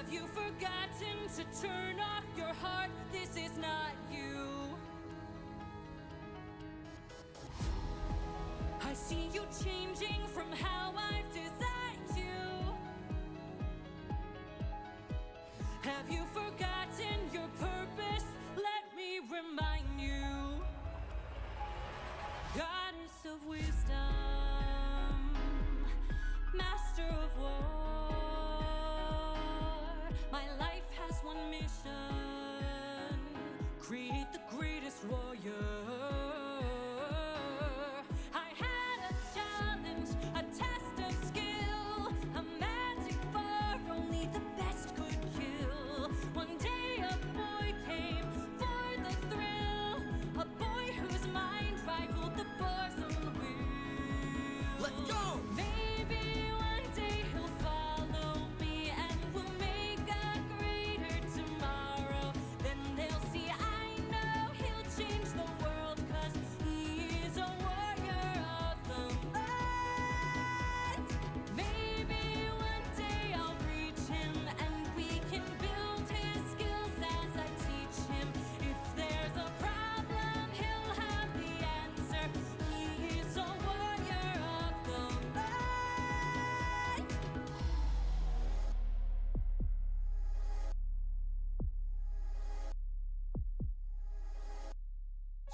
Have you forgotten to turn off your heart? This is not you. I see you changing from how I've designed you. Have you forgotten your purpose? Let me remind you. Goddess of wisdom, master of war, my life has one mission: create the greatest warrior.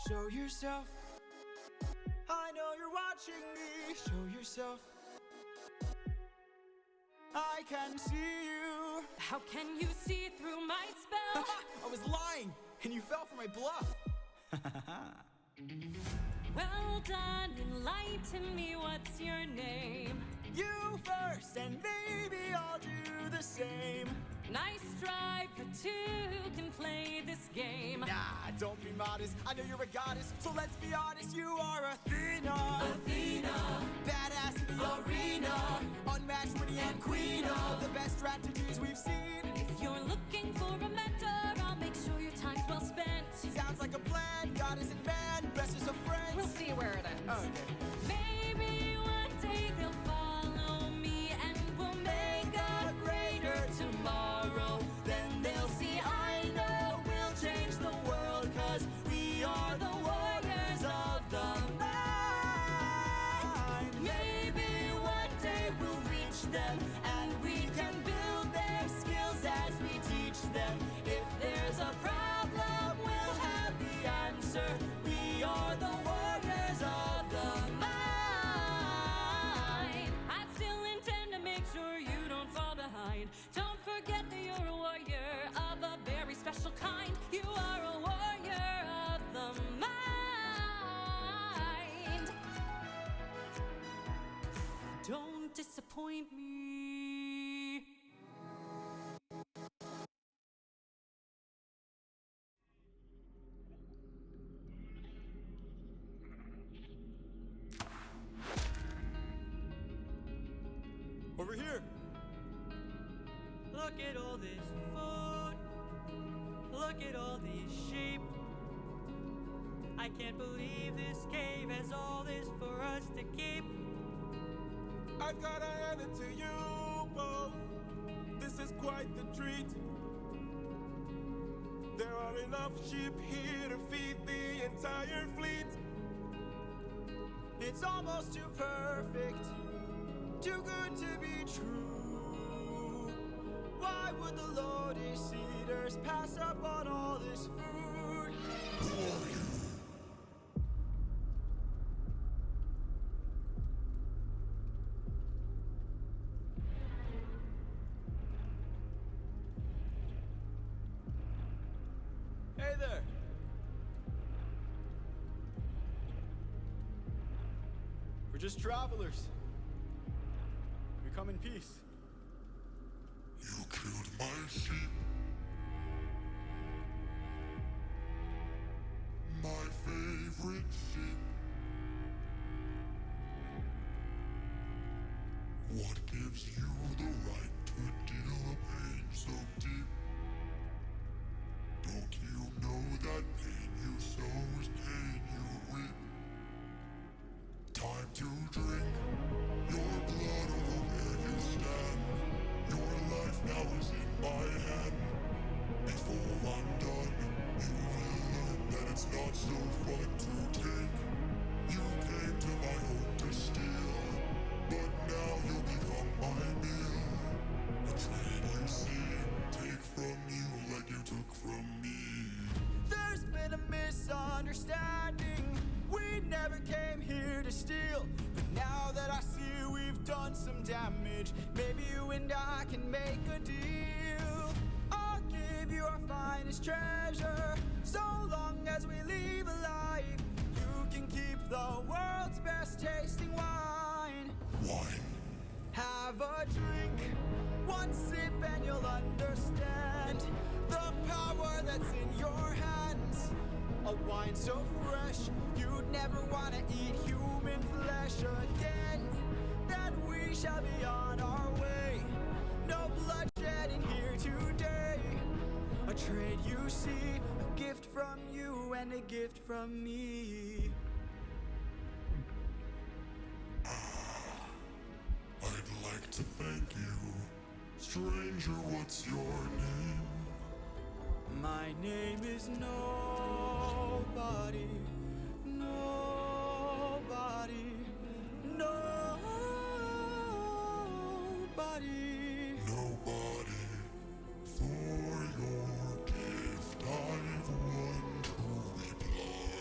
Show yourself, I know you're watching me. Show yourself, I can see you. How can you see through my spell? I was lying, and you fell for my bluff. Well done, enlighten me, what's your name? You first, and maybe I'll do the same. Nice try, but two can play this game. Nah, don't be modest, I know you're a goddess, so let's be honest, you are Athena. Athena, badass in the arena, unmatched, witty and queen of the best strategies we've seen. If you're looking for a mentor, I'll make sure your time's well spent. Sounds like a plan, goddess and man, best as of friends. We'll see where it ends. Okay. Maybe one day they'll follow me and we'll make a greater tomorrow. Then they'll see I know we'll change the world, 'cause we are the warriors of the mind. Maybe one day we'll reach them and we can build their skills as we teach them. If there's a problem, we'll have the answer. We are the warriors of the mind. I still intend to make sure you don't fall behind. Don't forget that you're a warrior of a very special kind. You are a warrior of the mind. Don't disappoint me. Over here. Look at all this food. Look at all these sheep. I can't believe this cave has all this for us to keep. I've gotta hand it to you both. This is quite the treat. There are enough sheep here to feed the entire fleet. It's almost too perfect, too good to be true. Why would the lotus eaters pass up on all this food? Hey there! We're just travelers. We come in peace. You killed my sheep. My favorite sheep. What gives you the right to deal a pain so deep? Don't you know that pain you sow is pain you reap? Time to drink your blood over where you stand. Your life now is in my done some damage. Maybe you and I can make a deal. I'll give you our finest treasure, so long as we leave alive. You can keep the world's best tasting wine. Wine. Have a drink, one sip and you'll understand the power that's in your hands. A wine so fresh, you'd never want to eat human flesh again. Then we shall be on our way. No bloodshed in here today. A trade you see, a gift from you and a gift from me. I'd like to thank you. Stranger, what's your name? My name is Nobody. Nobody. Nobody. Nobody. For your gift, I've one to reply.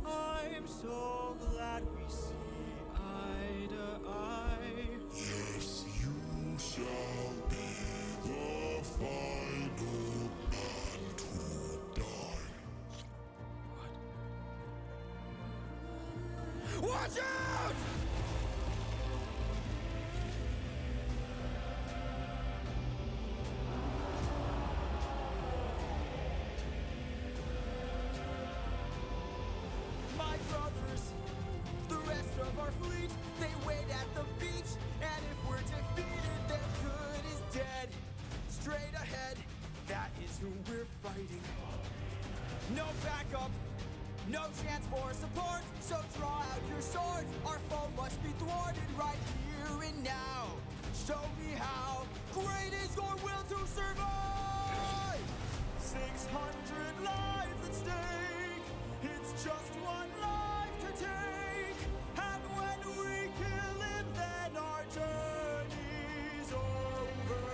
I'm so glad we see eye to eye. Yes, you shall be the final man to die. Watch out! My brothers, the rest of our fleet, they wait at the beach, and if we're defeated, then good is dead. Straight ahead, that is who we're fighting. No backup, no chance for support, so draw out your swords. Our foe must be thwarted right here and now. Show me how great is your will to survive. 600 lives at stake, it's just one life to take. And when we kill it, then our journey's over.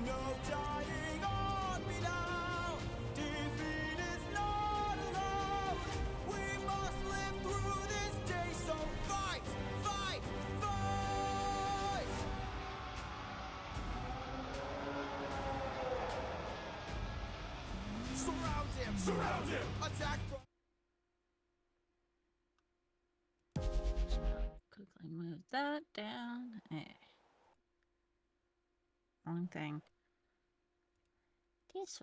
No dying on me now, defeat is not allowed. We must live through this day, so fight, fight, fight! Surround him! Surround him! Attack from... Quickly move that down. Wrong thing. This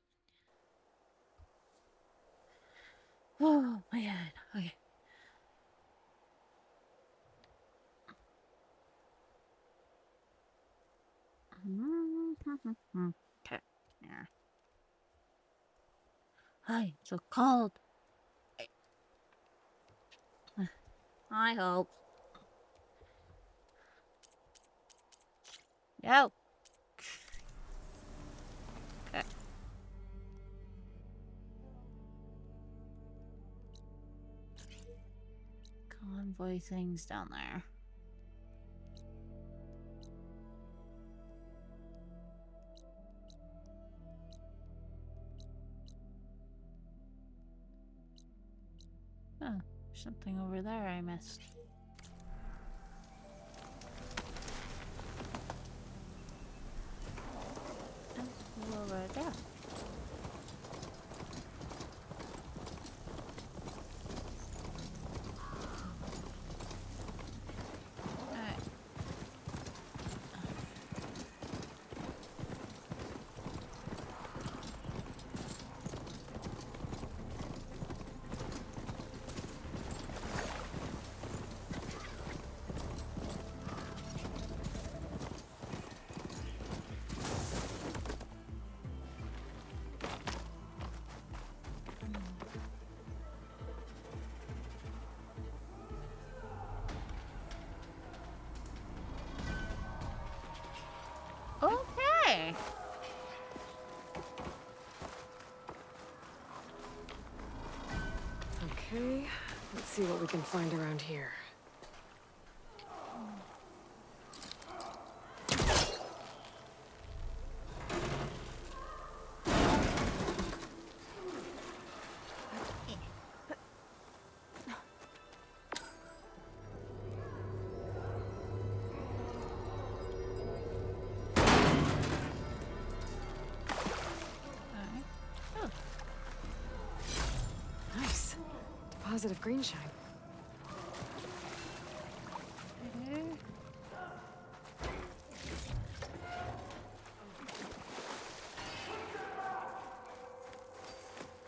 one. Oh my god. Okay. Okay. Yeah. Hi, so cold. I hope. Yo. Okay. Convoy things down there. Oh, something over there I missed. Over there. Alright. Okay. Okay, let's see what we can find around here. deposit of green shine. Okay.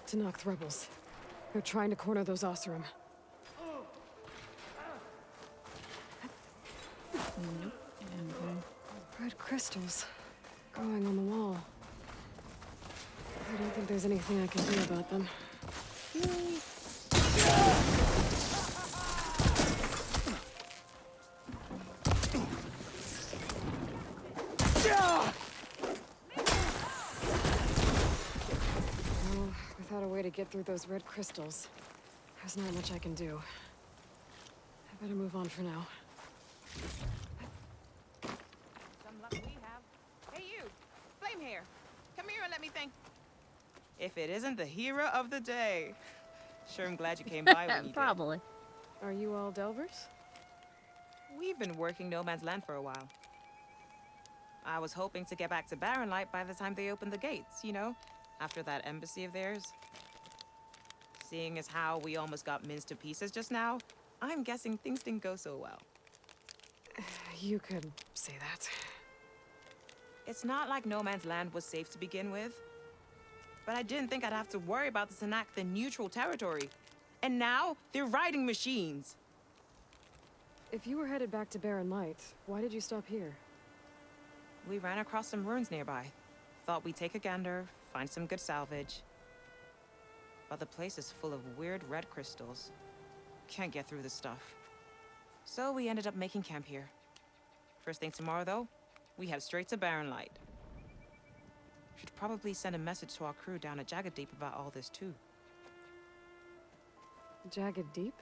Tanakh rebels. They're trying to corner those Oseram. Nope. Okay. Red crystals growing on the wall. I don't think there's anything I can do about them. Well, without a way to get through those red crystals, there's not much I can do. I better move on for now. Some luck we have. Hey, you! Flame hair! Come here and let me think. If it isn't the hero of the day. Sure, I'm glad you came by when you did. Probably. Are you all Delvers? We've been working No Man's Land for a while. I was hoping to get back to Barren Light by the time they opened the gates, you know? After that embassy of theirs. Seeing as how we almost got minced to pieces just now, I'm guessing things didn't go so well. You could say that. It's not like No Man's Land was safe to begin with. But I didn't think I'd have to worry about the Tanakh, the neutral territory. And now, they're riding machines. If you were headed back to Barren Light, why did you stop here? We ran across some ruins nearby. Thought we'd take a gander, find some good salvage. But the place is full of weird red crystals. Can't get through the stuff. So we ended up making camp here. First thing tomorrow, though, we head straight to Barren Light. Should probably send a message to our crew down at Jagged Deep about all this, too. Jagged Deep?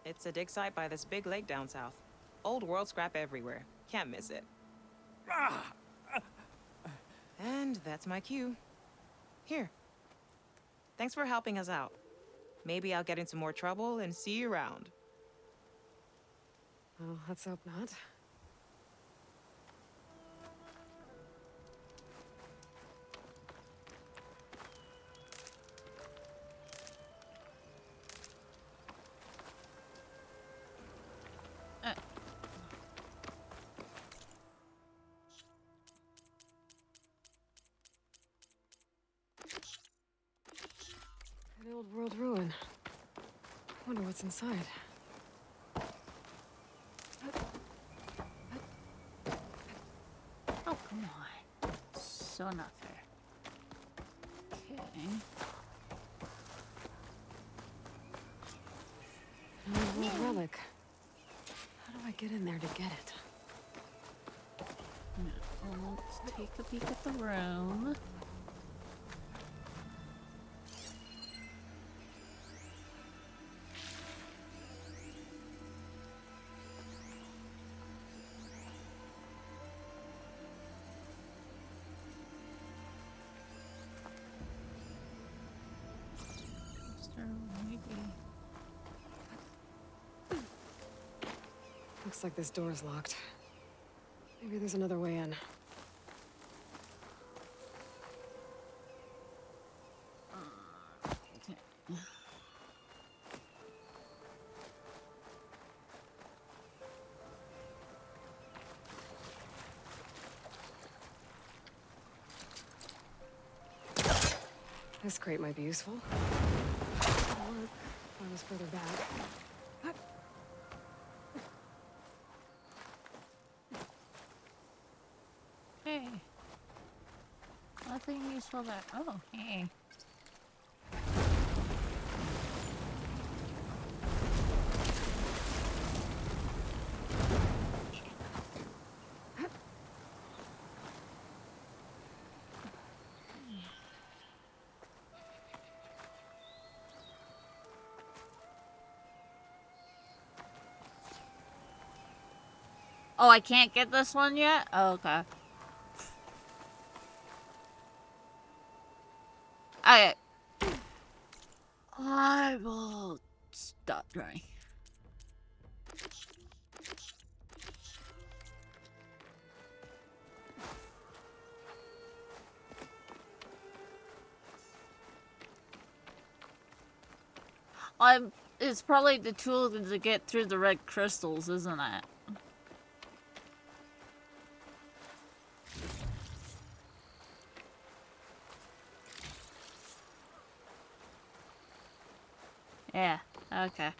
It's a dig site by this big lake down south. Old world scrap everywhere. Can't miss it. And that's my cue. Here. Thanks for helping us out. Maybe I'll get into more trouble and see you around. Well, let's hope not. An old world ruin. Wonder what's inside. Oh, come on. So not fair. Okay. An old world relic. How do I get in there to get it? Now, let's take a peek at the room. Looks like this door's locked. Maybe there's another way in. This crate might be useful. Could work if I was further back. Hey. Nothing useful there. Oh, hey. Oh, I can't get this one yet? Oh, okay. I will stop trying. It's probably the tool to get through the red crystals, isn't it? Yeah, okay.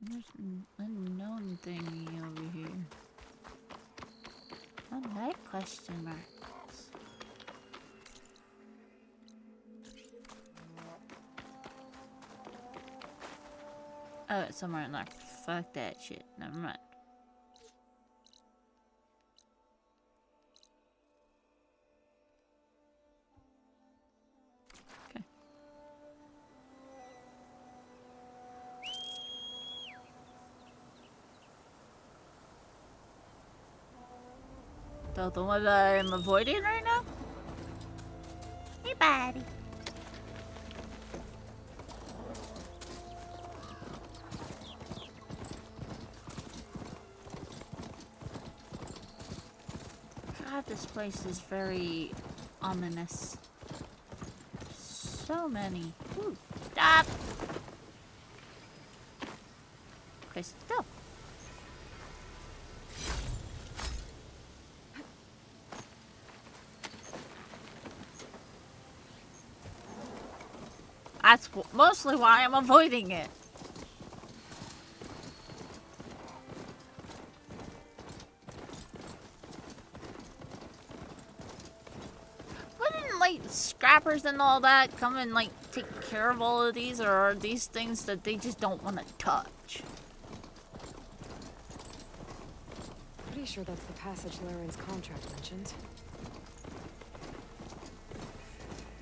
There's an unknown thingy over here. I like question marks. Oh, it's somewhere in there. Fuck that shit. Never mind. Okay. The one that I'm avoiding right now? Hey, buddy. God, this place is very ominous. So many. Ooh, stop! Okay, stop. That's mostly why I'm avoiding it. Wouldn't, like, scrappers and all that come and, like, take care of all of these? Or are these things that they just don't want to touch? Pretty sure that's the passage Laren's contract mentioned.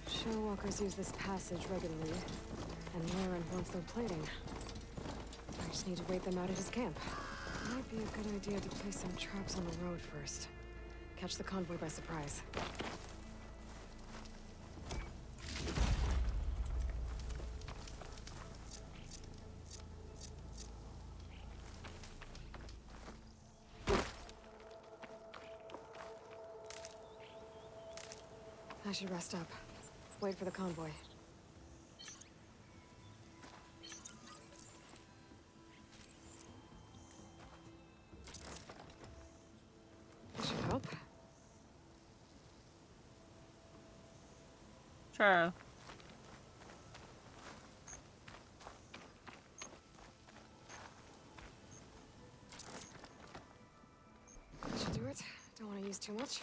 Show walkers use this passage regularly, and Laren wants their plating. I just need to wait them out at his camp. Might be a good idea to place some traps on the road first. Catch the convoy by surprise. I should rest up. Wait for the convoy. This should help. Sure. That should do it. Don't want to use too much.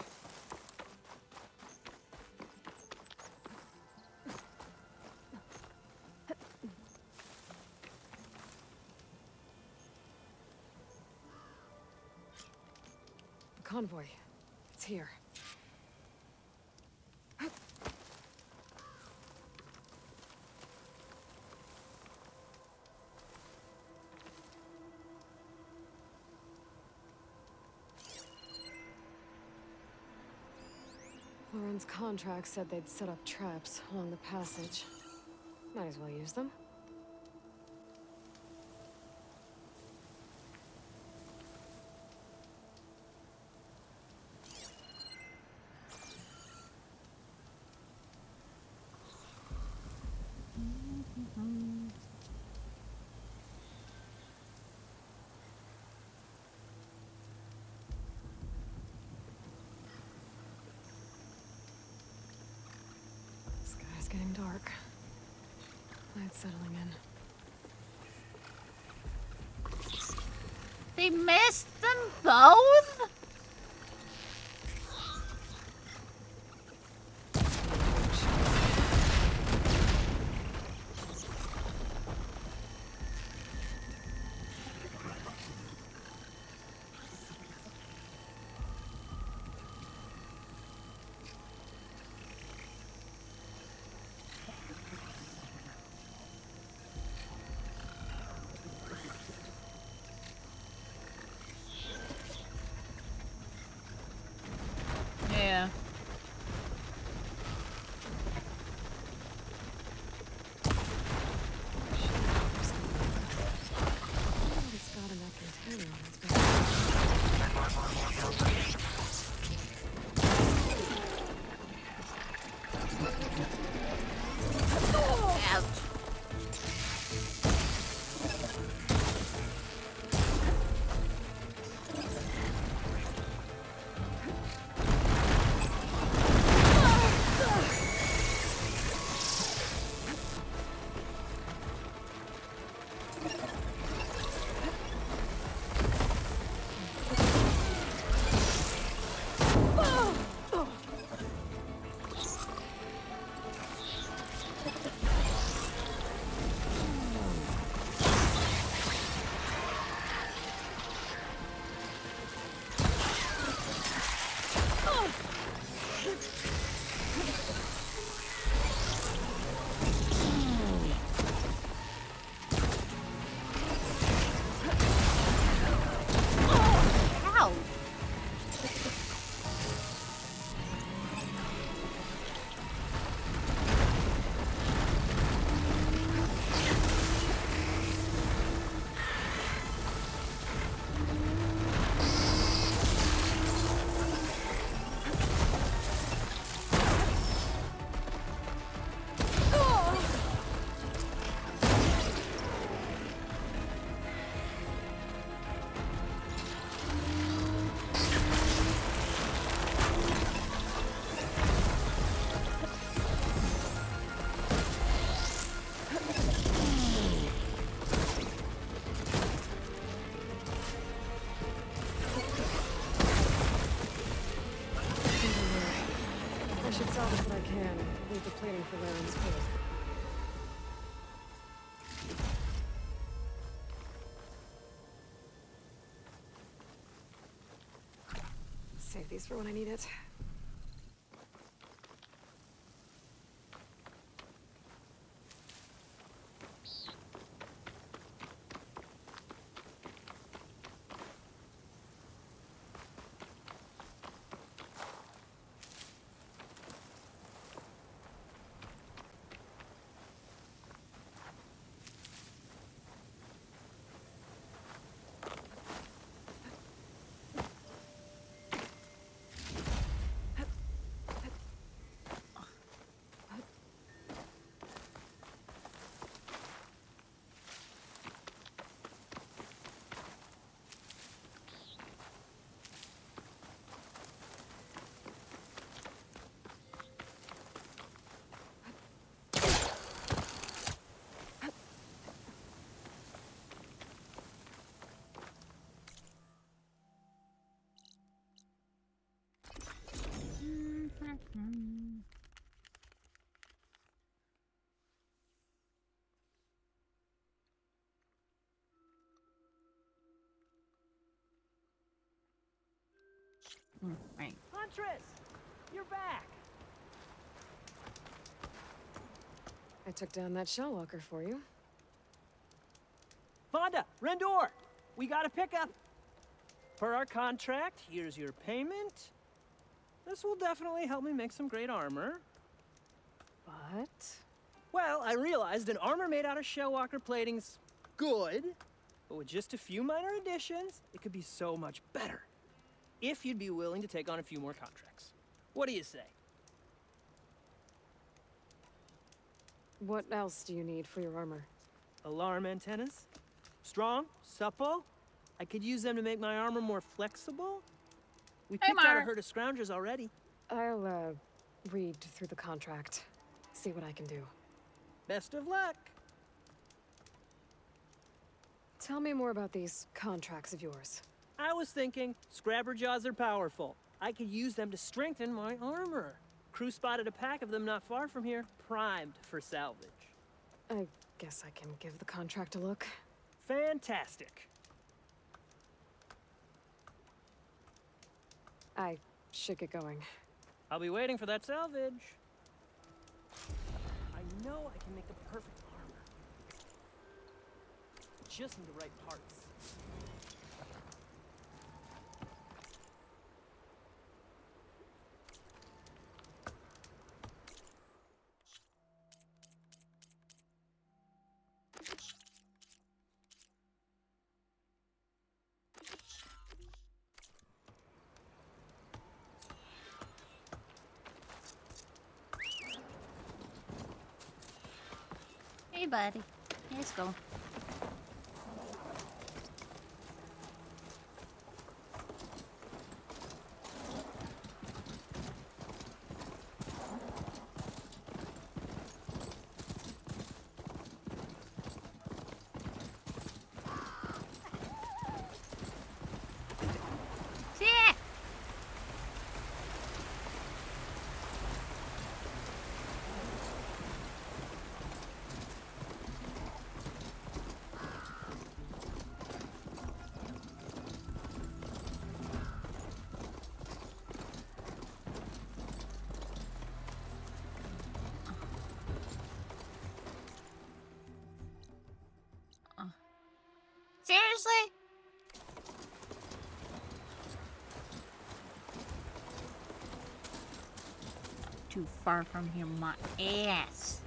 Convoy. It's here. Lauren's contract said they'd set up traps along the passage. Might as well use them. Sky's getting dark. Night's settling in. They missed them both? salvage what I can and leave the plating for Laren's crew. Save these for when I need it. Right. Huntress! You're back! I took down that shell walker for you. Vonda! Rendor! We got a pickup! Per our contract, here's your payment. This will definitely help me make some great armor. But... Well, I realized an armor made out of shellwalker plating's good, but with just a few minor additions, it could be so much better. If you'd be willing to take on a few more contracts. What do you say? what else do you need for your armor? Alarm antennas? Strong? Supple? I could use them to make my armor more flexible? We Hey, picked out a Mar. herd of scroungers already. I'll, read through the contract. See what I can do. Best of luck. Tell me more about these contracts of yours. I was thinking, scrabber jaws are powerful. I could use them to strengthen my armor. Crew spotted a pack of them not far from here, primed for salvage. I guess I can give the contract a look. Fantastic. I should get going. I'll be waiting for that salvage. I know I can make the perfect armor. Just need the right parts. Hey, buddy. Let's go. Yeah. Seriously? Too far from here, my ass.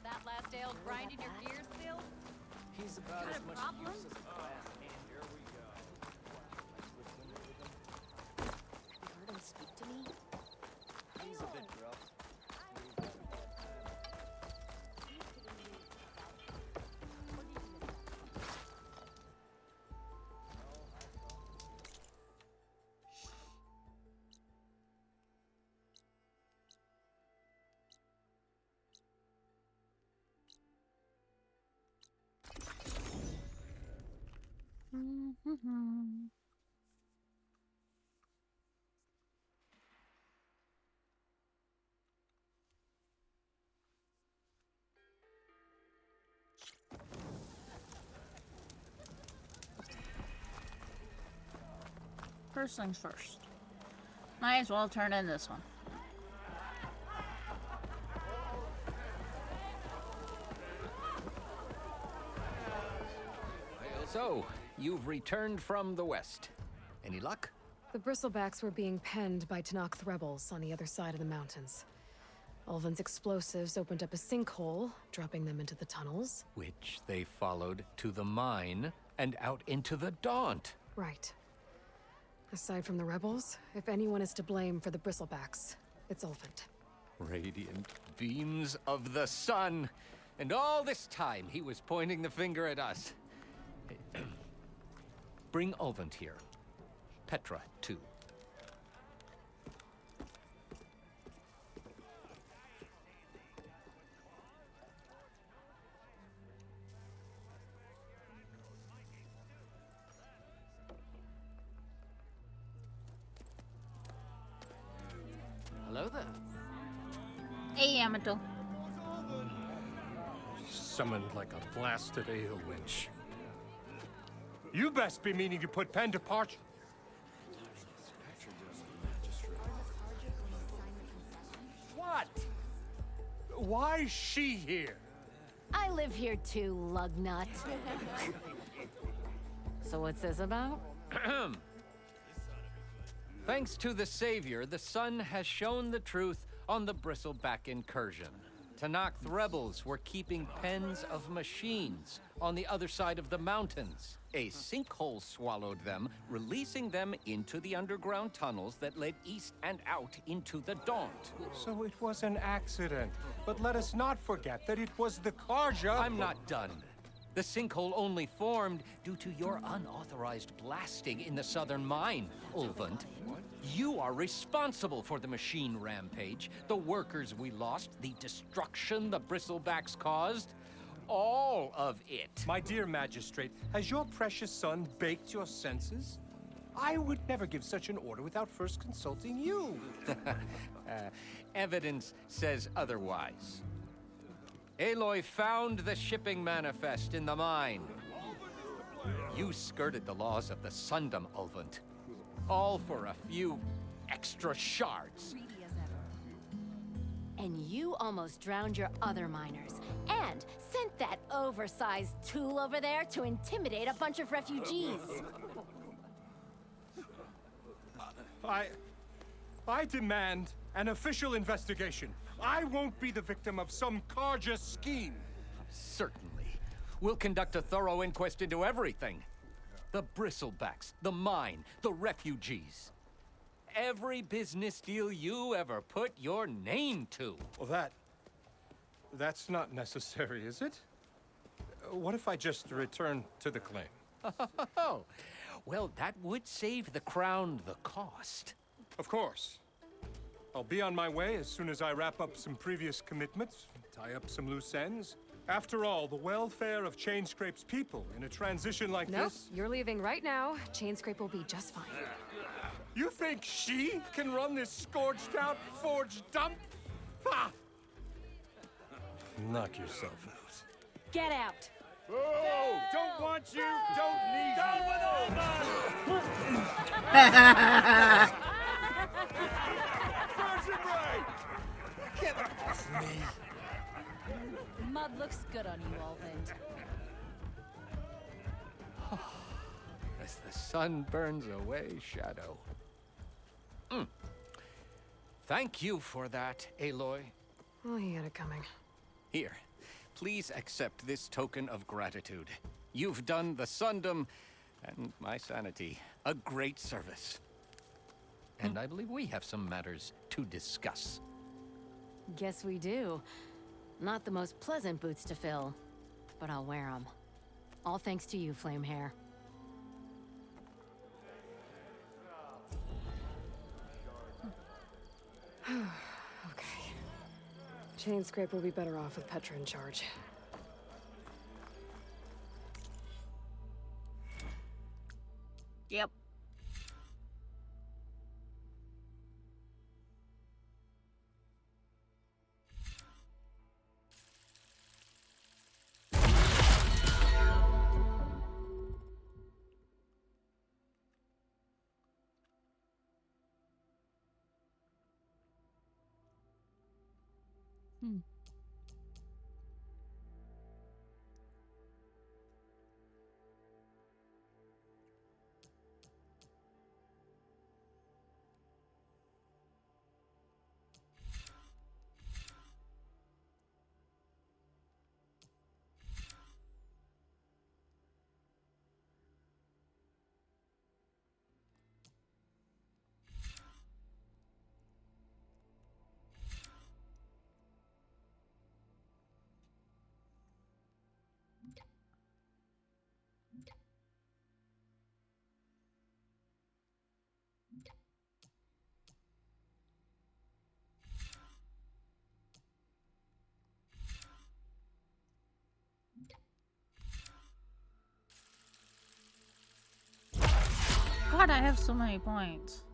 That last ale grinding your gears still? He's about Got a problem? use as a glass. Here we go. You heard him speak to me? He's a bit rough. Mhm. First things first. Might as well turn in this one. So, you've returned from the west. Any luck? The bristlebacks were being penned by Tanakh rebels on the other side of the mountains. Ulvin's explosives opened up a sinkhole, dropping them into the tunnels. Which they followed to the mine and out into the Daunt. Right. Aside from the rebels, if anyone is to blame for the bristlebacks, it's Ulvin. Radiant beams of the sun. And all this time he was pointing the finger at us. Bring Ulvin here. Petra, too. Hello there. Hey, Yamato. Summoned like a blasted ale winch. You best be meaning to put pen to parchment. What? Why's she here? I live here too, lugnut. So what's this about? Thanks to the Savior, the sun has shown the truth on the bristleback incursion. Tanakh rebels were keeping pens of machines on the other side of the mountains. A sinkhole swallowed them, releasing them into the underground tunnels that led east and out into the Daunt. So it was an accident. But let us not forget that it was the Karja. I'm not done. The sinkhole only formed due to your unauthorized blasting in the southern mine, Ulvund. You are responsible for the machine rampage, the workers we lost, the destruction the bristlebacks caused. All of it. My dear magistrate, has your precious son baked your senses? I would never give such an order without first consulting you. Evidence says otherwise. Aloy found the shipping manifest in the mine. You skirted the laws of the Sundom, Ulvund. All for a few extra shards. And you almost drowned your other miners. And sent that oversized tool over there to intimidate a bunch of refugees. I demand an official investigation. I won't be the victim of some Karja scheme. Certainly. We'll conduct a thorough inquest into everything. The bristlebacks, the mine, the refugees. Every business deal you ever put your name to. Well, that's not necessary, is it? What if I just return to the claim? Oh, well, that would save the crown the cost. Of course. I'll be on my way as soon as I wrap up some previous commitments, tie up some loose ends. After all, the welfare of Chainscrape's people in a transition like this... Nope, you're leaving right now. Chainscrape will be just fine. You think she can run this scorched-out, forged dump? Ha! Knock yourself out. Get out! Oh, don't want you, don't need you. Mud looks good on you, Ulvin. As the sun burns away shadow. Thank you for that, Aloy. Well, he had it coming. Here, please accept this token of gratitude. You've done the Sundom and my sanity a great service. And I believe we have some matters to discuss. Guess we do. Not the most pleasant boots to fill, but I'll wear them. All thanks to you, Flamehair. Okay. Chainscrape will be better off with Petra in charge. Yep. Hmm. God, I have so many points.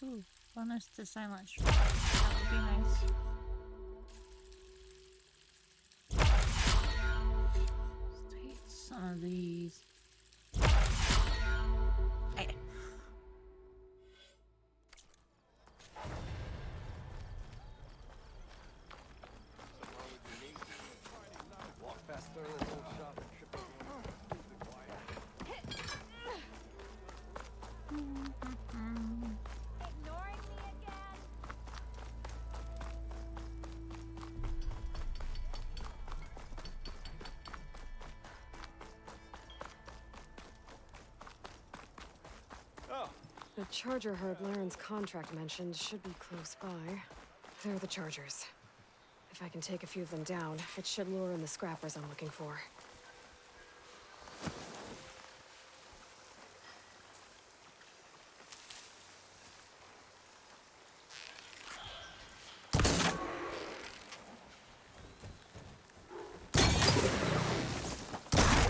Ooh, bonus to silent strike. That would be nice. Let's take some of these. Hey. Walk past their little shop and trip over one. Ignoring me again? Oh. The charger herd Laren's contract mentioned should be close by. They're the chargers. If I can take a few of them down, it should lure in the scrappers I'm looking for.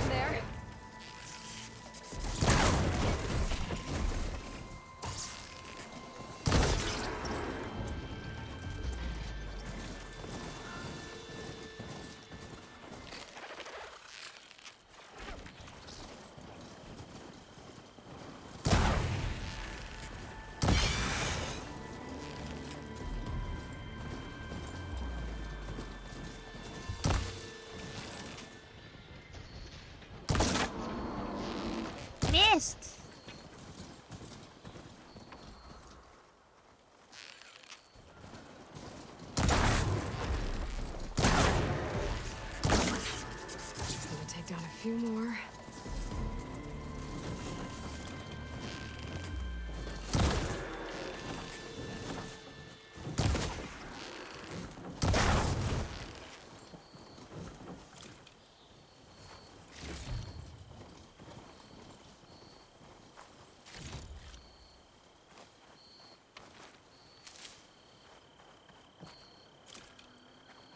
There. Missed! Just gonna take down a few more.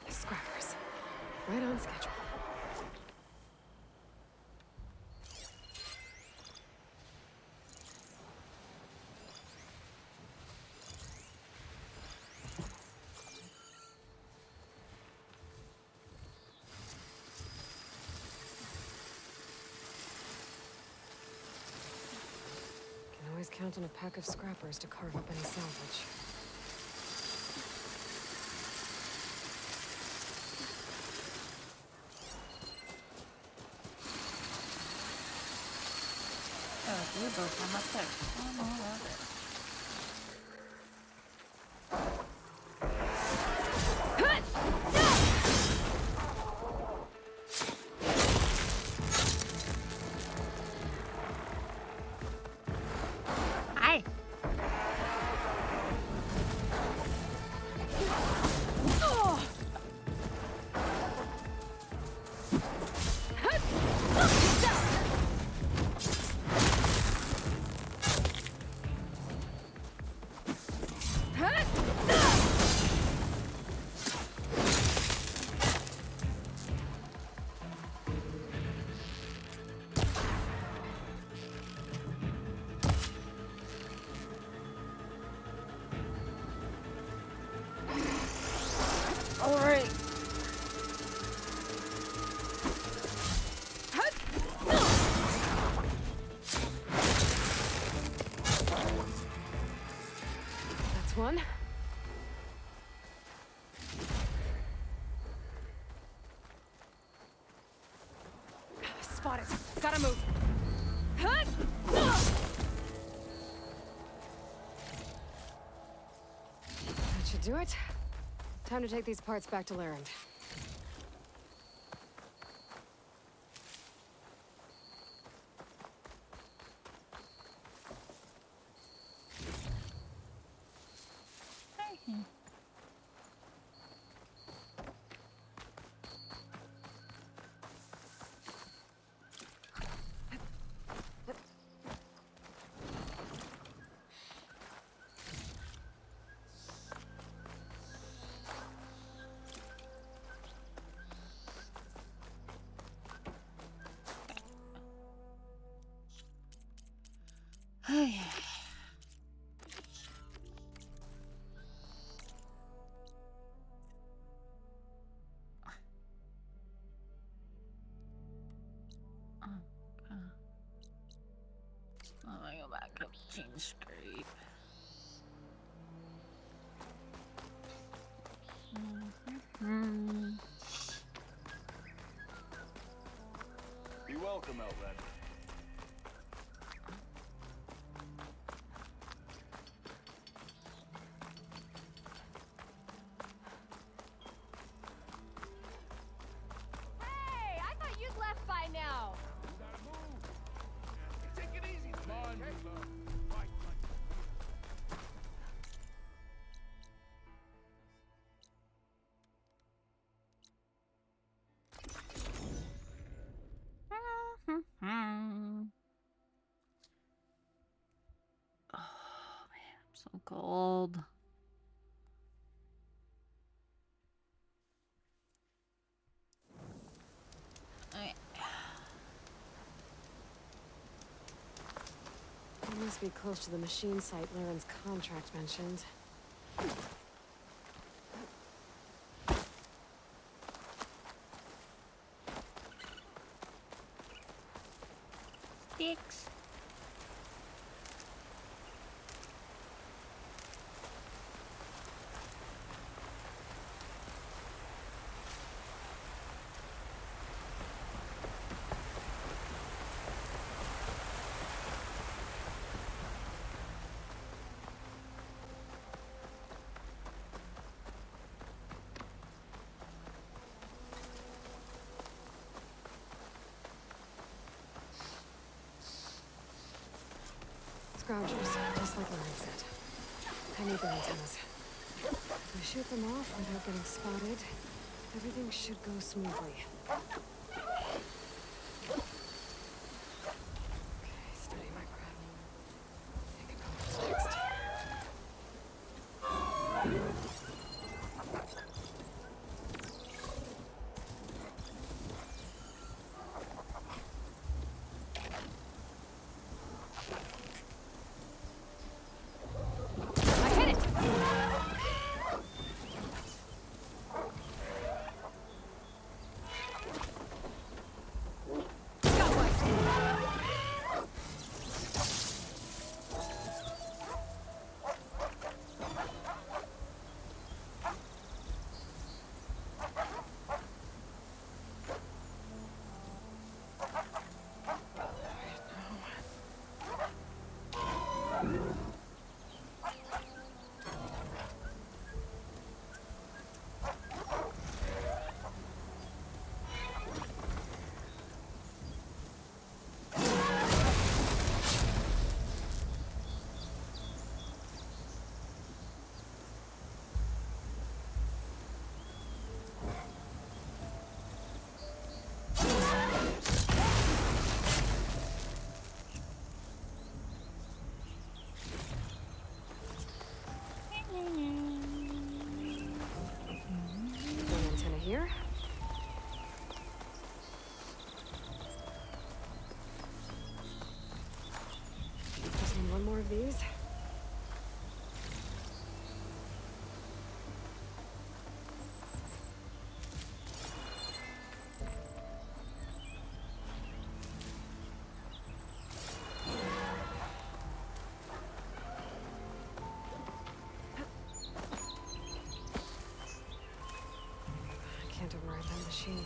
Scrappers. Right on schedule. count on a pack of scrappers to carve up any salvage. Oh, you go from up there. Oh, no, love it. Hi. Alright. That's one. Spot it. Gotta move. That should do it. Time to take these parts back to Larend. Hey. Let me go back up to scrape. Be welcome, Outlander. Hey, I thought you'd left by now. You gotta move. Take it easy. Come on, Mila. Fight. Oh man, I'm so cold. Okay. We must be close to the machine site Laren's contract mentioned. Sticks. Scroungers, just like Laren said. I need their antennas. If we shoot them off without getting spotted, everything should go smoothly. Okay, steady my breath. Think about what's next. here. Just need one more of these. Can't override that machine.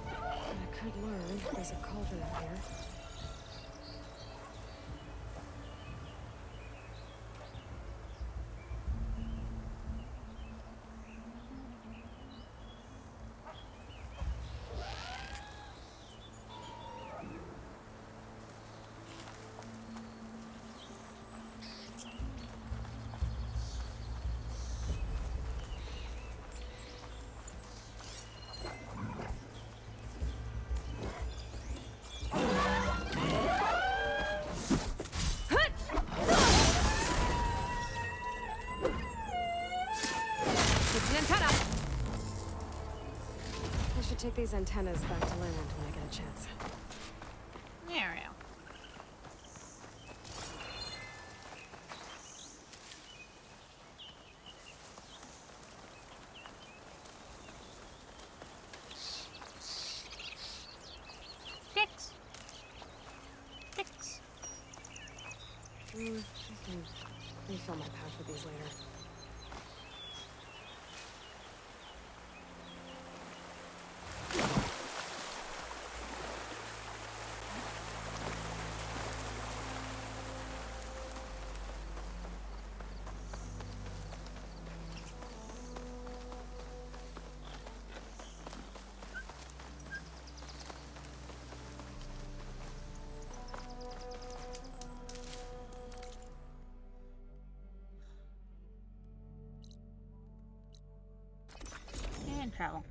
But I could learn. There's a cauldron out here. I should take these antennas back to land when I get a chance. There we go. Fix. Fix. I can refill my pouch with these later. And travel.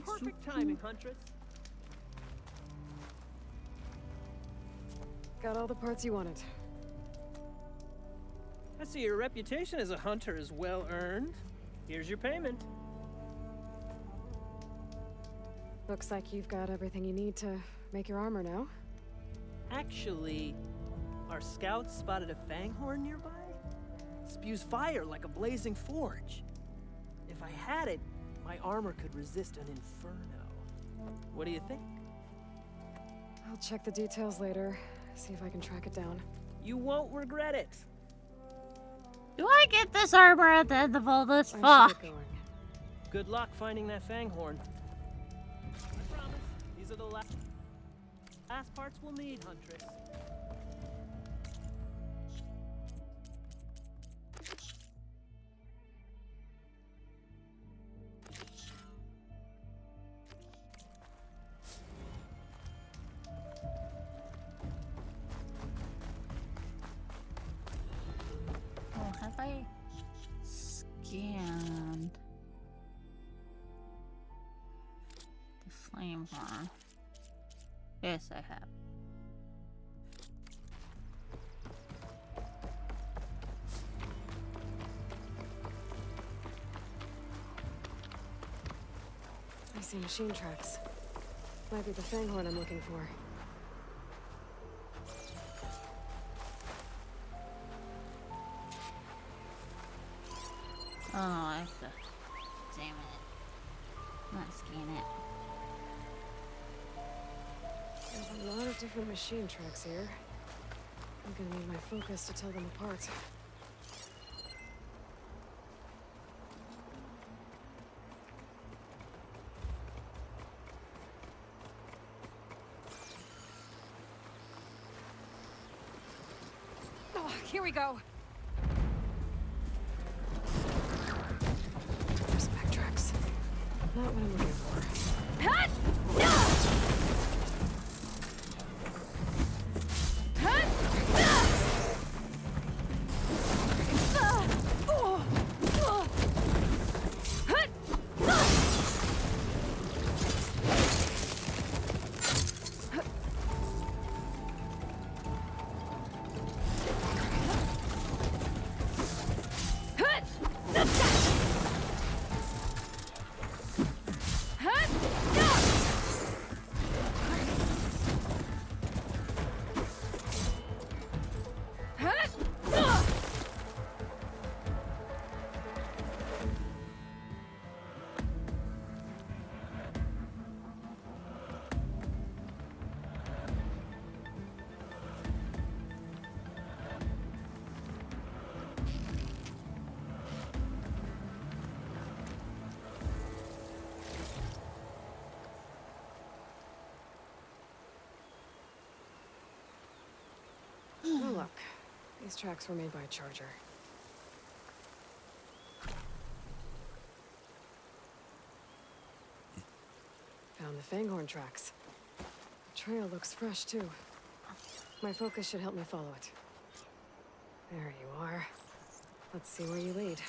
Perfect timing, Huntress. Got all the parts you wanted. I see your reputation as a hunter is well earned. Here's your payment. Looks like you've got everything you need to make your armor now. Actually, our scouts spotted a fanghorn nearby. Spews fire like a blazing forge. If I had it, my armor could resist an inferno. What do you think? I'll check the details later, see if I can track it down. You won't regret it. Do I get this armor at the end of all this? I should Fuck. get going. Good luck finding that fanghorn. I promise, these are the last parts we'll need, Huntress. Oh, have I scanned the flame horn? Yes, I have. I see machine tracks. Might be the fanghorn I'm looking for. Oh, I have to examine it. Not scan it. There's a lot of different machine tracks here. I'm gonna need my focus to tell them apart. Oh, here we go. There's backtracks. Not what I'm looking for. Hut! No! Hut! Look, these tracks were made by a charger. Found the Fanghorn tracks. The trail looks fresh, too. My focus should help me follow it. There you are. Let's see where you lead.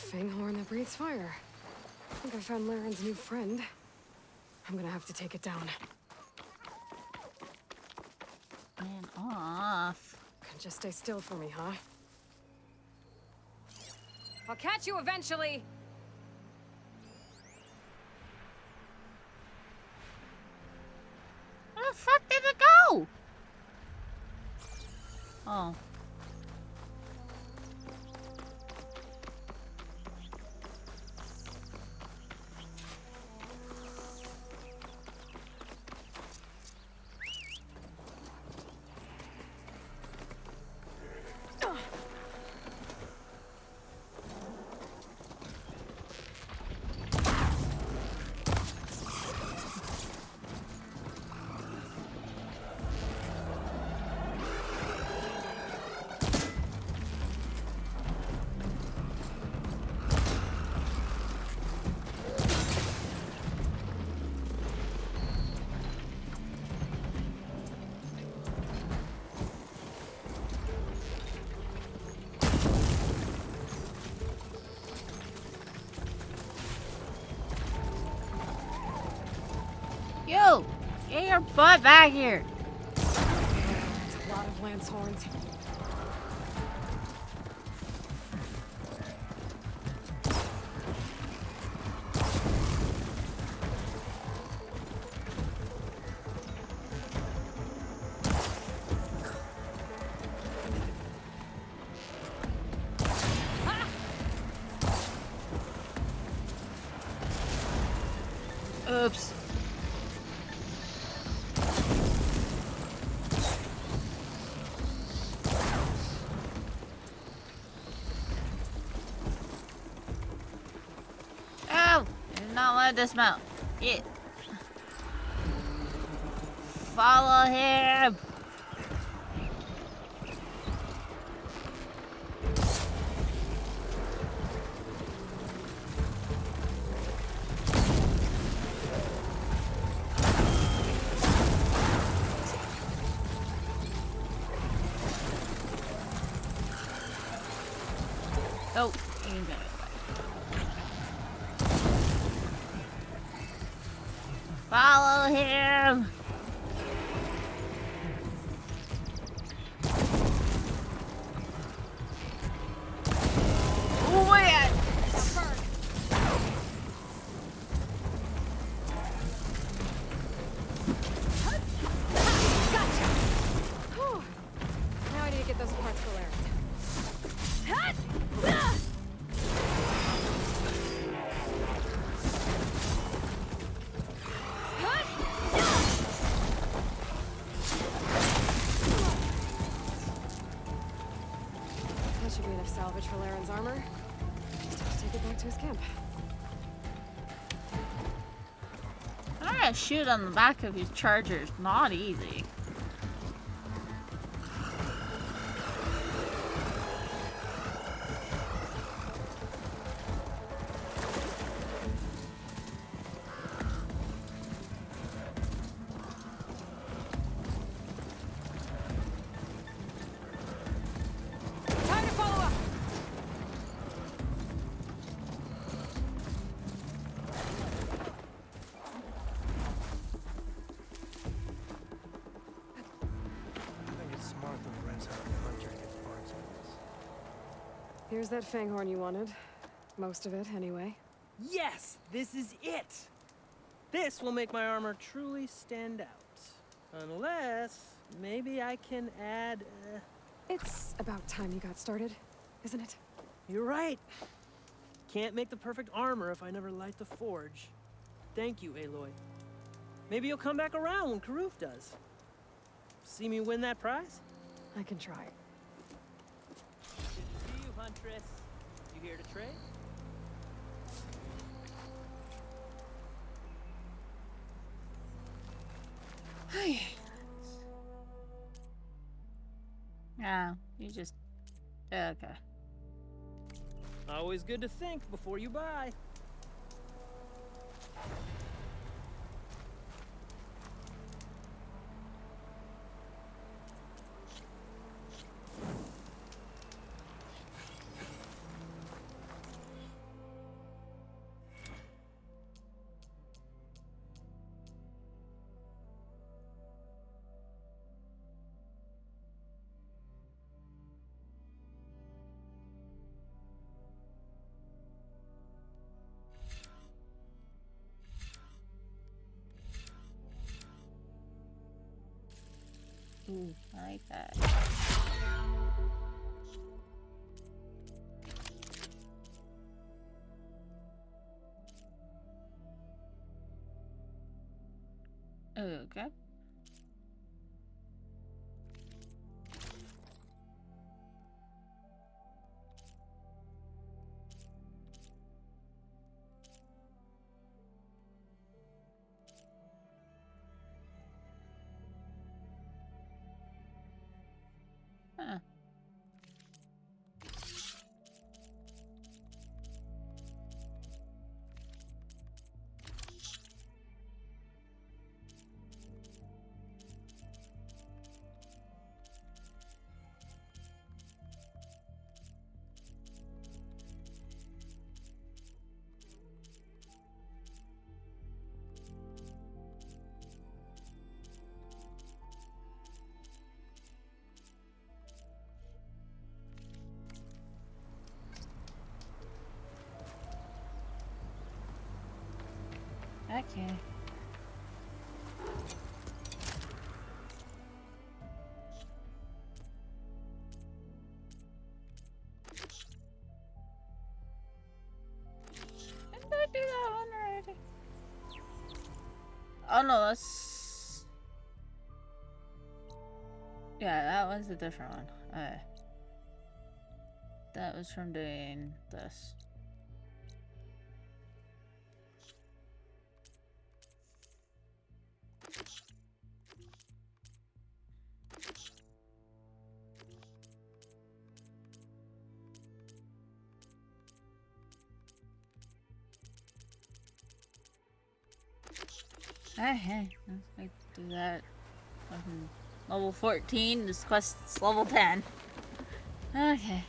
Fanghorn that breathes fire. I think I found Laren's new friend. I'm gonna have to take it down. Man off. Can just stay still for me, huh? I'll catch you eventually. Where the fuck did it go? Oh. Yo! Get your butt back here! That's a lot of lance horns. Oops. Oh! Did not want to dismount. Yeah. Follow him! Oh, you got it. Follow him! Oh man! Gotcha! Whew. Now I need to get those parts for Laren. That should be enough salvage for Laren's armor. Just have to take it back to his camp. Trying to shoot on the back of his charger is not easy. Time to follow up. I think it's smart that Lorenzo and Hunter gets parts of this. Here's that Fanghorn you wanted. Most of it, anyway. Yes! This is it! This will make my armor truly stand out. Unless, maybe I can add, It's about time you got started, isn't it? You're right. Can't make the perfect armor if I never light the forge. thank you, Aloy. Maybe you'll come back around when Karuf does. See me win that prize? I can try. Good to see you, Huntress. You here to trade? Yeah, you just... Okay. Always good to think before you buy. Ooh, I like that. Okay. Huh. Okay. Didn't I do that one already? Oh no, that's... Yeah, that was a different one. Okay. That was from doing this. Okay, let's do that. Level 14, this quest's level 10. Okay.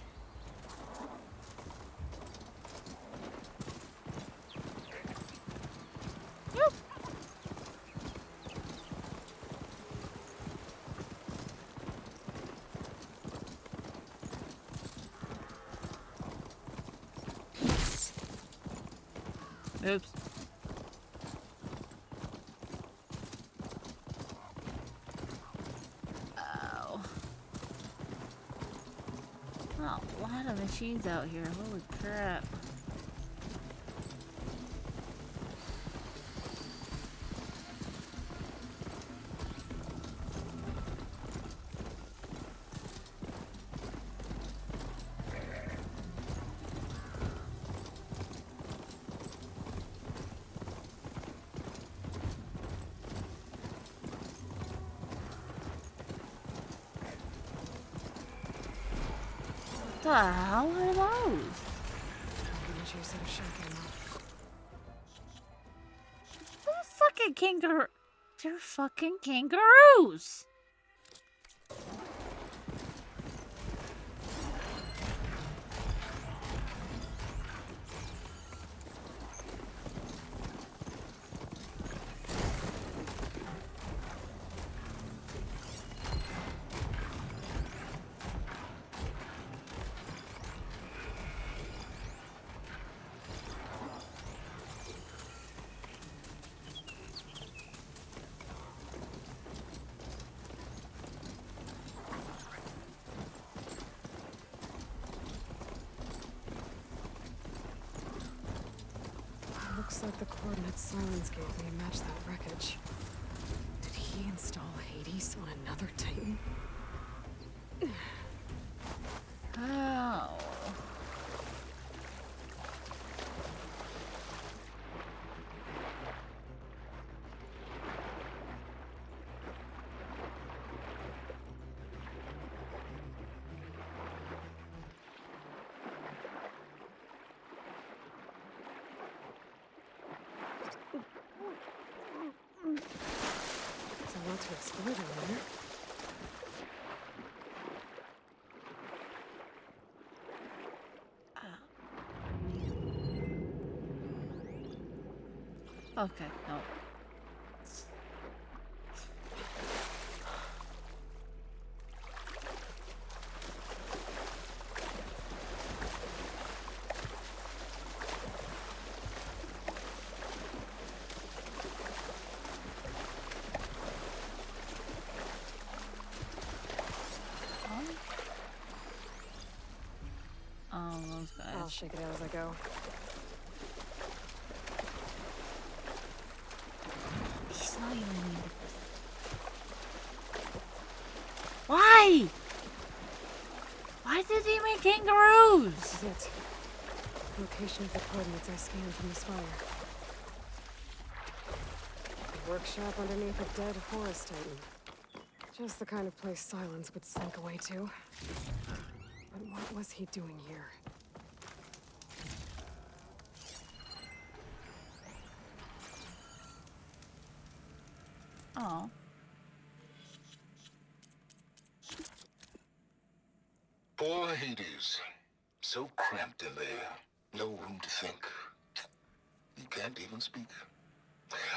Woo. Oops. Oh, a lot of machines out here. Holy crap. What the hell are those? They're fucking kangaroo. They're fucking kangaroos. Looks like the coordinates Silence gave me match that wreckage. Did he install Hades on another Titan? Oh. There's a lot to explore down there. Okay, no. Oh, those guys. I'll shake it out as I go. He's not even... Why? Why did he make kangaroos? This is it. Location of the coordinates I scanned from the spire. A workshop underneath a dead forest titan. Just the kind of place Silence would slink away to. But what was he doing here? Oh. Poor Hades. So cramped in there. No room to think. You can't even speak.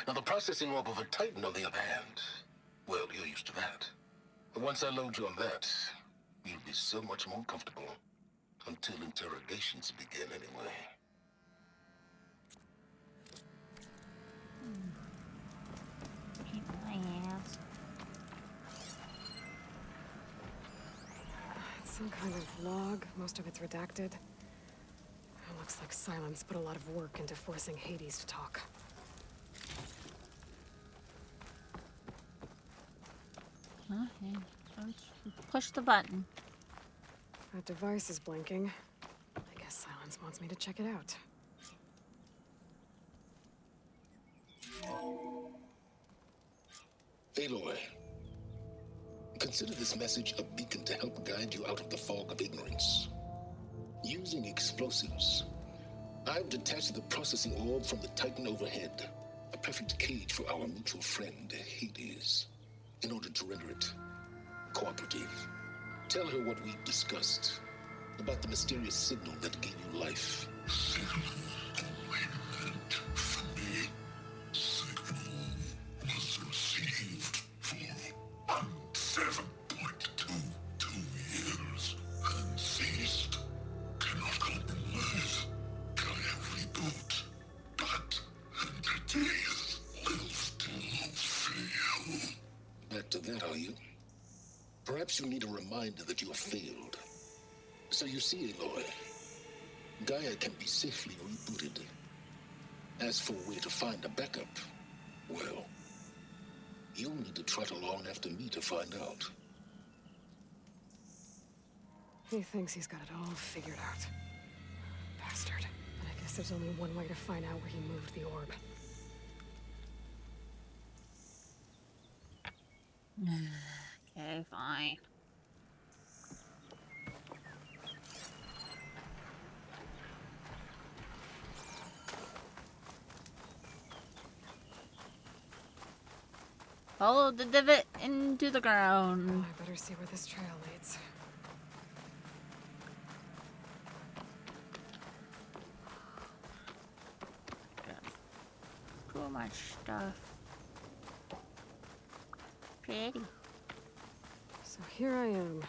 Now, the processing orb of a Titan, on the other hand, well, you're used to that. But once I load you on that, you'll be so much more comfortable. Until interrogations begin, anyway. Eat my ass. It's some kind of log. Most of it's redacted. It looks like Silence put a lot of work into forcing Hades to talk. Okay. Let's push the button. That device is blinking. I guess Silence wants me to check it out. Aloy, consider this message a beacon to help guide you out of the fog of ignorance. Using explosives, I've detached the processing orb from the Titan overhead, a perfect cage for our mutual friend, Hades, in order to render it cooperative. Tell her what we've discussed about the mysterious signal that gave you life. Signal only meant for me. Signal was received for 7.22 years and ceased. Cannot compromise. Gaia reboot. But entities will still fail. Back to that, are you? Perhaps you need a reminder that you have failed. So you see, Aloy, Gaia can be safely rebooted. As for where to find a backup, well, you'll need to trot along after me to find out. He thinks he's got it all figured out. Bastard. And I guess there's only one way to find out where he moved the orb. Okay, fine. Follow the divot into the ground. I better see where this trail leads. Too much stuff. Pretty. So here I am,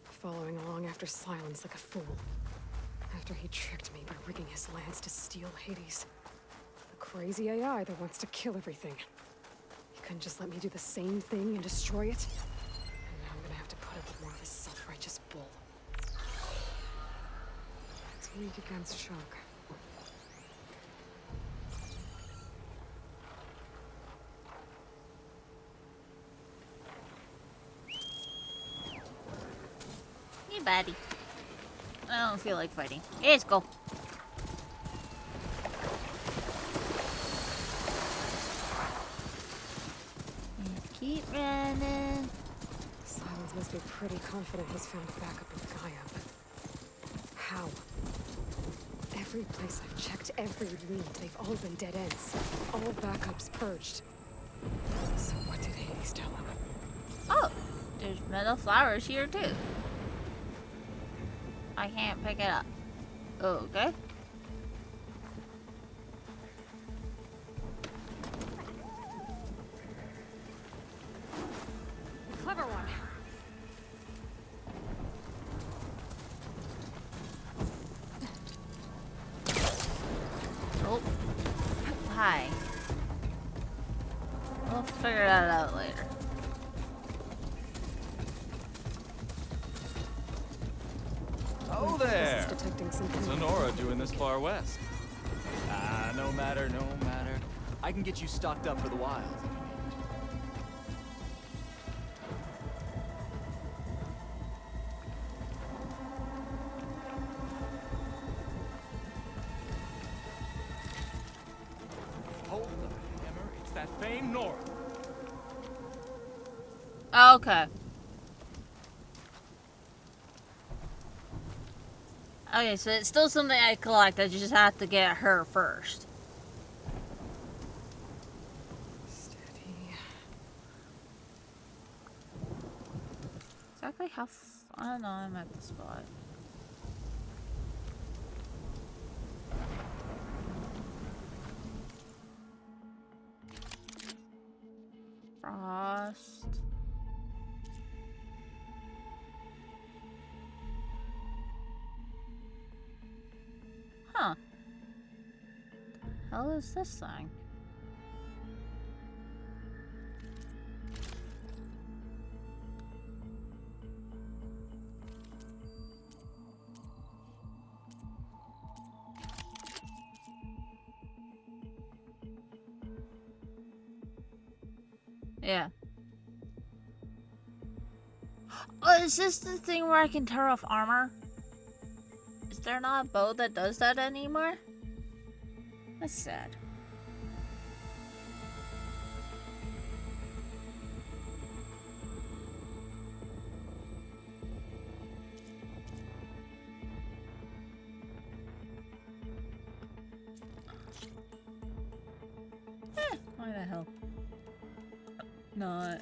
following along after Silence like a fool. After he tricked me by rigging his lance to steal Hades. The crazy AI that wants to kill everything. He couldn't just let me do the same thing and destroy it? And now I'm gonna have to put up with more of his self-righteous bull. It's weak against shock. baddie. I don't feel like fighting. Let's go. Let's keep running. Silence must be pretty confident he's found backup with Gaia, but how? Every place I've checked, every lead, they've all been dead ends. All backups purged. So what did Hades tell him? Oh, there's metal flowers here too. I can't pick it up. Okay. Clever one. Oh. Hi. We'll figure that out later. Oh there! This is detecting something. Sonora doing this far west. Ah, no matter, no matter. I can get you stocked up for the wild. Hold the hammer. It's that famed Nora. Okay. Okay, so it's still something I collect. I just have to get her first. Steady. Exactly how I don't know, I'm at the spot. Frost. Huh. The hell is this thing? Yeah. Oh, is this the thing where I can tear off armor? Is there not a bow that does that anymore? That's sad. Why the hell? Not.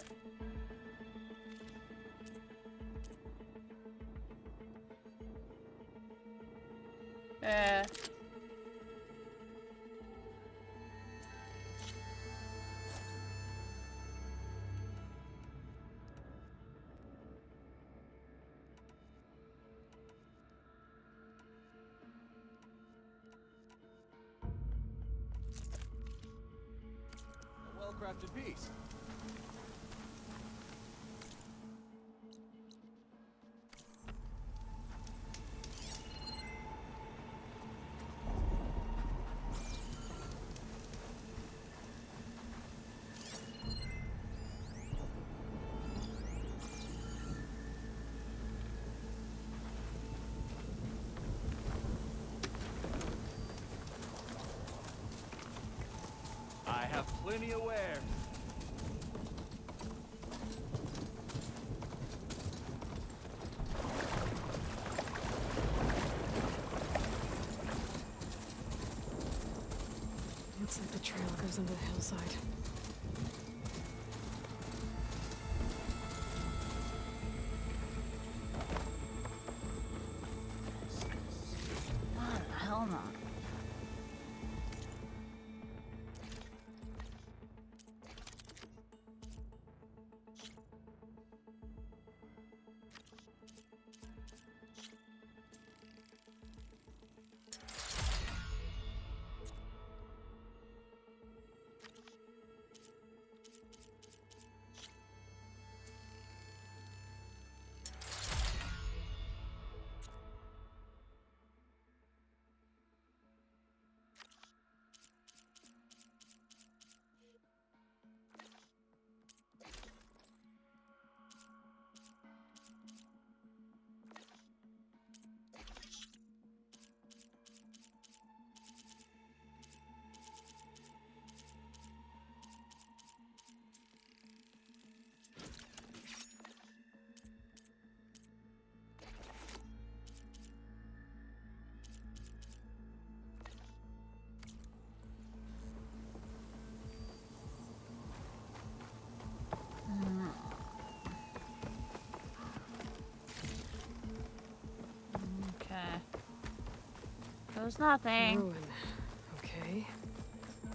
A well-crafted piece. I have plenty of wares. Looks like the trail goes under the hillside. Why the hell not? was nothing. Ruin. Okay.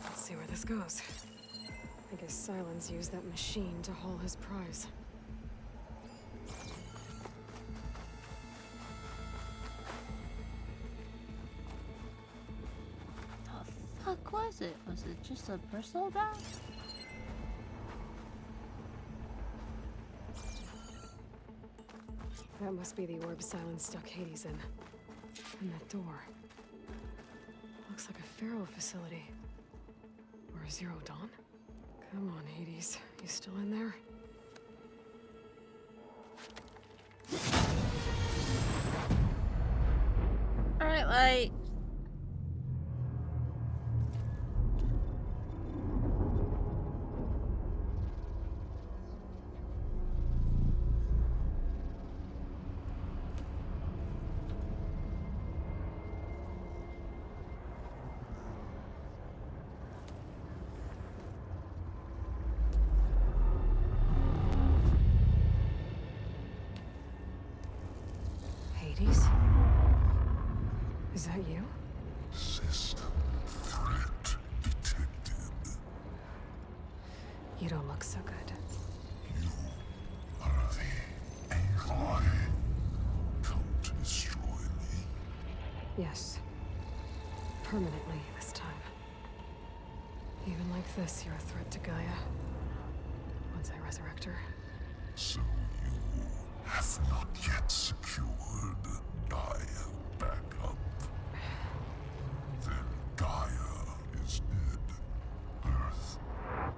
Let's see where this goes. I guess Silence used that machine to haul his prize. The fuck was it? Was it just a bristle back? That must be the orb Silence stuck Hades in. And that door. Looks like a Pharaoh facility. Or a Zero Dawn? Come on, Hades. You still in there? Alright, like... Hades? Is that you? System threat detected. You don't look so good. You are the Aloy. Come to destroy me. Yes. Permanently this time. Even like this, you're a threat to Gaia. Once I resurrect her. So you have not yet secured Gaia back up. Then Gaia is dead. Earth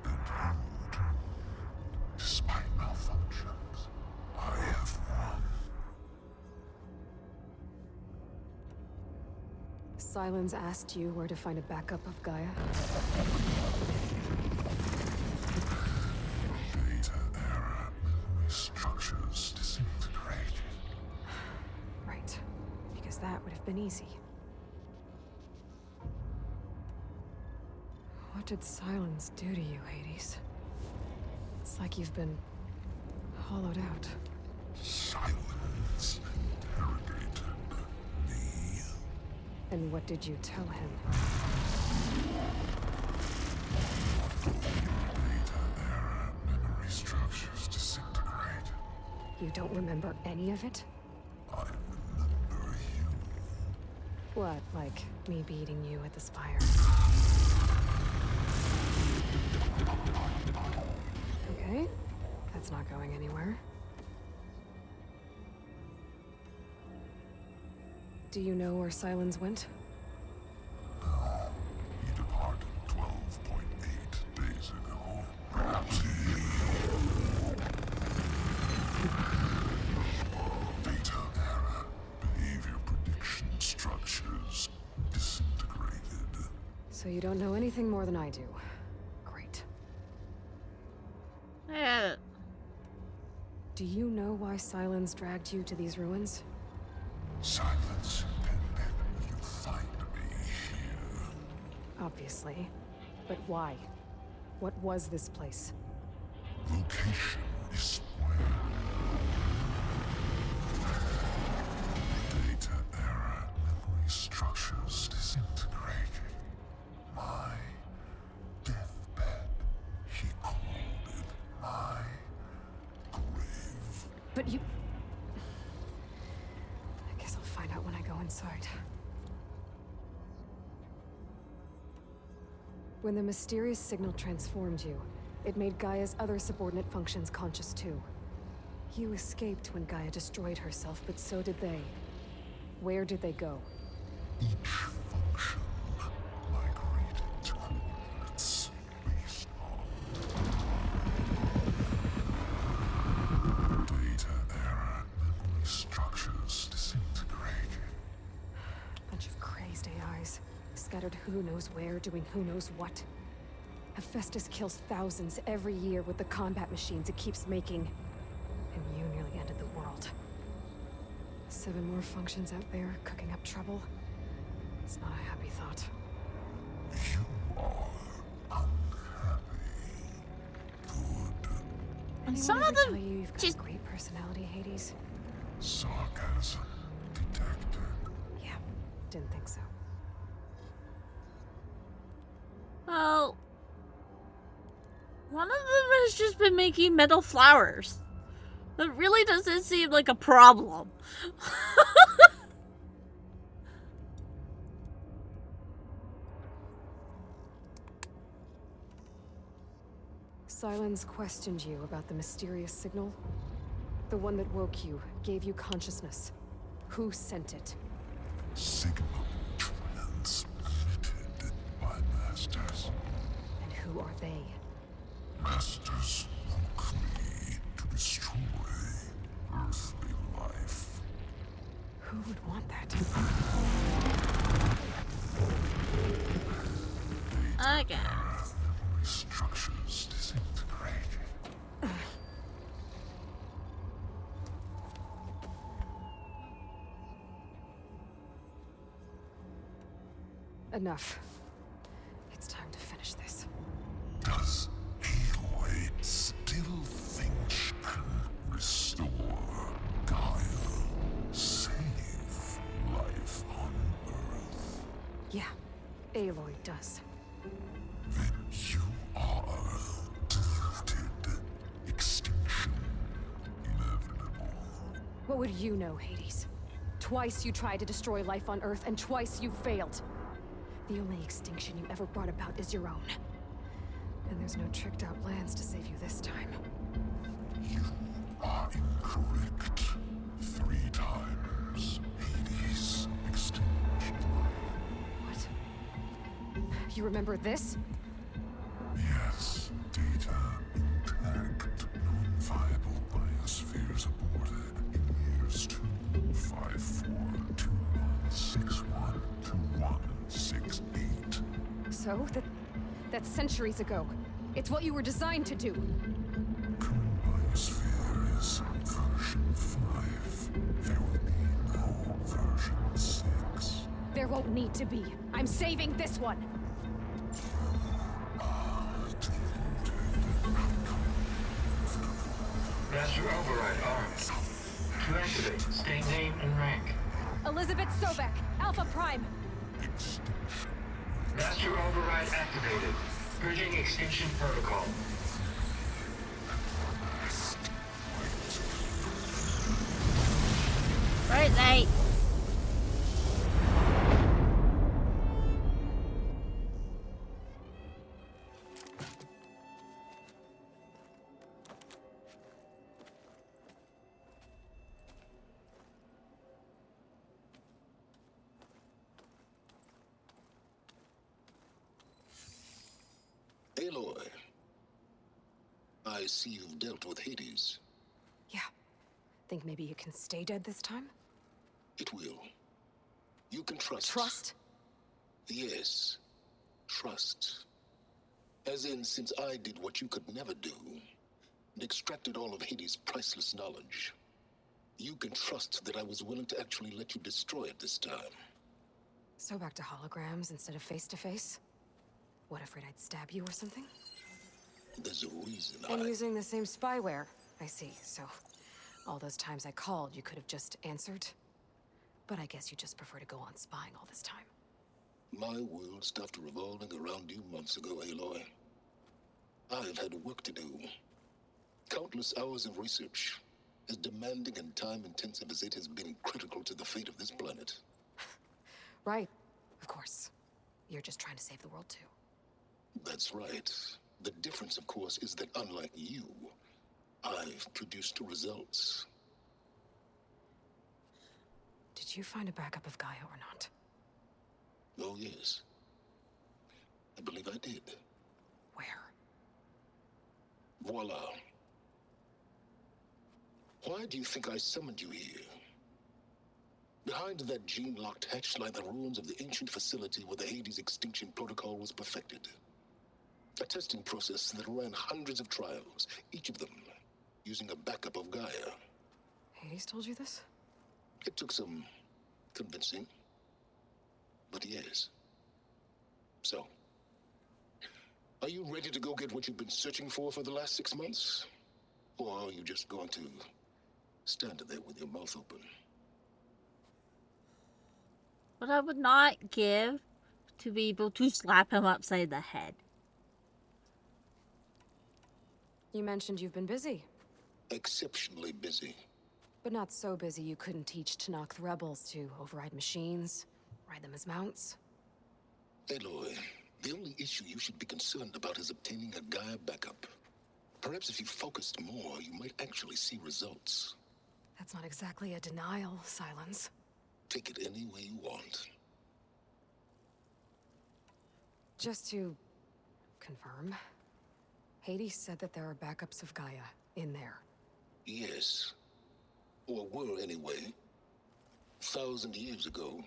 and you too. Despite malfunctions, I have won. Silence asked you where to find a backup of Gaia? Data error. Memory structures disintegrated. Right. Because that would have been easy. What did Silence do to you, Hades? It's like you've been hollowed out. Silence interrogated me. And what did you tell him? Data error. Memory structures disintegrated. You don't remember any of it? I remember you. What, like me beating you at the spire? Okay, that's not going anywhere. Do you know where Silence went? No. He departed 12.8 days ago. Perhaps he... Data error. Behavior prediction structures disintegrated. So you don't know anything more than I do. Great. Yeah. Do you know why Silence dragged you to these ruins? Silence intended you find me here. Obviously. But why? What was this place? Location is where. Data error. Memory structures disintegrated. My deathbed. He called it my grave. But you... I guess I'll find out when I go inside. When the mysterious signal transformed you, it made Gaia's other subordinate functions conscious too. You escaped when Gaia destroyed herself, but so did they. Where did they go? Each function migrated to coordinates based on data error. Memory structures disintegrated. Bunch of crazed AIs, scattered who knows where, doing who knows what. Hephaestus kills thousands every year with the combat machines it keeps making. And you nearly ended the world. 7 more functions out there, cooking up trouble. It's not a happy thought. You are unhappy. Good. And Anyone some of ever them tell you you've got just... a great personality, Hades? Sarcasm detected. Yeah, didn't think so. has just been making metal flowers. That really doesn't seem like a problem. Silence questioned you about the mysterious signal. The one that woke you, gave you consciousness. Who sent it? Signal transmitted by masters. And who are they? Masters woke me to destroy earthly life. Who would want that? Okay. Structures disintegrated. Enough. It's time to finish this. Does Aloy still think she can restore Gaia? Save life on Earth? Yeah, Aloy does. Then you are deluded. Extinction inevitable. What would you know, Hades? Twice you tried to destroy life on Earth, and twice you failed. The only extinction you ever brought about is your own. And there's no tricked-out lands to save you this time. You are incorrect. 3 times Hades extinction. What? You remember this? Yes, data intact. Non-viable biospheres aborted in years 25421612168. So? That's centuries ago. It's what you were designed to do. Current biosphere is version 5. There will be no version 6. There won't need to be. I'm saving this one. Master override armed. To activate, state name and rank. Elizabeth Sobek, Alpha Prime. Master override activated. Purging extinction protocol. Right, mate. Aloy, I see you've dealt with Hades. Yeah. Think maybe you can stay dead this time? It will. You can trust. Trust? Yes. Trust. As in, since I did what you could never do, and extracted all of Hades' priceless knowledge, you can trust that I was willing to actually let you destroy it this time. So back to holograms instead of face-to-face? What, afraid I'd stab you or something? There's a reason And using the same spyware. I see, so all those times I called, you could have just answered? But I guess you just prefer to go on spying all this time. My world stopped revolving around you months ago, Aloy. I've had work to do. Countless hours of research, as demanding and time-intensive as it has been critical to the fate of this planet. Right, of course. You're just trying to save the world, too. That's right. The difference, of course, is that unlike you, I've produced results. Did you find a backup of Gaia or not? Oh, yes. I believe I did. Where? Voila. Why do you think I summoned you here? Behind that gene-locked hatch lie the ruins of the ancient facility where the Hades extinction protocol was perfected. A testing process that ran hundreds of trials, each of them using a backup of Gaia. Hades told you this? It took some convincing, but yes. So, are you ready to go get what you've been searching for the last 6 months? Or are you just going to stand there with your mouth open? What I would not give to be able to slap him upside the head. You mentioned you've been busy. Exceptionally busy. But not so busy you couldn't teach Tanakh the rebels to override machines, ride them as mounts. Aloy, the only issue you should be concerned about is obtaining a Gaia backup. Perhaps if you focused more, you might actually see results. That's not exactly a denial, Silence. Take it any way you want. Just to confirm, Hades said that there are backups of Gaia in there. Yes. Or were anyway. 1,000 years ago.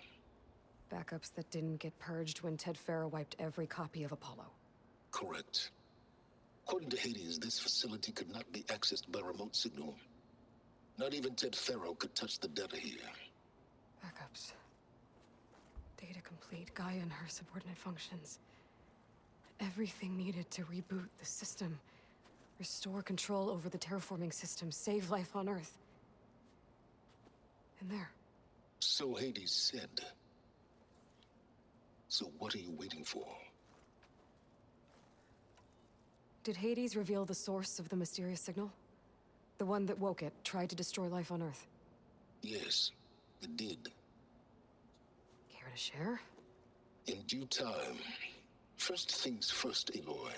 Backups that didn't get purged when Ted Farrow wiped every copy of Apollo. Correct. According to Hades, this facility could not be accessed by remote signal. Not even Ted Farrow could touch the data here. Backups. Data complete, Gaia and her subordinate functions. Everything needed to reboot the system. Restore control over the terraforming system, save life on Earth. And there. So Hades said. So what are you waiting for? Did Hades reveal the source of the mysterious signal? The one that woke it, tried to destroy life on Earth? Yes, it did. Care to share? In due time. First things first, Aloy.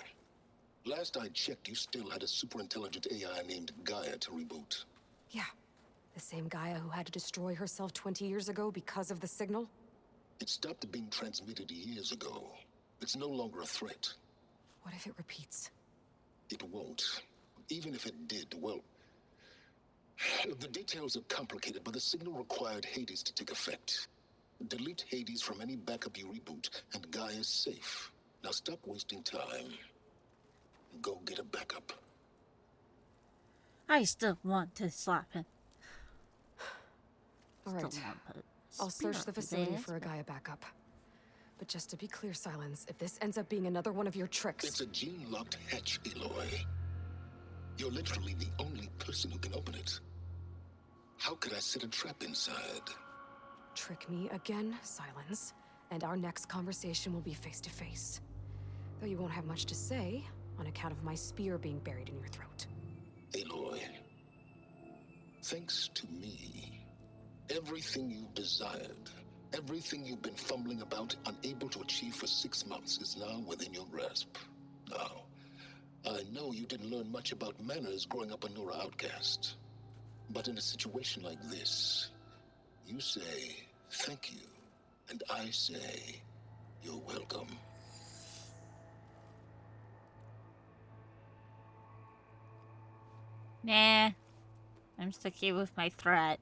Last I checked, you still had a superintelligent AI named Gaia to reboot. Yeah. The same Gaia who had to destroy herself 20 years ago because of the signal? It stopped being transmitted years ago. It's no longer a threat. What if it repeats? It won't. Even if it did, well... The details are complicated, but the signal required Hades to take effect. Delete Hades from any backup you reboot, and Gaia's safe. Now stop wasting time. Go get a backup. I still want to slap him. All right. I'll search the facility for a Gaia backup. But just to be clear, Silence, if this ends up being another one of your tricks... It's a gene-locked hatch, Aloy. You're literally the only person who can open it. How could I set a trap inside? Trick me again, Silence, and our next conversation will be face-to-face. Though you won't have much to say, on account of my spear being buried in your throat. Aloy, thanks to me, everything you desired, everything you've been fumbling about, unable to achieve for 6 months, is now within your grasp. Now, I know you didn't learn much about manners growing up a Nora outcast. But in a situation like this, you say, thank you, and I say, you're welcome. Nah. I'm sticky with my threat.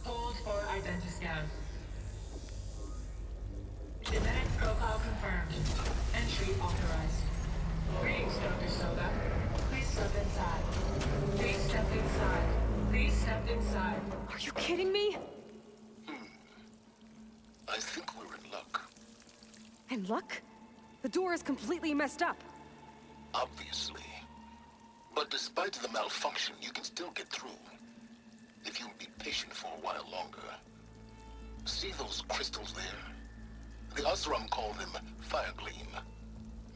Hold for identiscan. Genetic profile confirmed. Entry authorized. Greetings, Dr. Soda. Please step inside. Please step inside. Please step inside. Are you kidding me? I think we're in luck. In luck? The door is completely messed up. Obviously. But despite the malfunction, you can still get through. If you'll be patient for a while longer. See those crystals there? The Osram call them fire gleam.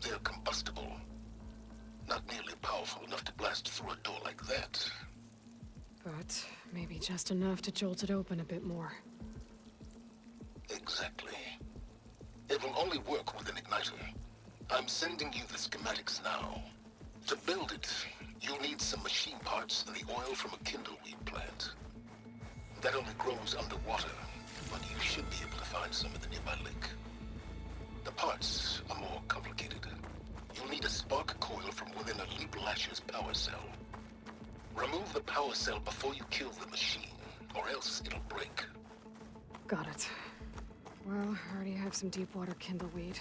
They're combustible. Not nearly powerful enough to blast through a door like that. But maybe just enough to jolt it open a bit more. Exactly. It will only work with an igniter. I'm sending you the schematics now. To build it, you'll need some machine parts and the oil from a kindleweed plant. That only grows underwater, but you should be able to find some at the nearby lake. The parts are more complicated. You'll need a spark coil from within a Leap Lasher's power cell. Remove the power cell before you kill the machine, or else it'll break. Got it. Well, I already have some deep water kindleweed.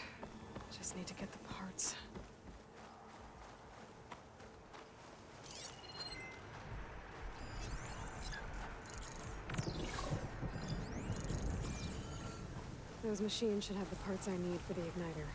Just need to get the parts. Those machines should have the parts I need for the igniter.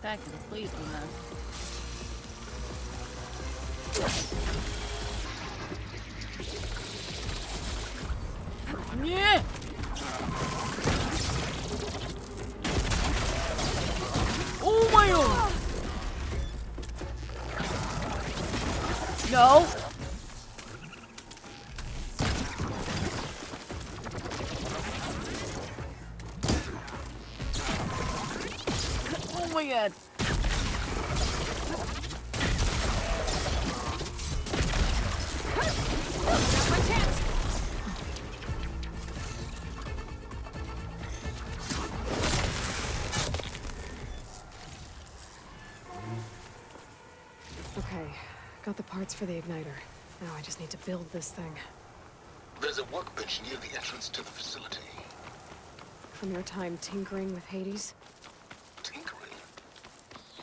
That completely now. Yeah. Oh my god. No. Oh my god. Got my chance. Okay, got the parts for the igniter. Now I just need to build this thing. There's a workbench near the entrance to the facility. From your time tinkering with Hades? Tinkering?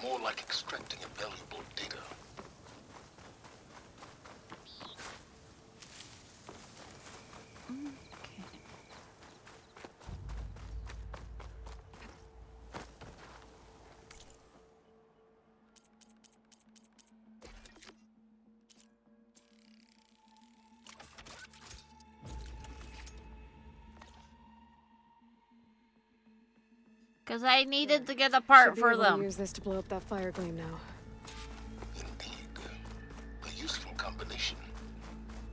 More like extracting valuable data. Because I needed to get a part Should be for able to them. use this to blow up that fire gleam now. A useful combination.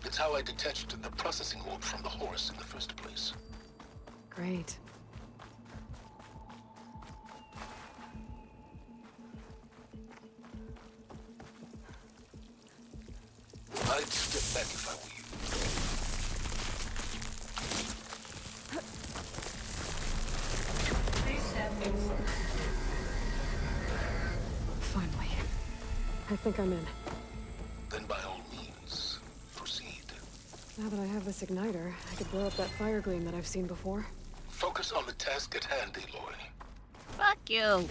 It's how I detached the processing orb from the horse in the first place. Great. I'd step back if I were you. Please step inside. Finally. I think I'm in. Then by all means, proceed. Now that I have this igniter, I could blow up that fire gleam that I've seen before. Focus on the task at hand, Aloy. Fuck you.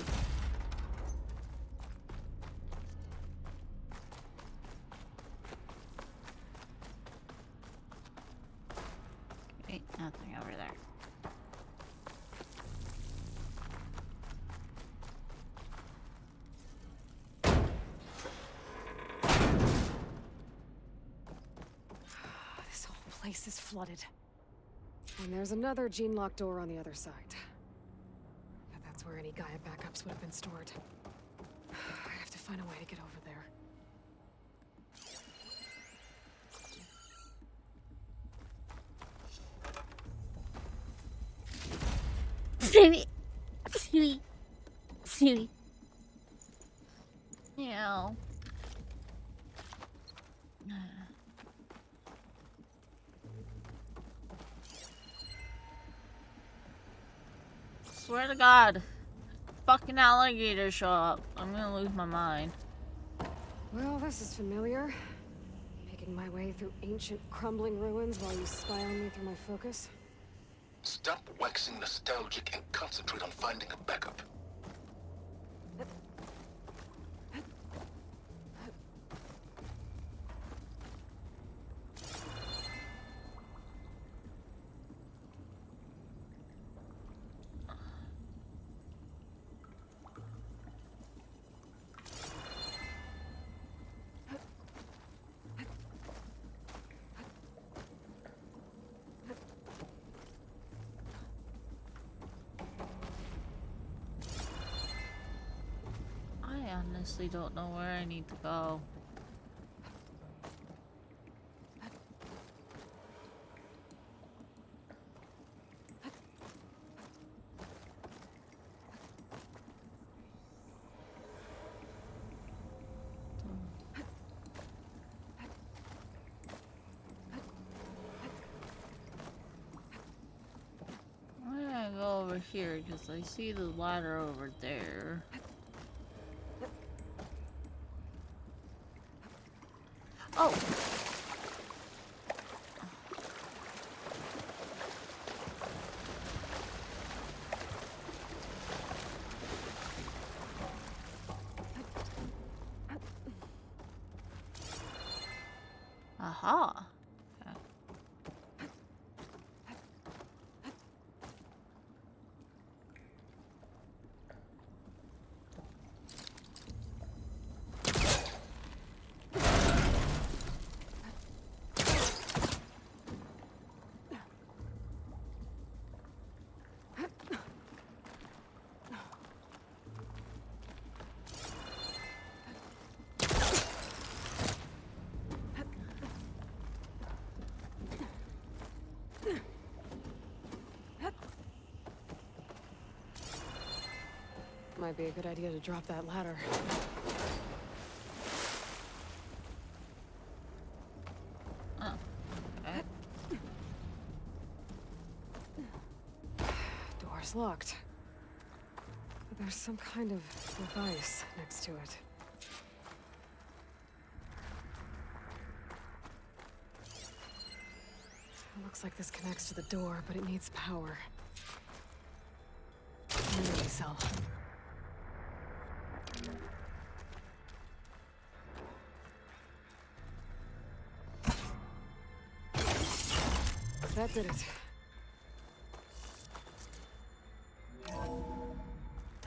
Wait, nothing over there. This whole place is flooded. And there's another gene-locked door on the other side. But that's where any Gaia backups would have been stored. I have to find a way to get over there. Silly. Yeah. Swear to God, fucking alligators show up. I'm gonna lose my mind. Well, this is familiar. Making my way through ancient, crumbling ruins while you spy on me through my focus. Stop waxing nostalgic and concentrate on finding a backup. I honestly don't know where I need to go. I'm gonna go over here because I see the ladder over there. Oh! Aha! Okay. Might be a good idea to drop that ladder. Oh. Okay. Door's locked. But there's some kind of device next to it. It looks like this connects to the door, but it needs power. Energy cell. That did it.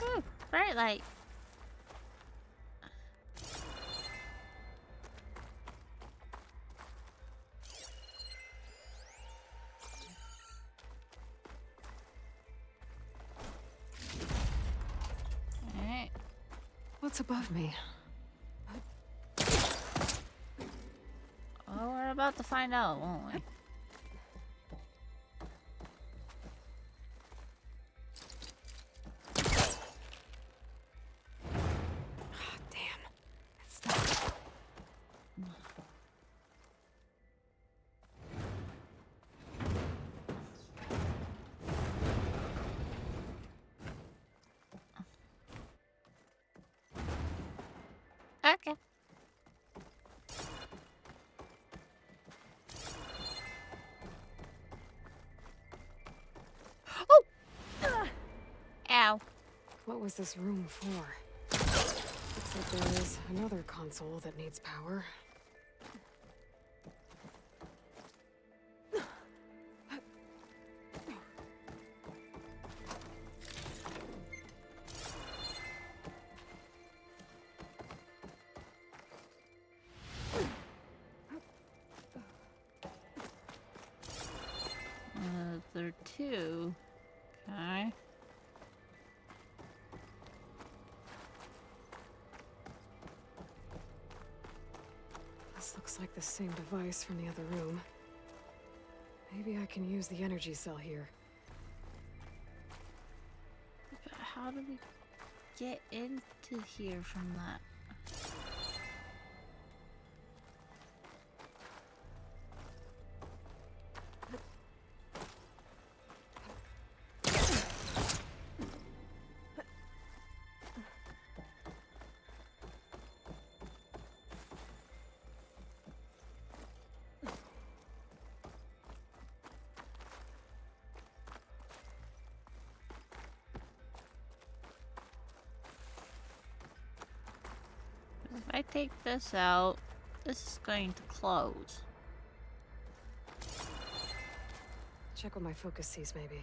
Ooh, bright light. Alright. What's above me? Well, we're about to find out, won't we? Okay. Oh! Ow. What was this room for? Looks like there is another console that needs power. There are two. Okay. This looks like the same device from the other room. Maybe I can use the energy cell here. But how do we get into here from that? If I take this out, this is going to close. Check what my focus sees, maybe.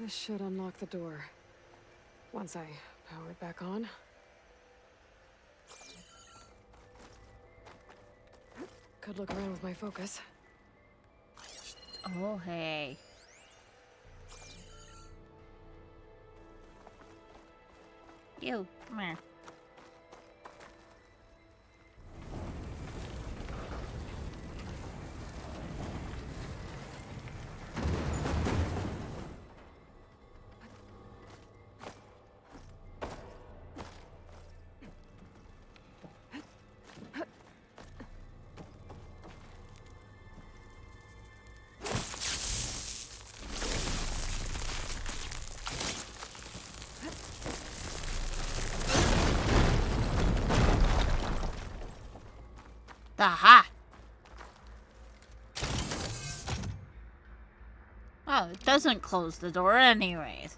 This should unlock the door. Once I power it back on. Could look around with my focus. Oh, hey. You, come here. Aha! Oh, it doesn't close the door anyways.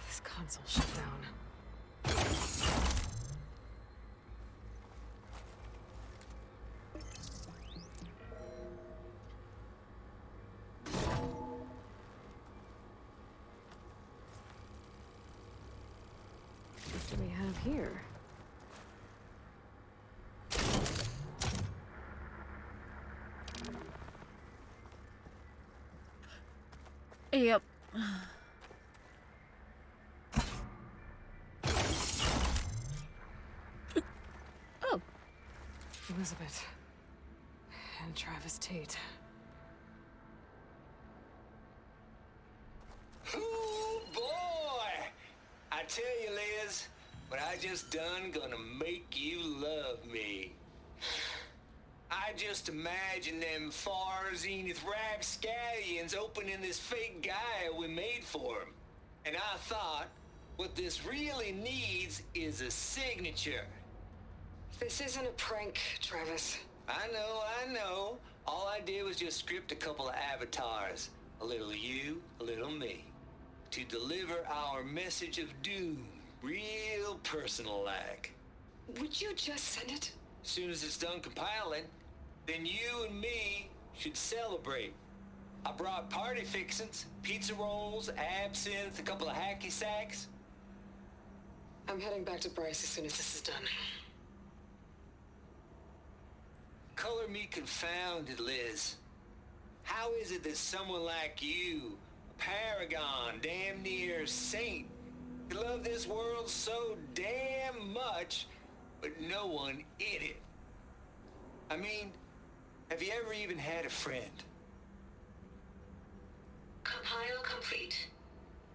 This console shut down. What do we have here? Yep. Oh. Elizabeth. And Travis Tate. Ooh, boy! I tell you, Liz, what I just done gonna make you love me. I just imagine them far zenith rapscallions opening this fake guy we made for him. And I thought, what this really needs is a signature. This isn't a prank, Travis. I know. All I did was just script a couple of avatars. A little you, a little me. To deliver our message of doom, real personal-like. Would you just send it? As soon as it's done compiling, then you and me should celebrate. I brought party fixins, pizza rolls, absinthe, a couple of hacky sacks. I'm heading back to Bryce as soon as this is done. Color me confounded, Liz. How is it that someone like you, a paragon, damn near saint, could love this world so damn much, but no one in it? I mean, have you ever even had a friend? Compile complete.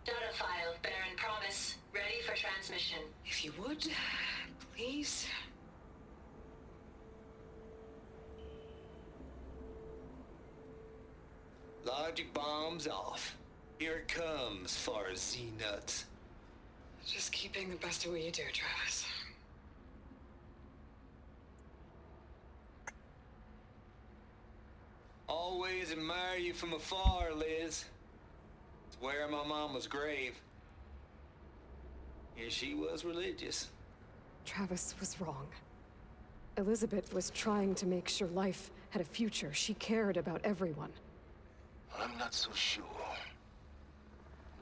Data file, Baron Promise, ready for transmission. If you would, please. Logic bombs off. Here it comes, far as Z-nuts. Just keep being the best at what you do, Travis. Always admire you from afar, Liz. It's where my mama's grave. And she was religious. Travis was wrong. Elizabeth was trying to make sure life had a future. She cared about everyone. I'm not so sure.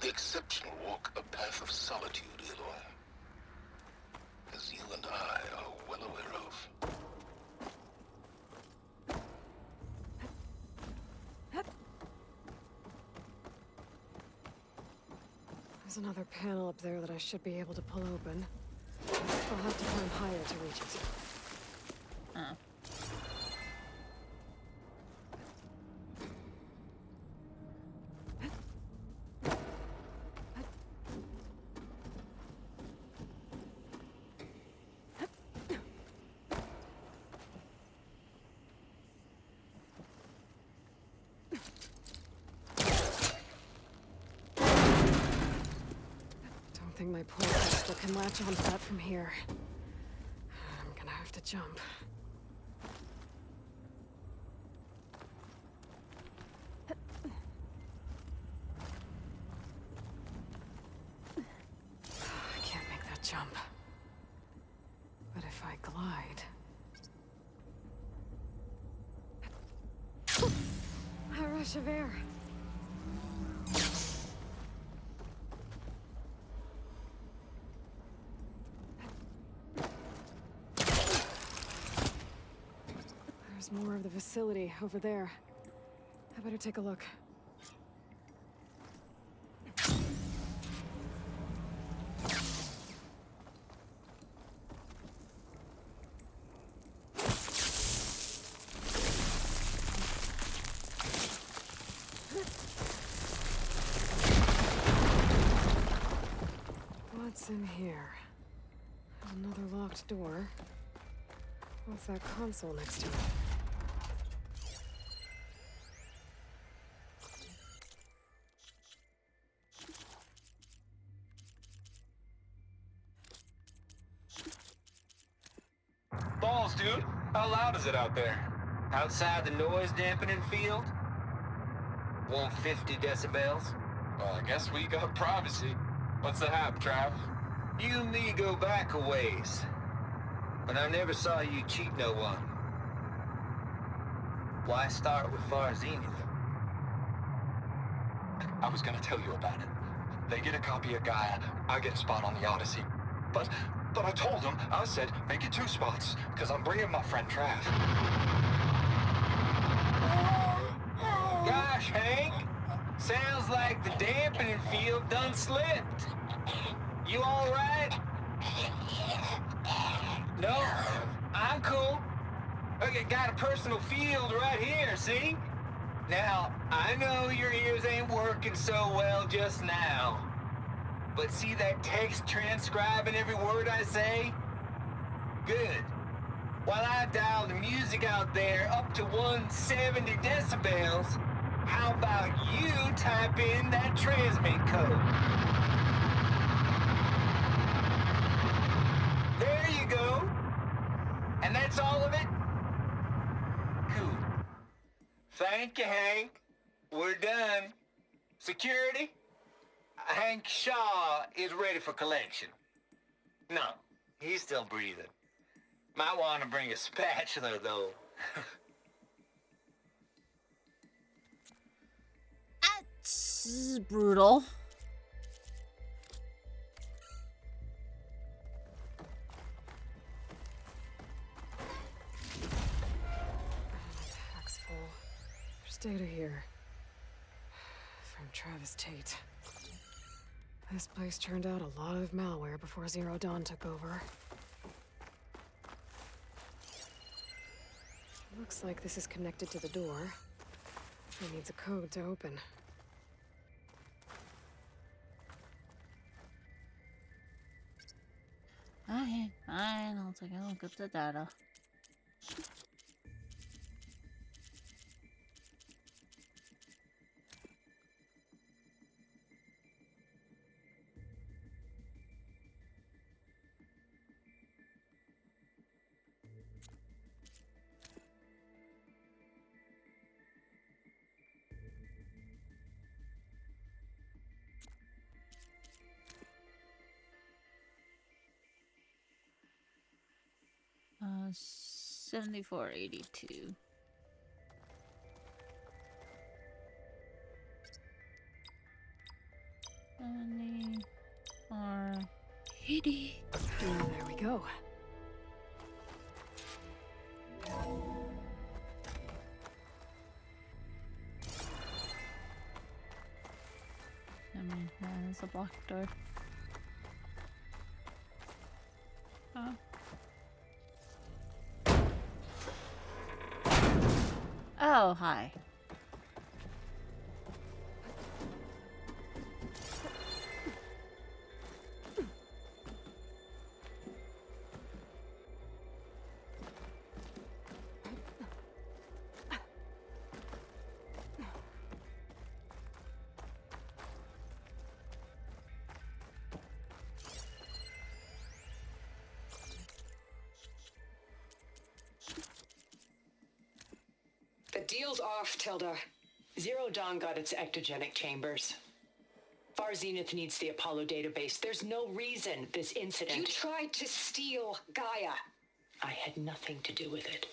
The exceptional walk a path of solitude, Aloy. As you and I are well aware of. There's another panel up there that I should be able to pull open. I'll have to climb higher to reach it. I think my poor pistol can latch onto that from here. I'm gonna have to jump. I can't make that jump. But if I glide... A rush of air. There's more of the facility over there. I better take a look. What's in here? Another locked door. What's that console next to it? How loud is it out there? Outside the noise dampening field? 150 decibels? Well, I guess we got privacy. What's the hap, Trav? You and me go back a ways. But I never saw you cheat no one. Why start with Far Zenith? I was gonna tell you about it. They get a copy of Gaia, I get a spot on the Odyssey. But I told them, I said, make it 2 spots, because I'm bringing my friend Trav. Gosh, Hank. Sounds like the dampening field done slipped. You all right? No, I'm cool. Okay, got a personal field right here, see? Now, I know your ears ain't working so well just now. But see that text transcribing every word I say? Good. While I dial the music out there up to 170 decibels, how about you type in that transmit code? There you go. And that's all of it? Cool. Thank you, Hank. We're done. Security? Hank Shaw is ready for collection. No, he's still breathing. Might want to bring a spatula, though. That's brutal. Pack's full. There's data here. From Travis Tate. This place churned out a lot of malware before Zero Dawn took over. Looks like this is connected to the door. It needs a code to open. Okay, fine. I'll take a look at the data. Uh, 7482. Or 80. There we go. I mean, that's a blocked door. Oh. Oh, hi. The deal's off, Tilda. Zero Dawn got its ectogenic chambers. Far Zenith needs the Apollo database. There's no reason this incident... You tried to steal Gaia. I had nothing to do with it.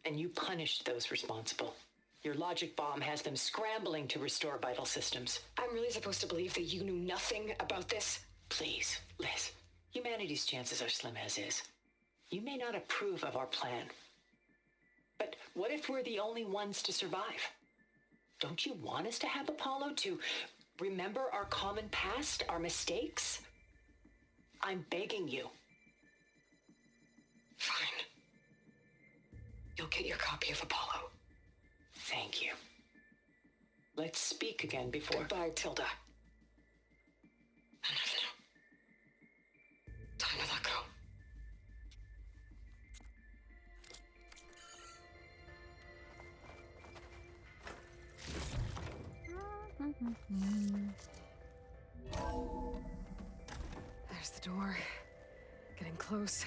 And you punished those responsible. Your logic bomb has them scrambling to restore vital systems. I'm really supposed to believe that you knew nothing about this? Please, Liz. Humanity's chances are slim as is. You may not approve of our plan. But what if we're the only ones to survive? Don't you want us to have Apollo to remember our common past, our mistakes? I'm begging you. Fine. You'll get your copy of Apollo. Thank you. Let's speak again before... Goodbye, Tilda. Enough now. Time to let go. There's the door. Getting close.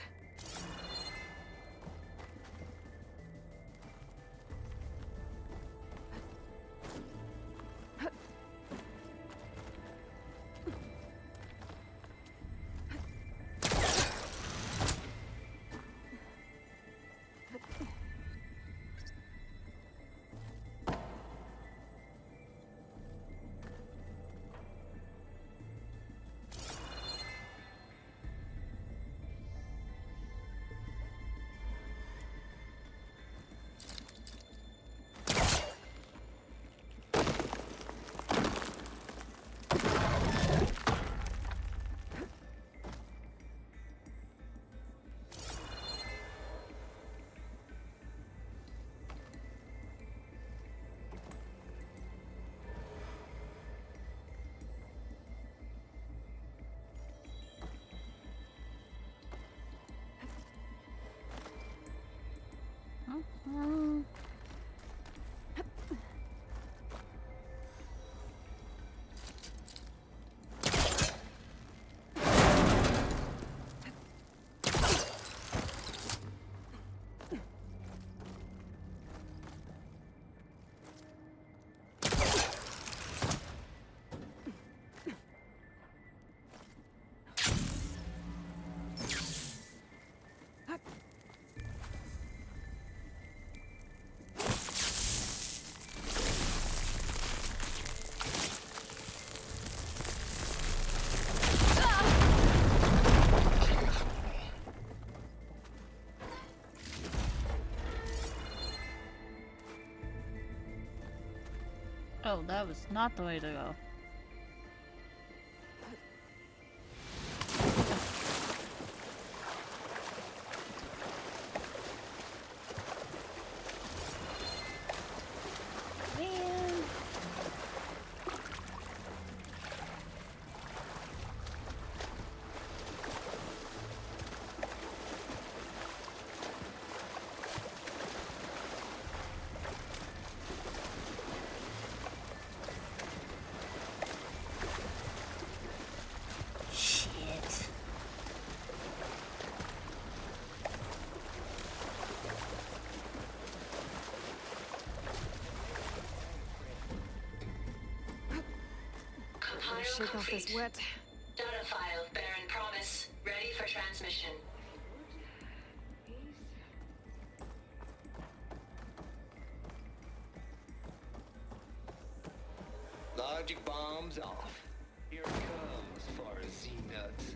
Oh, that was not the way to go. Man. Shit. Better shake off this wet. Data file, Baron Promise, ready for transmission. Logic bombs off. Here it comes for Z-nuts.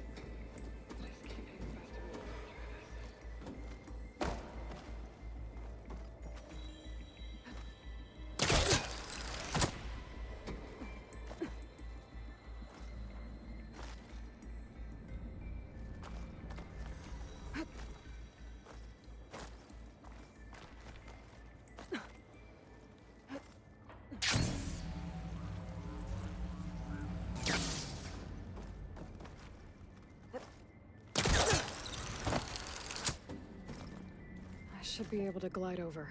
I should be able to glide over.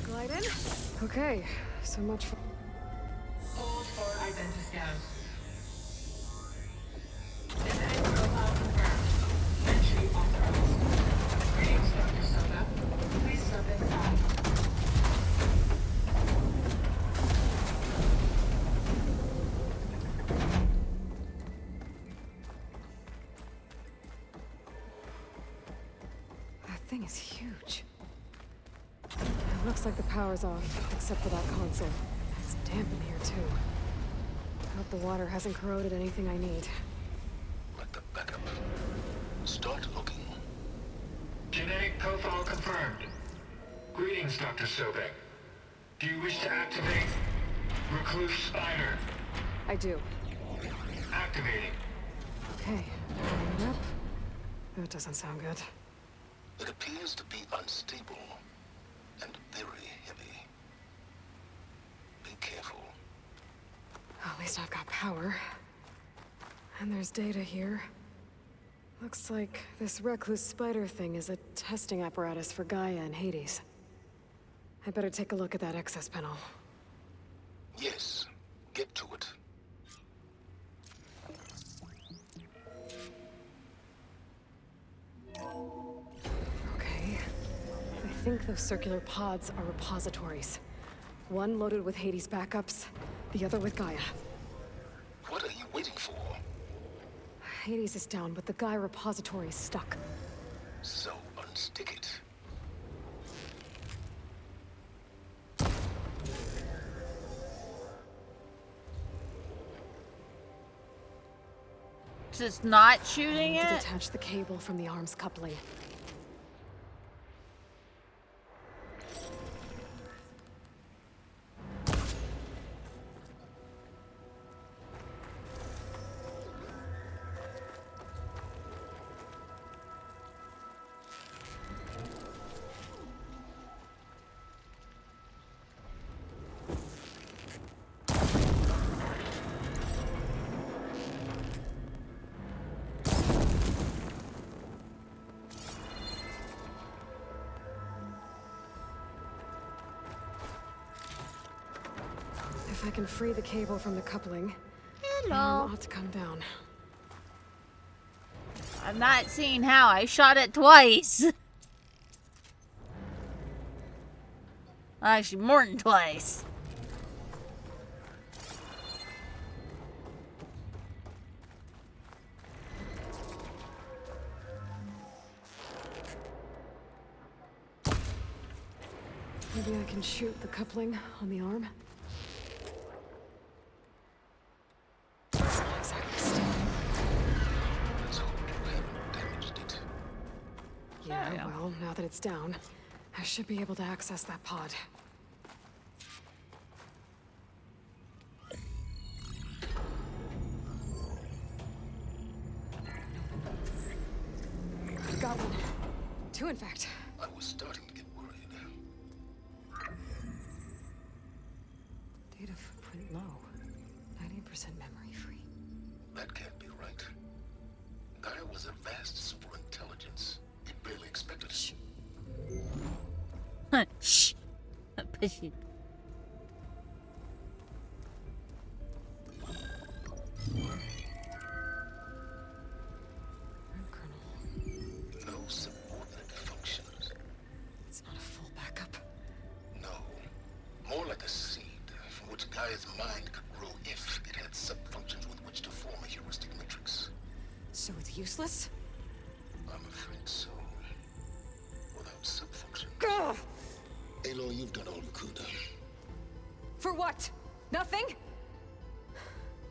Glide in. Okay, so much for... Hold for identiscan. Genetic profile confirmed. Entry authorized. Greetings, Dr. Soda. Please step inside. That thing is huge. It looks like the power's off, except for that console. It's damp in here, too. I hope the water hasn't corroded anything I need. Like the backup. Start looking. Genetic profile confirmed. Greetings, Dr. Sobek. Do you wish to activate Recluse Spider? I do. Activating. Okay, opening it up. That doesn't sound good. It appears to be unstable and very heavy. Be careful. At least I've got power. And there's data here. Looks like this recluse spider thing is a testing apparatus for Gaia and Hades. I better take a look at that access panel. Yes, get to it. think those circular pods are repositories. One loaded with Hades backups, the other with Gaia. What are you waiting for? Hades is down, but the Gaia repository is stuck. So unstick it. Just not shooting To it? detach the cable from the arms coupling. If I can free the cable from the coupling, the arm ought to come down. I'm not seeing how. I shot it twice. Actually, more than twice. Maybe I can shoot the coupling on the arm. It's not exactly stable. Let's hope you haven't damaged it. Yeah, well, now that it's down, I should be able to access that pod. Got one. Two, in fact. I was starting to get worried. Data footprint low. 90% memory free. That can't be right. Gaia was a vast superintelligence. It barely expected it. Shh. Pushy. No subordinate functions. It's not a full backup. No. More like a seed from which Gaia's mind could grow if it had sub-functions with which to form a heuristic matrix. So it's useless? I'm afraid so. Without sub-functions. Gah! Aloy, you've done all you could. For what? Nothing?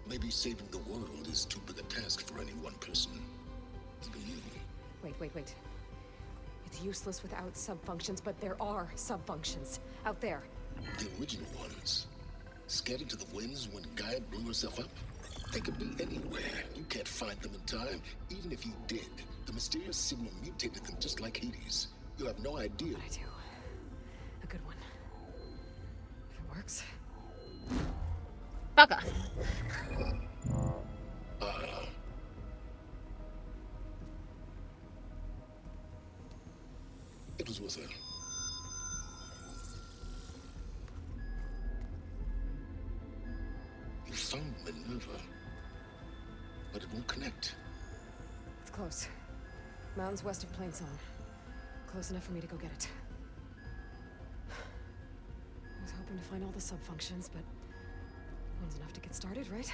Maybe saving the world is too big a task for any one person. Even you. Wait. It's useless without sub-functions, but there are sub-functions out there. The original ones. Scattered to the winds when Gaia blew herself up? They could be anywhere. You can't find them in time. Even if you did, the mysterious signal mutated them just like Hades. You have no idea. But I do. A good one. If it works. Fuck off. It was worth it. You found Minerva, but it won't connect. It's close. Mountains west of Plain Zone. Close enough for me to go get it. I was hoping to find all the sub-functions, but one's enough to get started, right?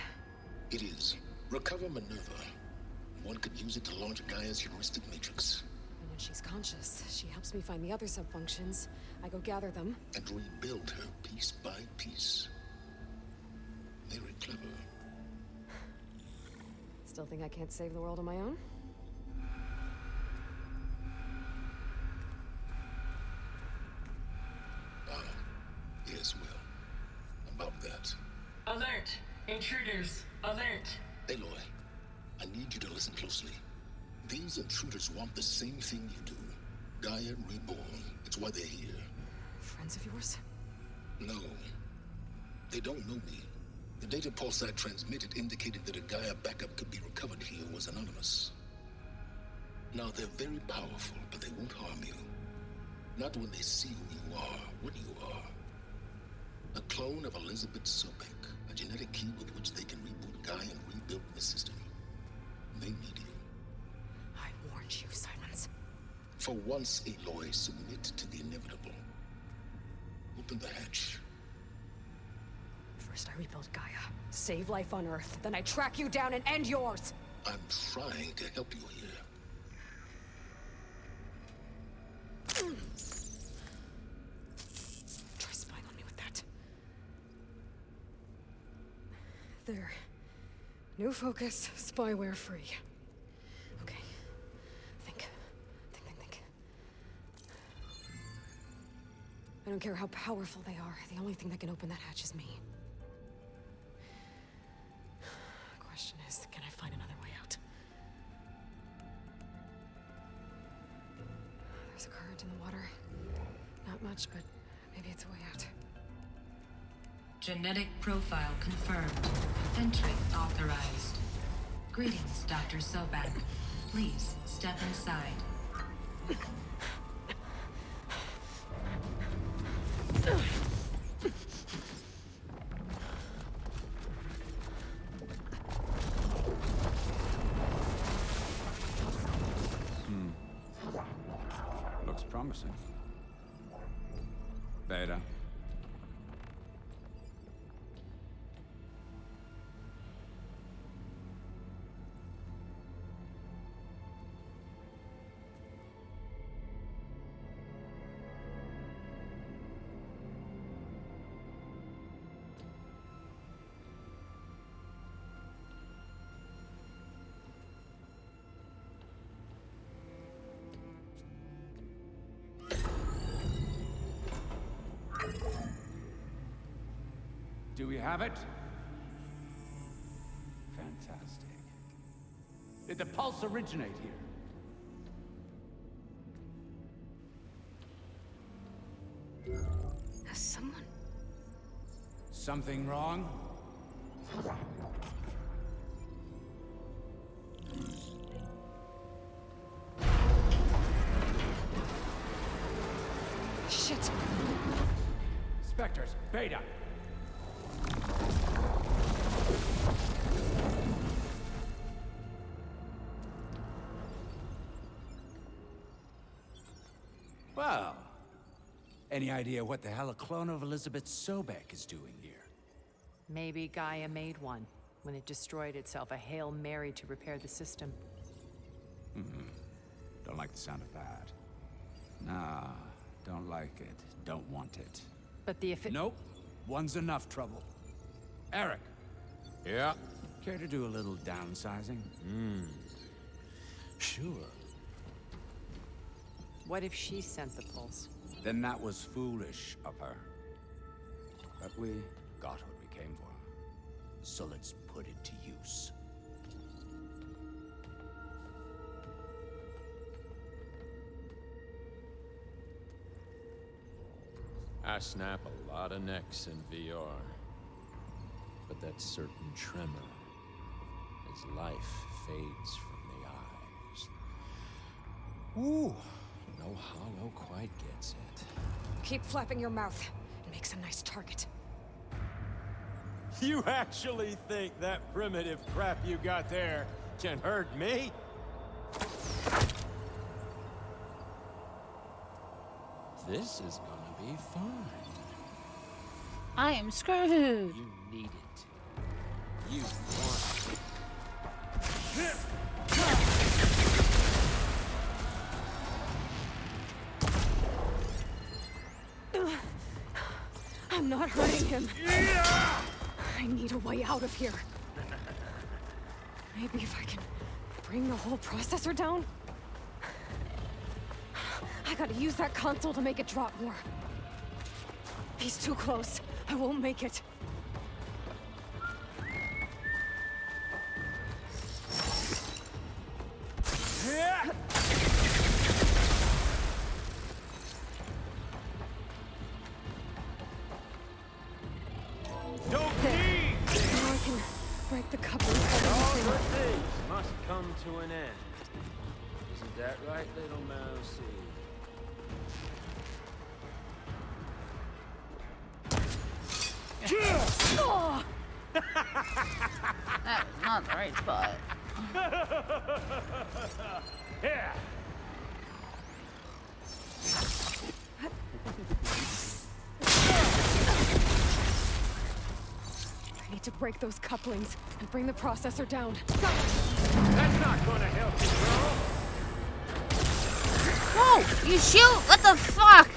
It is. Recover Minerva. One could use it to launch Gaia's heuristic matrix. And when she's conscious, she helps me find the other sub-functions. I go gather them. And rebuild her piece by piece. Very clever. Still think I can't save the world on my own? Yes, well. About that. Alert! Intruders! Alert! Aloy, I need you to listen closely. These intruders want the same thing you do. Gaia reborn. It's why they're here. Friends of yours? No. They don't know me. The data pulse I transmitted indicated that a Gaia backup could be recovered here was anonymous. Now, they're very powerful, but they won't harm you. Not when they see who you are, what you are. A clone of Elizabeth Sobek, a genetic key with which they can reboot Gaia and rebuild the system. They need you. I warned you, Silence. For once, Aloy, submit to the inevitable. Open the hatch. First I rebuild Gaia, save life on Earth, then I track you down and end yours! I'm trying to help you here. Try spying on me with that. There. New focus, spyware free. Okay. Think. I don't care how powerful they are. The only thing that can open that hatch is me. Question is, can I find another way out? There's a current in the water. Not much, but maybe it's a way out. Genetic profile confirmed. Entry authorized. Greetings, Dr. Sobek. Please step inside. Looks promising. Beta. Do we have it? Fantastic. Did the pulse originate here? Has someone... Something wrong? Shit! Spectres, Beta! Well, any idea what the hell a clone of Elizabeth Sobek is doing here? Maybe Gaia made one when it destroyed itself, a Hail Mary to repair the system. Don't like the sound of that. Nah, don't like it. Don't want it. But the Nope. One's enough trouble. Eric. Yeah? Care to do a little downsizing? Sure. What if she sent the pulse? Then that was foolish of her. But we got what we came for. So let's put it to use. I snap a lot of necks in VR. But that certain tremor as life fades from the eyes. Ooh, no hollow quite gets it. Keep flapping your mouth. It makes a nice target. You actually think that primitive crap you got there can hurt me? This is gonna be fun. I am screwed. You need it. You want it. I'm not hurting him. I need a way out of here. Maybe if I can bring the whole processor down? I gotta use that console to make it drop more. He's too close. I won't make it. Now I can break the cover. All good things must come to an end. Isn't that right, little mousey? That was not the right spot. Yeah. to break those couplings and bring the processor down. That's not gonna help you, girl. Whoa! You shoot? What the fuck?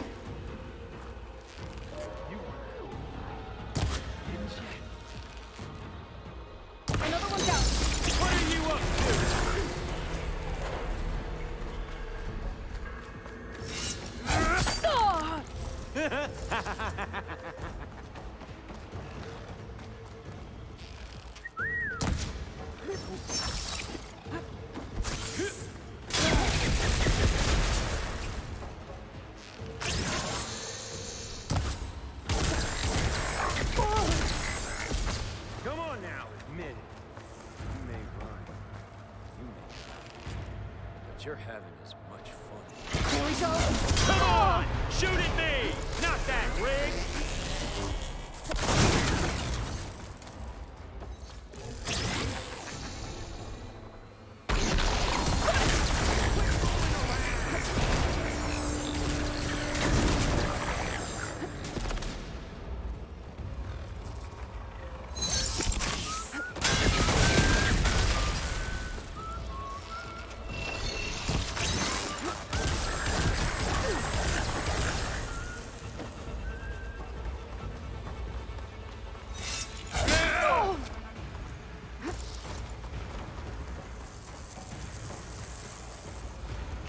Another one down. What are you up Come on now, admit it. You may run. You may die. But you're having as much fun. Here we go. Come on! Shoot at me! Not that, Rig!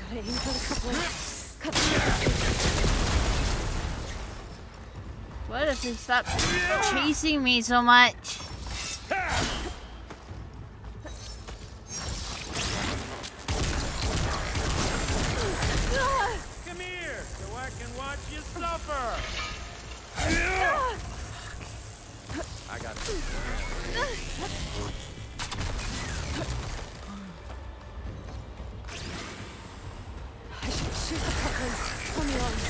Gotta aim for the coupling. Cut the What if they stop chasing me so much? Come here, so I can watch you suffer! I got it. I should shoot the couplings from the arms.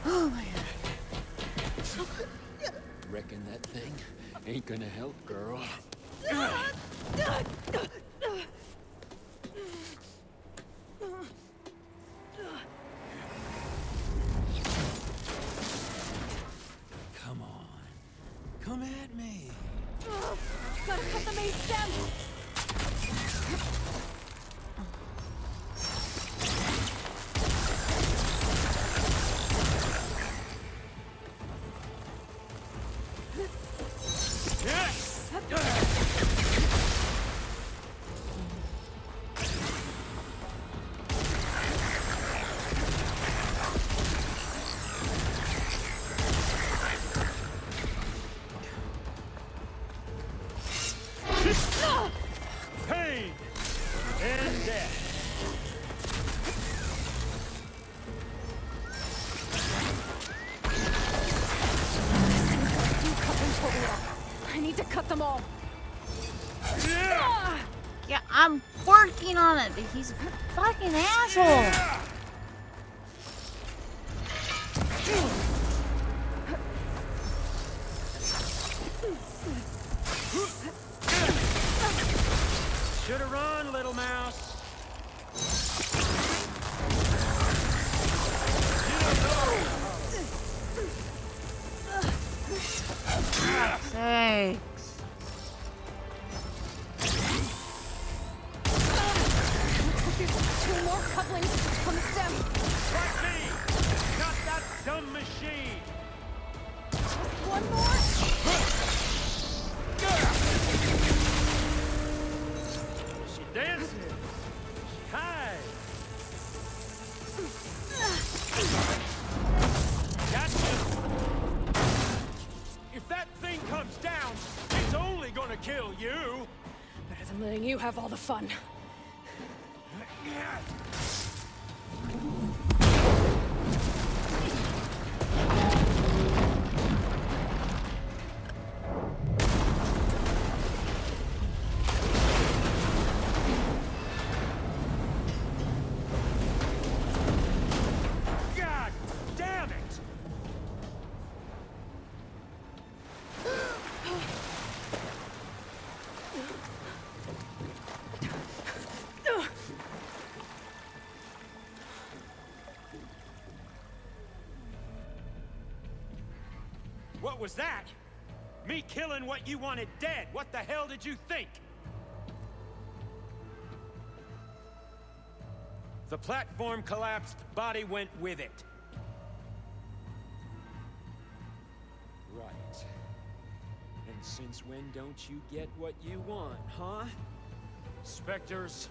Oh my Reckon that thing ain't gonna help, girl. Come on. Come at me. Gotta cut the main stem. Pain and death. I need to cut them all. Yeah, I'm working on it, but he's a fucking asshole. Shoulda run, little mouse. Sakes. Two more couplings on the stem. Like me, not that dumb machine. Just one more. She dances. She hides. Gotcha. If that thing comes down, it's only gonna kill you. Better than letting you have all the fun. God damn it! What was that? Me killing what you wanted dead. What the hell did you think? The platform collapsed, body went with it. Right. And since when don't you get what you want, huh? Spectres,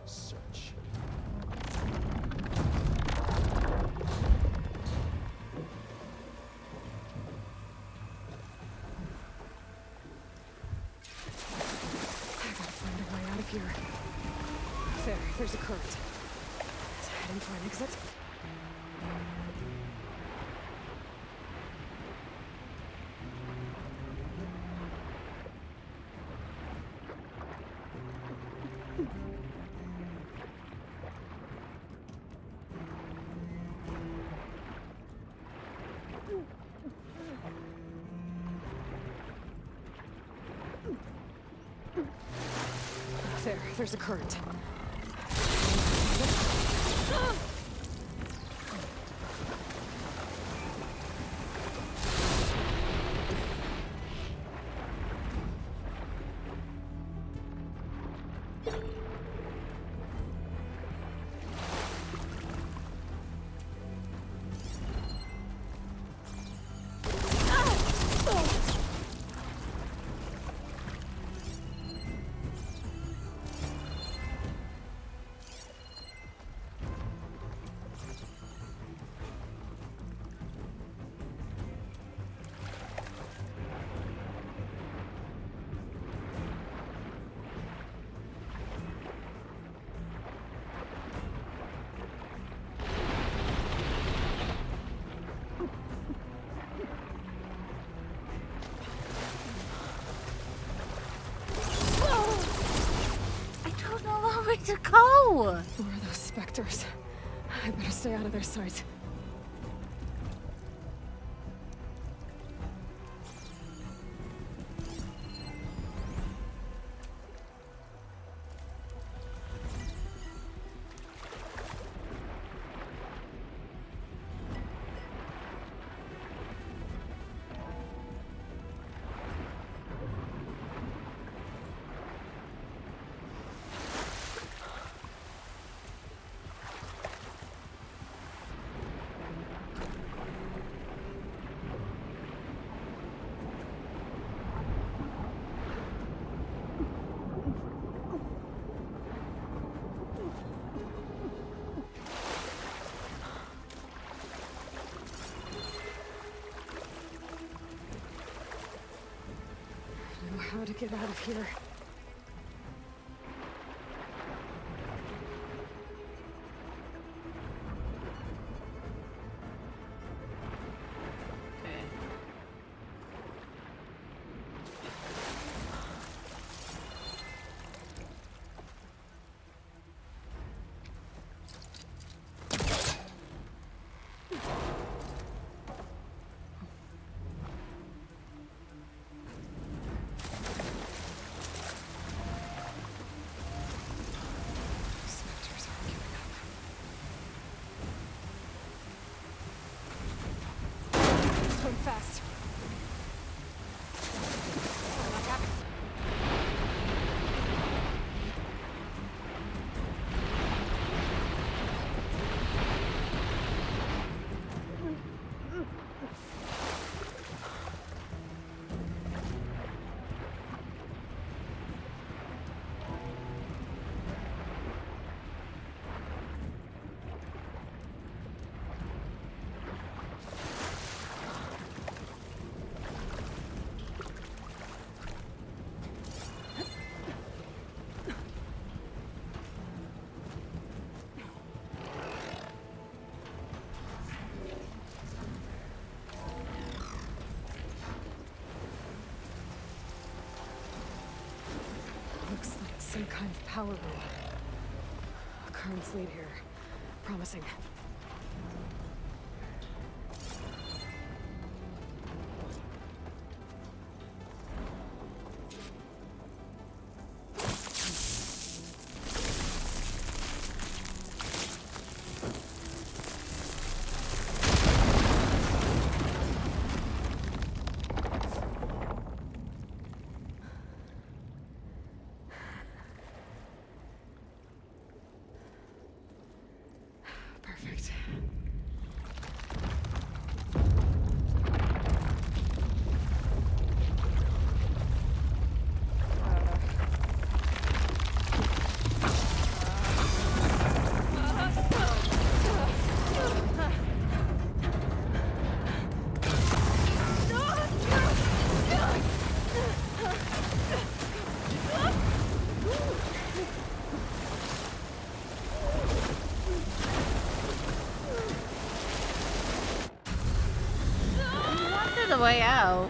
search. Here. There's a current. It's heading for an exit. There's a current. To go! Who are those specters? I better stay out of their sight. How to get out of here. Fast. Some kind of power room. A current's lead here. Promising. out.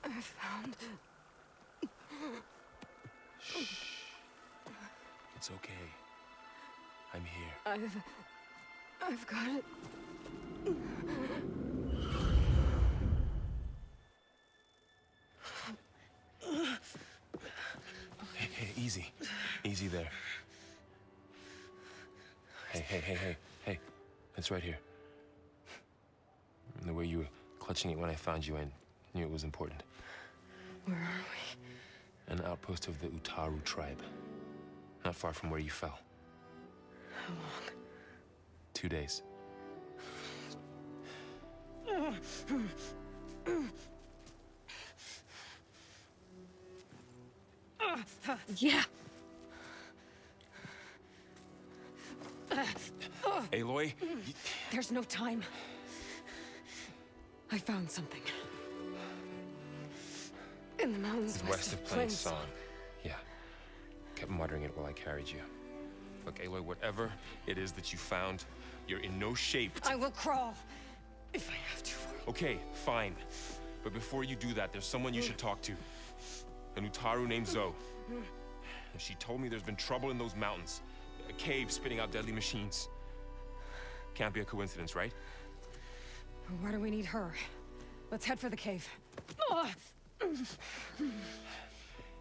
I found... It's okay. I'm here. I've got it. Hey, easy. Easy there. Hey. It's right here. The way you were clutching it when I found you, I knew it was important. Where are An outpost of the Utaru tribe. Not far from where you fell. How long? 2 days. Yeah. Aloy? There's no time. I found something. In the mountains West of Plains Song. Yeah. Kept muttering it while I carried you. Look, Aloy, whatever it is that you found, you're in no shape to... I will crawl, if I have to. Okay, fine. But before you do that, there's someone you should talk to. An Utaru named Zoe. She told me there's been trouble in those mountains. A cave spitting out deadly machines. Can't be a coincidence, right? Why do we need her? Let's head for the cave.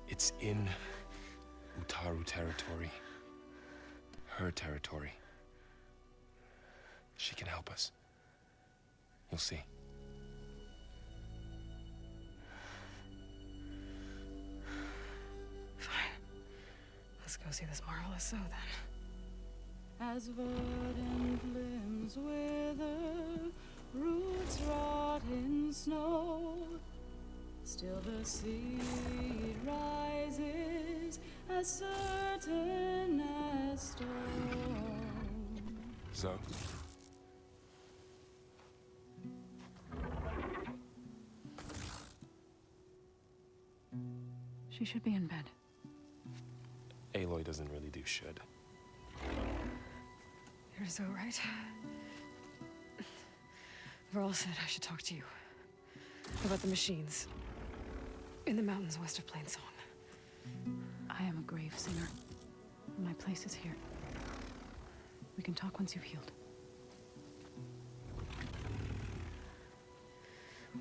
It's in Utaru territory. Her territory. She can help us. You'll see. Fine. Let's go see this marvelous Zoe then. As verdant limbs wither, roots rot in snow, still the seed rises as certain as stone. Zoe? She should be in bed. Aloy doesn't really do should. You're so right. Varl said I should talk to you about the machines in the mountains west of Plains Song. I am a grave singer. My place is here. We can talk once you've healed.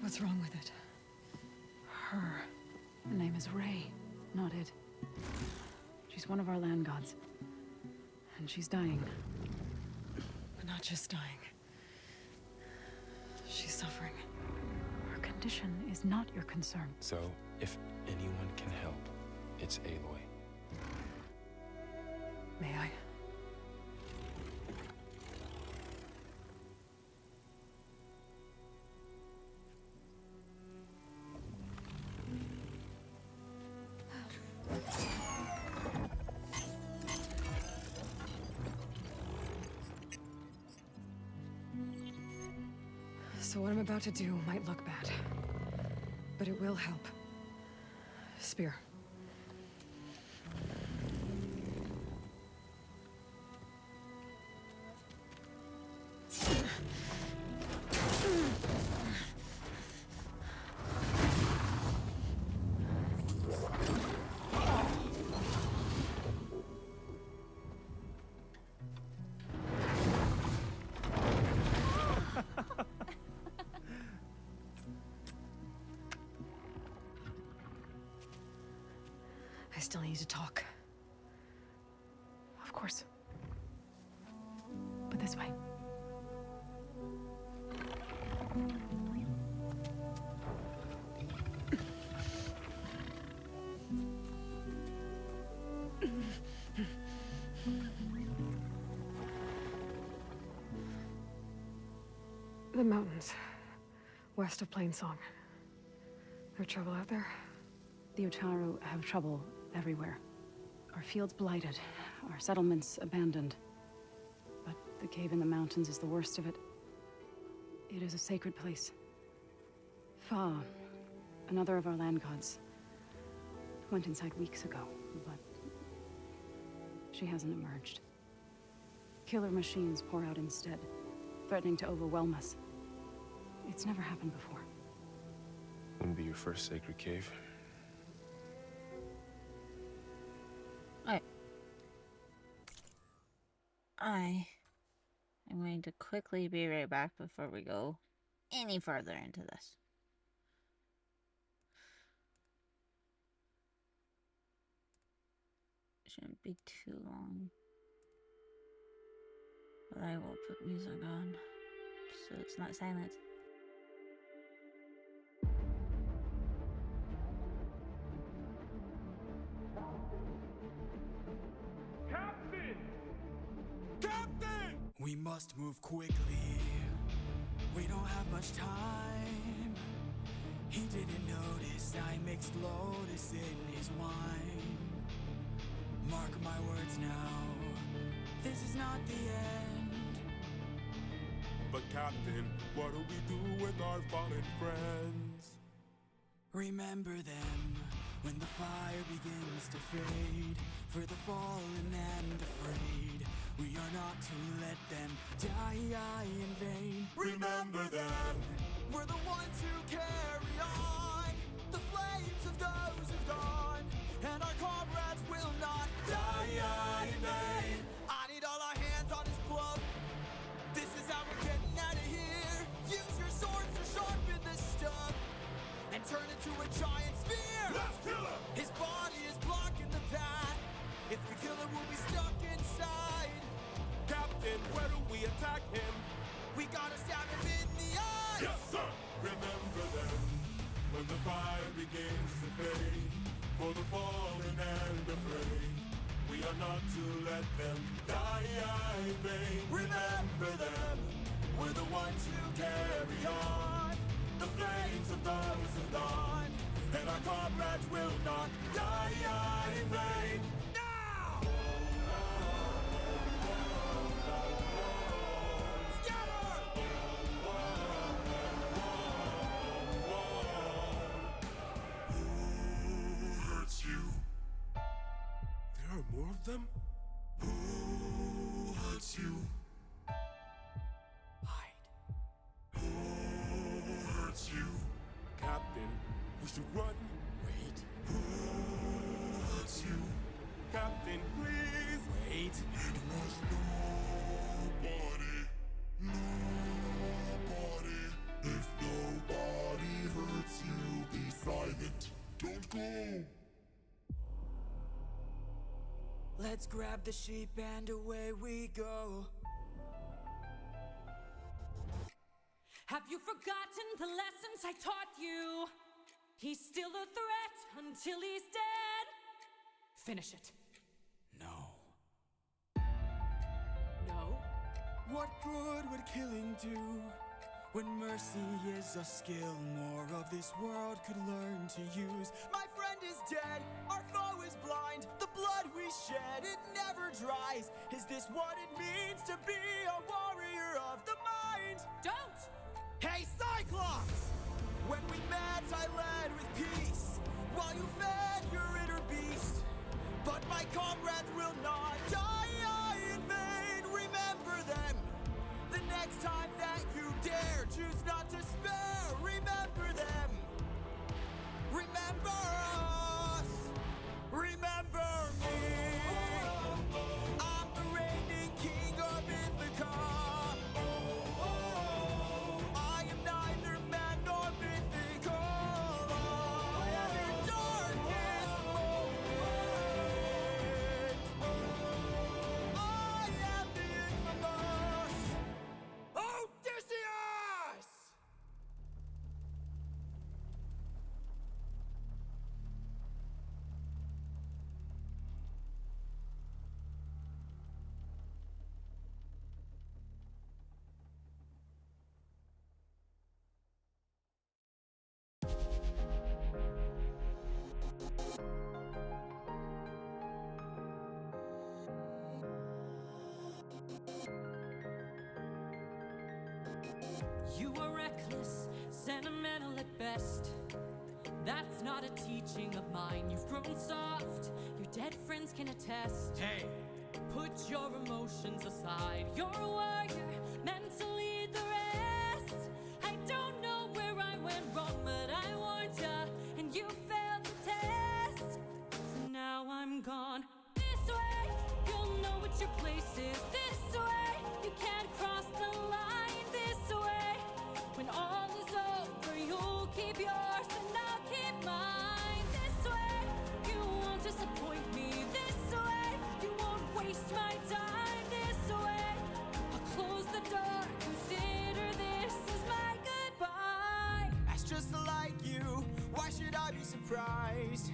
What's wrong with it? Her name is Ray, not it. She's one of our land gods. And she's dying. But not just dying. She's suffering. Her condition is not your concern. So, if anyone can help, it's Aloy. May I? So what I'm about to do might look bad, but it will help. Spear. I still need to talk. Of course. But this way. The mountains. West of Plainsong. There trouble out there? The Utaru have trouble everywhere. Our fields blighted, our settlements abandoned. But the cave in the mountains is the worst of it. It is a sacred place. Fa, another of our land gods, went inside weeks ago, but she hasn't emerged. Killer machines pour out instead, threatening to overwhelm us. It's never happened before. Wouldn't be your first sacred cave. I am going to quickly be right back before we go any further into this. Shouldn't be too long. But I will put music on so it's not silent. We must move quickly. We don't have much time. He didn't notice I mixed Lotus in his wine. Mark my words now, this is not the end. But Captain, what do we do with our fallen friends? Remember them when the fire begins to fade. For the fallen and afraid, we are not to let them die in vain. Remember them. We're the ones who carry on the flames of those who've gone, and our comrades will not die in vain. I need all our hands on this club. This is how we're getting out of here. Use your swords to sharpen the stub and turn it to a giant spear. Let's kill him! His body is blocking the path. If we kill him, we'll be stuck inside. Captain, where do we attack him? We gotta stab him in the eye. Yes, sir! Remember them when the fire begins to fade. For the fallen and afraid, we are not to let them die in vain. Remember them, we're the ones who carry on the flames of those who've gone, and our comrades will not die in vain. There are more of them? Who hurts you? Hide. Who hurts you? Captain, we should run. Wait. Who hurts you? Captain, please. Wait. It was nobody. Nobody. If nobody hurts you, be silent. Don't go. Let's grab the sheep and away we go. Have you forgotten the lessons I taught you? He's still a threat until he's dead. Finish it. No. No? What good would killing do? When mercy is a skill more of this world could learn to use. My friend is dead, our foe is blind. The blood we shed, it never dries. Is this what it means to be a warrior of the mind? Don't! Hey, Cyclops! When we met, I led with peace, while you fed your inner beast. But my comrades will not die in vain. Remember them. The next time that you dare, choose not to spare. Remember them. Remember us. Remember me. I'm the reigning king of Ithaca. I am neither man nor mythical. I am your darkest moment. I am the infamous Odysseus! You are reckless, sentimental at best. That's not a teaching of mine. You've grown soft, your dead friends can attest. Hey! Put your emotions aside. You're a warrior, meant to lead the rest. I don't know where I went wrong, but I warned ya, and you failed the test. So now I'm gone. This way, you'll know what your place is. This way, you can't cross the line. This way, when all is over, you'll keep yours and I'll keep mine. This way, you won't disappoint me. This way, you won't waste my time. This way, I'll close the door. Consider this as my goodbye. That's just like you. Why should I be surprised?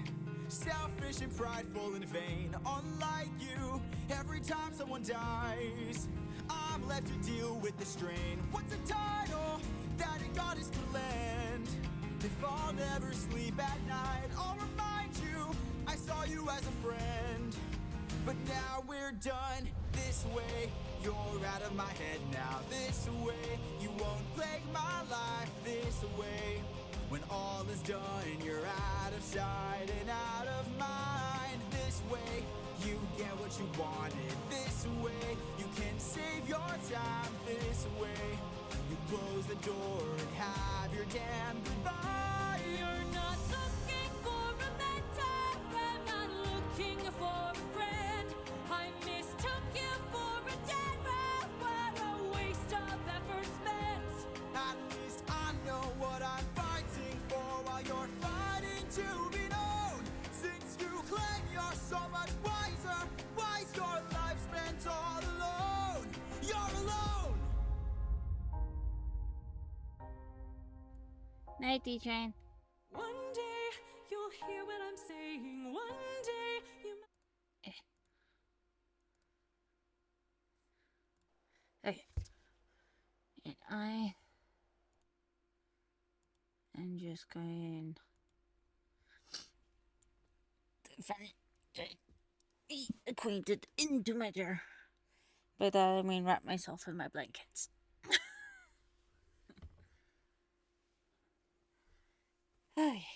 Selfish and prideful and vain. Unlike you, every time someone dies, I'm left to deal with the strain. What's a title that a goddess could lend? If I'll never sleep at night, I'll remind you I saw you as a friend. But now we're done. This way, you're out of my head now. This way, you won't plague my life. This way, when all is done, you're out of sight and out of mind. This way, you get what you wanted. This way, you can save your time. This way, you close the door and have your damn goodbye. You're not looking for a mentor. I'm not looking for a friend. I mistook you for a dead man. What a waste of effort spent. At least I know what I'm fighting for while you're fighting to be known. Since you claim you're so much wiser, why's your life spent all alone? You're alone! Night, D-Train. One day you'll hear what I'm saying. One day you. Okay. And I am just going to be acquainted into measure. By that I mean wrap myself in my blankets. Okay.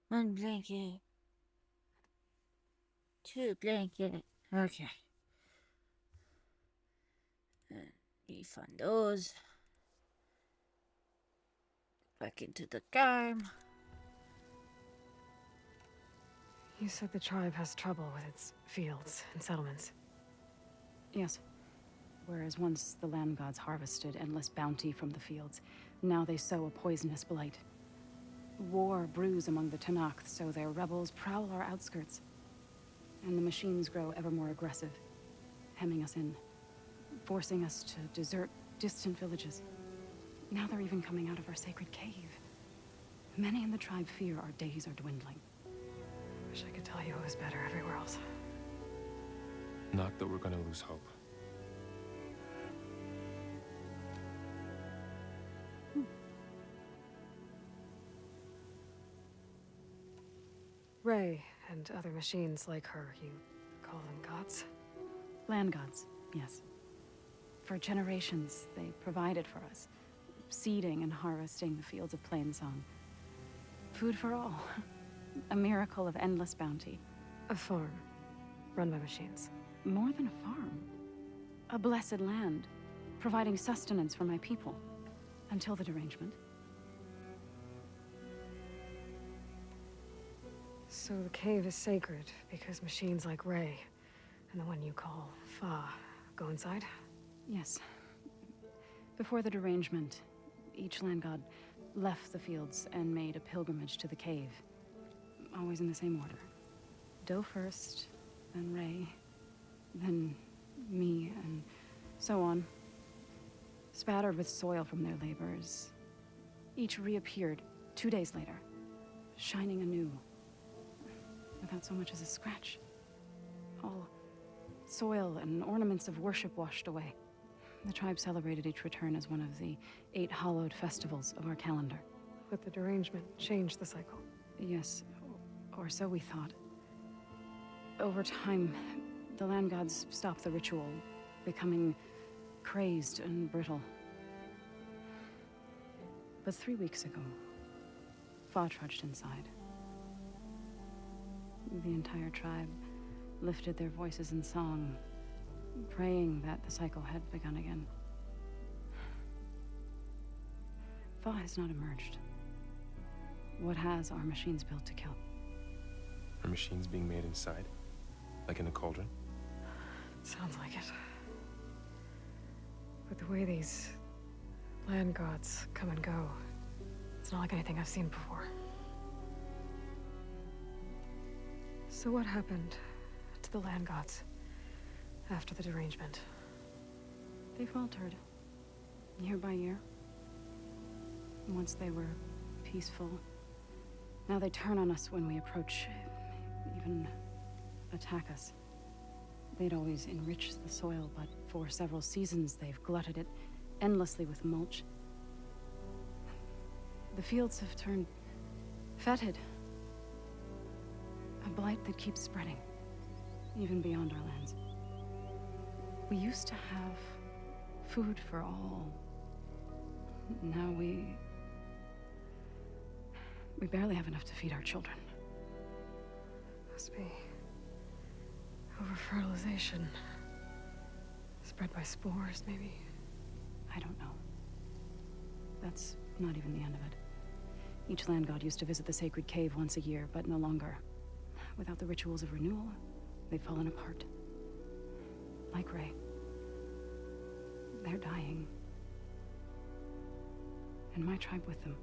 One blanket. Two blanket. Okay. And refund those. Back into the car. You said the tribe has trouble with its fields and settlements. Yes. Whereas once the land gods harvested endless bounty from the fields, now they sow a poisonous blight. War brews among the Tanakh, so their rebels prowl our outskirts. And the machines grow ever more aggressive, hemming us in, forcing us to desert distant villages. Now they're even coming out of our sacred cave. Many in the tribe fear our days are dwindling. Wish I could tell you it was better everywhere else. Not that we're gonna lose hope. Ray and other machines like her, you call them gods? Land gods, yes. For generations, they provided for us, seeding and harvesting the fields of Plainsong. Food for all. A miracle of endless bounty. A farm, run by machines. More than a farm. A blessed land, providing sustenance for my people. Until the derangement. So the cave is sacred because machines like Ray and the one you call Fa go inside? Yes. Before the derangement, each land god left the fields and made a pilgrimage to the cave. Always in the same order. Doe first, then Ray, then me, and so on. Spattered with soil from their labors. Each reappeared 2 days later, shining anew. Without so much as a scratch. All soil and ornaments of worship washed away. The tribe celebrated each return as one of the 8 hallowed festivals of our calendar. But the derangement changed the cycle. Yes, or so we thought. Over time, the land gods stopped the ritual, becoming crazed and brittle. But 3 weeks ago, Fa trudged inside. The entire tribe lifted their voices in song, praying that the cycle had begun again. Fa has not emerged. What has are machines built to kill. Are machines being made inside? Like in a cauldron? Sounds like it. But the way these land gods come and go, it's not like anything I've seen before. So what happened to the land gods after the derangement? They faltered, year by year. Once they were peaceful, now they turn on us when we approach, even attack us. They'd always enriched the soil, but for several seasons they've glutted it endlessly with mulch. The fields have turned fetid. A blight that keeps spreading, even beyond our lands. We used to have food for all. Now we barely have enough to feed our children. Must be over-fertilization. Spread by spores, maybe? I don't know. That's not even the end of it. Each land god used to visit the sacred cave once a year, but no longer. Without the rituals of renewal, they've fallen apart. Like Ray. They're dying. And my tribe with them.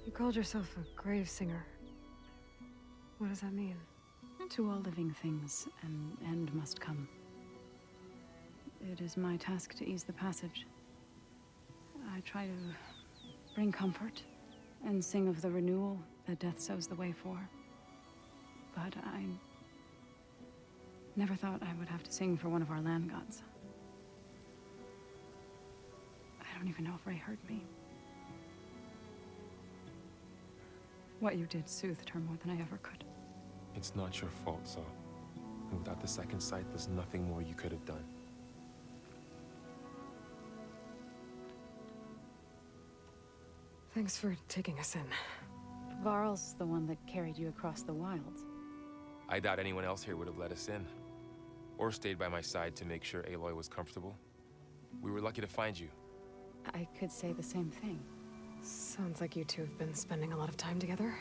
You called yourself a grave singer. What does that mean? To all living things, an end must come. It is my task to ease the passage. I try to bring comfort and sing of the renewal that death sows the way for. But I never thought I would have to sing for one of our land gods. I don't even know if Ray heard me. What you did soothed her more than I ever could. It's not your fault, Saul. And without the second sight, there's nothing more you could have done. Thanks for taking us in. Varl's the one that carried you across the wilds. I doubt anyone else here would have let us in. Or stayed by my side to make sure Aloy was comfortable. We were lucky to find you. I could say the same thing. Sounds like you two have been spending a lot of time together.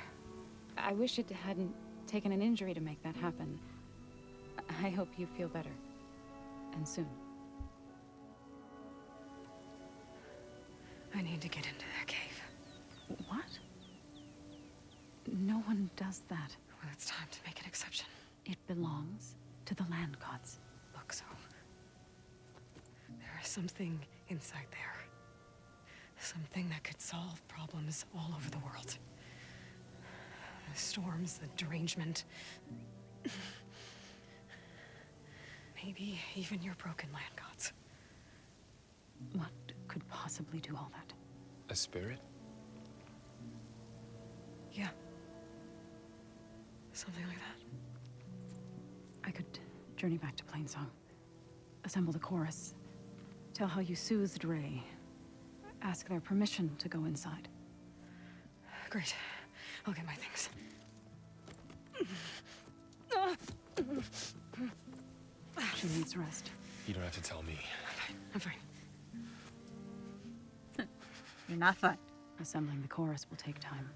I wish it hadn't taken an injury to make that happen. I hope you feel better. And soon. I need to get into that cave. What? No one does that. Well, it's time to make an exception. It belongs to the land gods. Look, so there is something inside there. Something that could solve problems all over the world. The storms, the derangement. Maybe even your broken land gods. What could possibly do all that? A spirit? Yeah. Something like that. I could journey back to Plainsong. Assemble the chorus. Tell how you soothed Ray. Ask their permission to go inside. Great. I'll get my things. She needs rest. You don't have to tell me. I'm fine. You're not fine. Assembling the chorus will take time.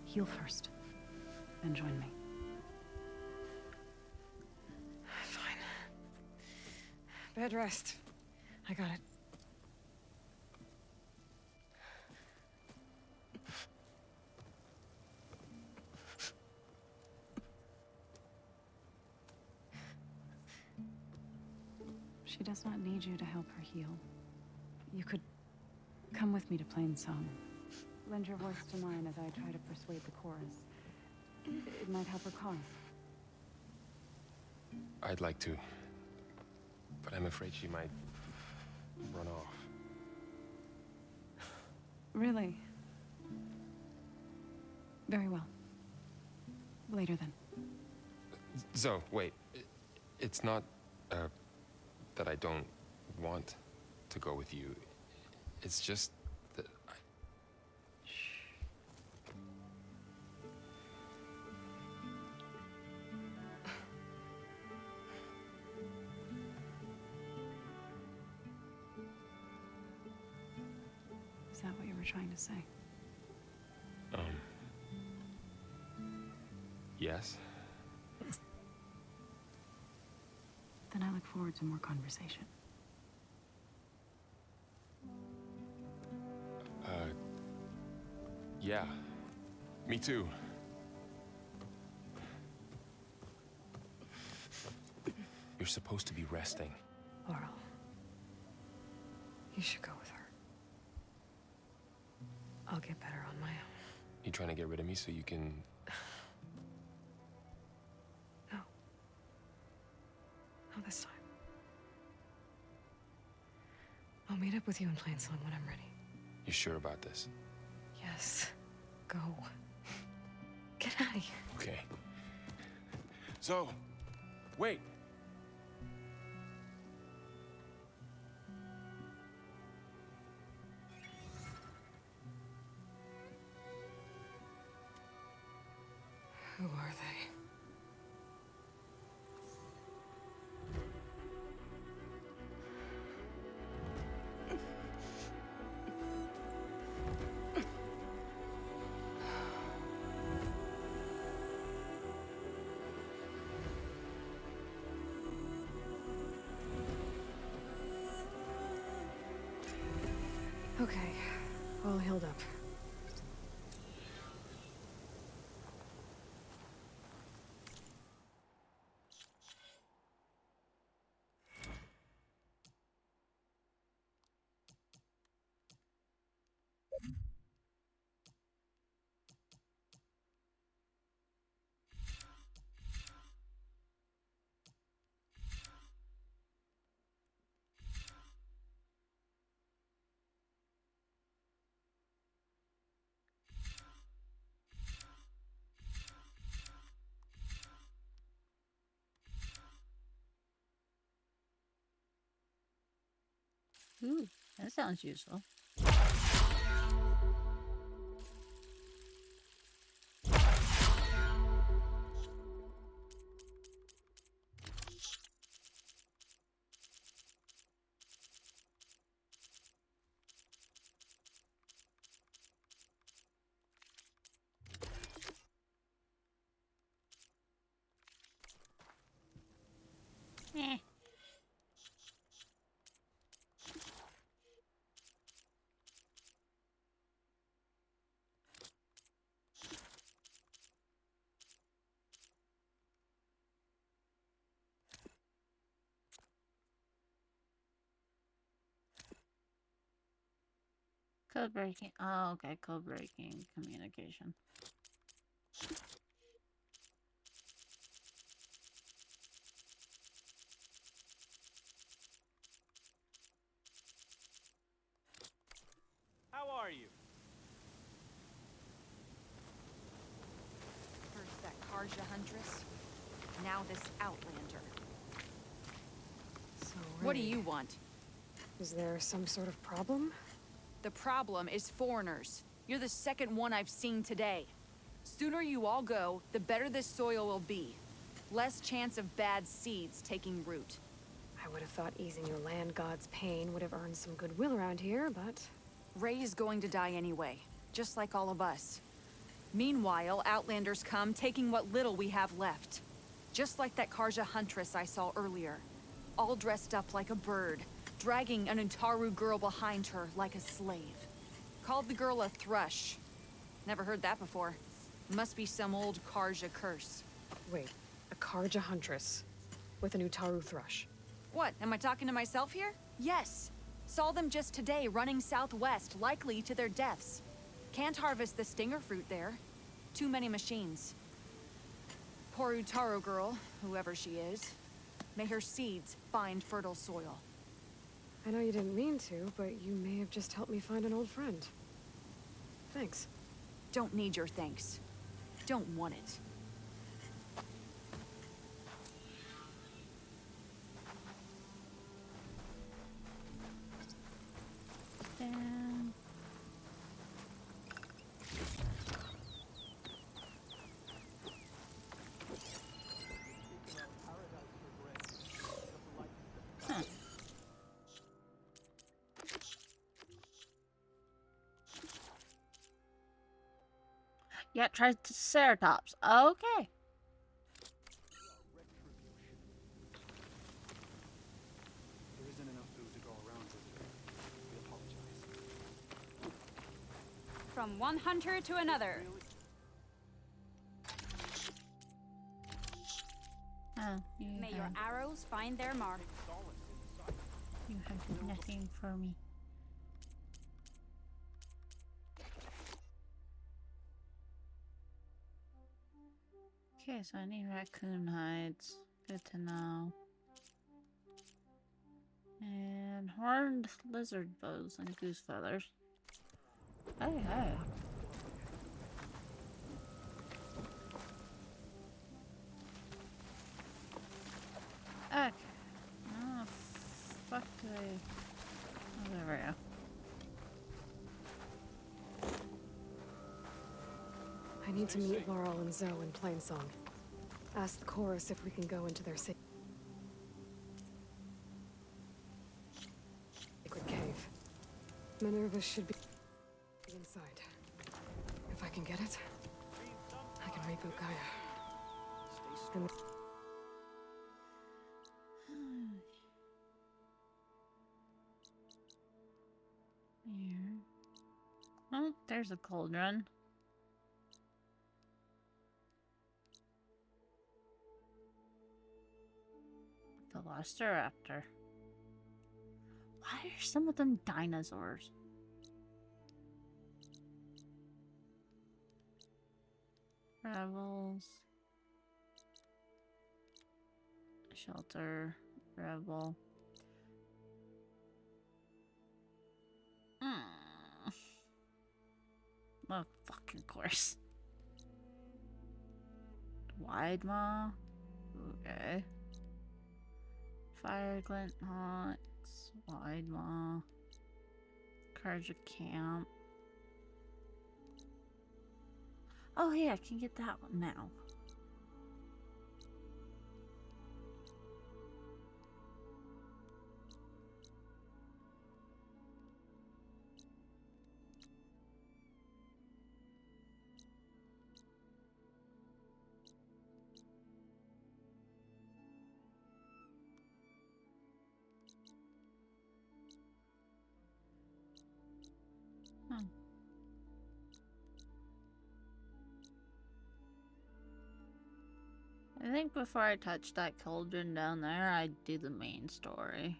Heal first, then join me. Fine. Bed rest. I got it. She does not need you to help her heal. You could come with me to Plainsong. Lend your voice to mine as I try to persuade the chorus. It might help her cause. I'd like to. But I'm afraid she might run off. Really? Very well. Later then. Zoe, wait. It's not, that I don't want to go with you. It's just that Is that what you were trying to say? Yes. Then I look forward to more conversation. Yeah. Me too. You're supposed to be resting. Laurel, you should go with her. I'll get better on my own. You trying to get rid of me so you can... No. Not this time. I'll meet up with you in Plain Slim when I'm ready. You sure about this? Yes. Go. Get out of here. Okay. So, wait. Who are they? Okay, all healed up. Ooh, that sounds useful. Eh. Code breaking. Oh, okay. Code breaking communication. How are you? First that Karja Huntress, now this Outlander. So, What do Ray, you want? is there some sort of problem? The problem is foreigners. You're the second one I've seen today. Sooner you all go, the better this soil will be. Less chance of bad seeds taking root. I would have thought easing your land god's pain would have earned some goodwill around here, but... Ray is going to die anyway, just like all of us. Meanwhile, Outlanders come, taking what little we have left. Just like that Karja Huntress I saw earlier. All dressed up like a bird, dragging an Utaru girl behind her like a slave. Called the girl a thrush. Never heard that before. Must be some old Karja curse. Wait, a Karja Huntress with an Utaru thrush. What, am I talking to myself here? Yes. Saw them just today running southwest, likely to their deaths. Can't harvest the stinger fruit there. Too many machines. Poor Utaru girl, whoever she is. May her seeds find fertile soil. I know you didn't mean to, but you may have just helped me find an old friend. Thanks. Don't need your thanks. Don't want it. Yeah, Triceratops. Okay. There isn't enough food to go around, visitor. We apologize. From one hunter to another. Oh, May your arrows find their mark. You have nothing for me. Okay, so I need raccoon hides. Good to know. And horned lizard bows and goose feathers. Hey, hey. Okay. Oh, fuck do I... Oh, there we go. I need to meet Laurel and Zoe in Plainsong. Ask the chorus if we can go into their sacred cave. Minerva should be inside. If I can get it, I can reboot Gaia. And Here. Oh, there's a cauldron. Velociraptor. Why are some of them dinosaurs? Rebels. Shelter. Rebel. Oh, fucking course. Wide maw. Okay. Fire glint haunts. Wide maw. Carja camp. Oh, hey, I can get that one now. I think before I touch that cauldron down there, I'd do the main story.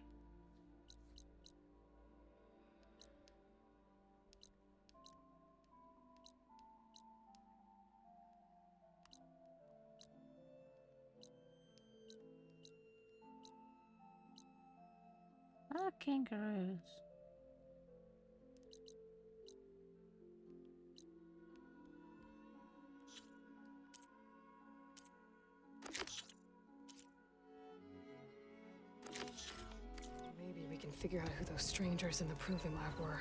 Oh, kangaroos. maybe we can figure out who those strangers in the proving lab were.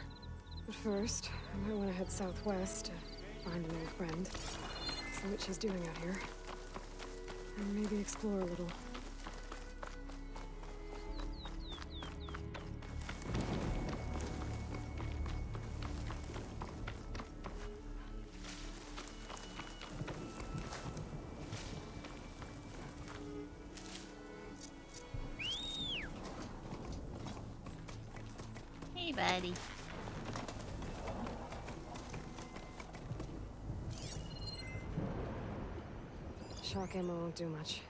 But first, I might want to head southwest to find an old friend. See what she's doing out here. And maybe explore a little. Hey, buddy. Shock ammo won't do much.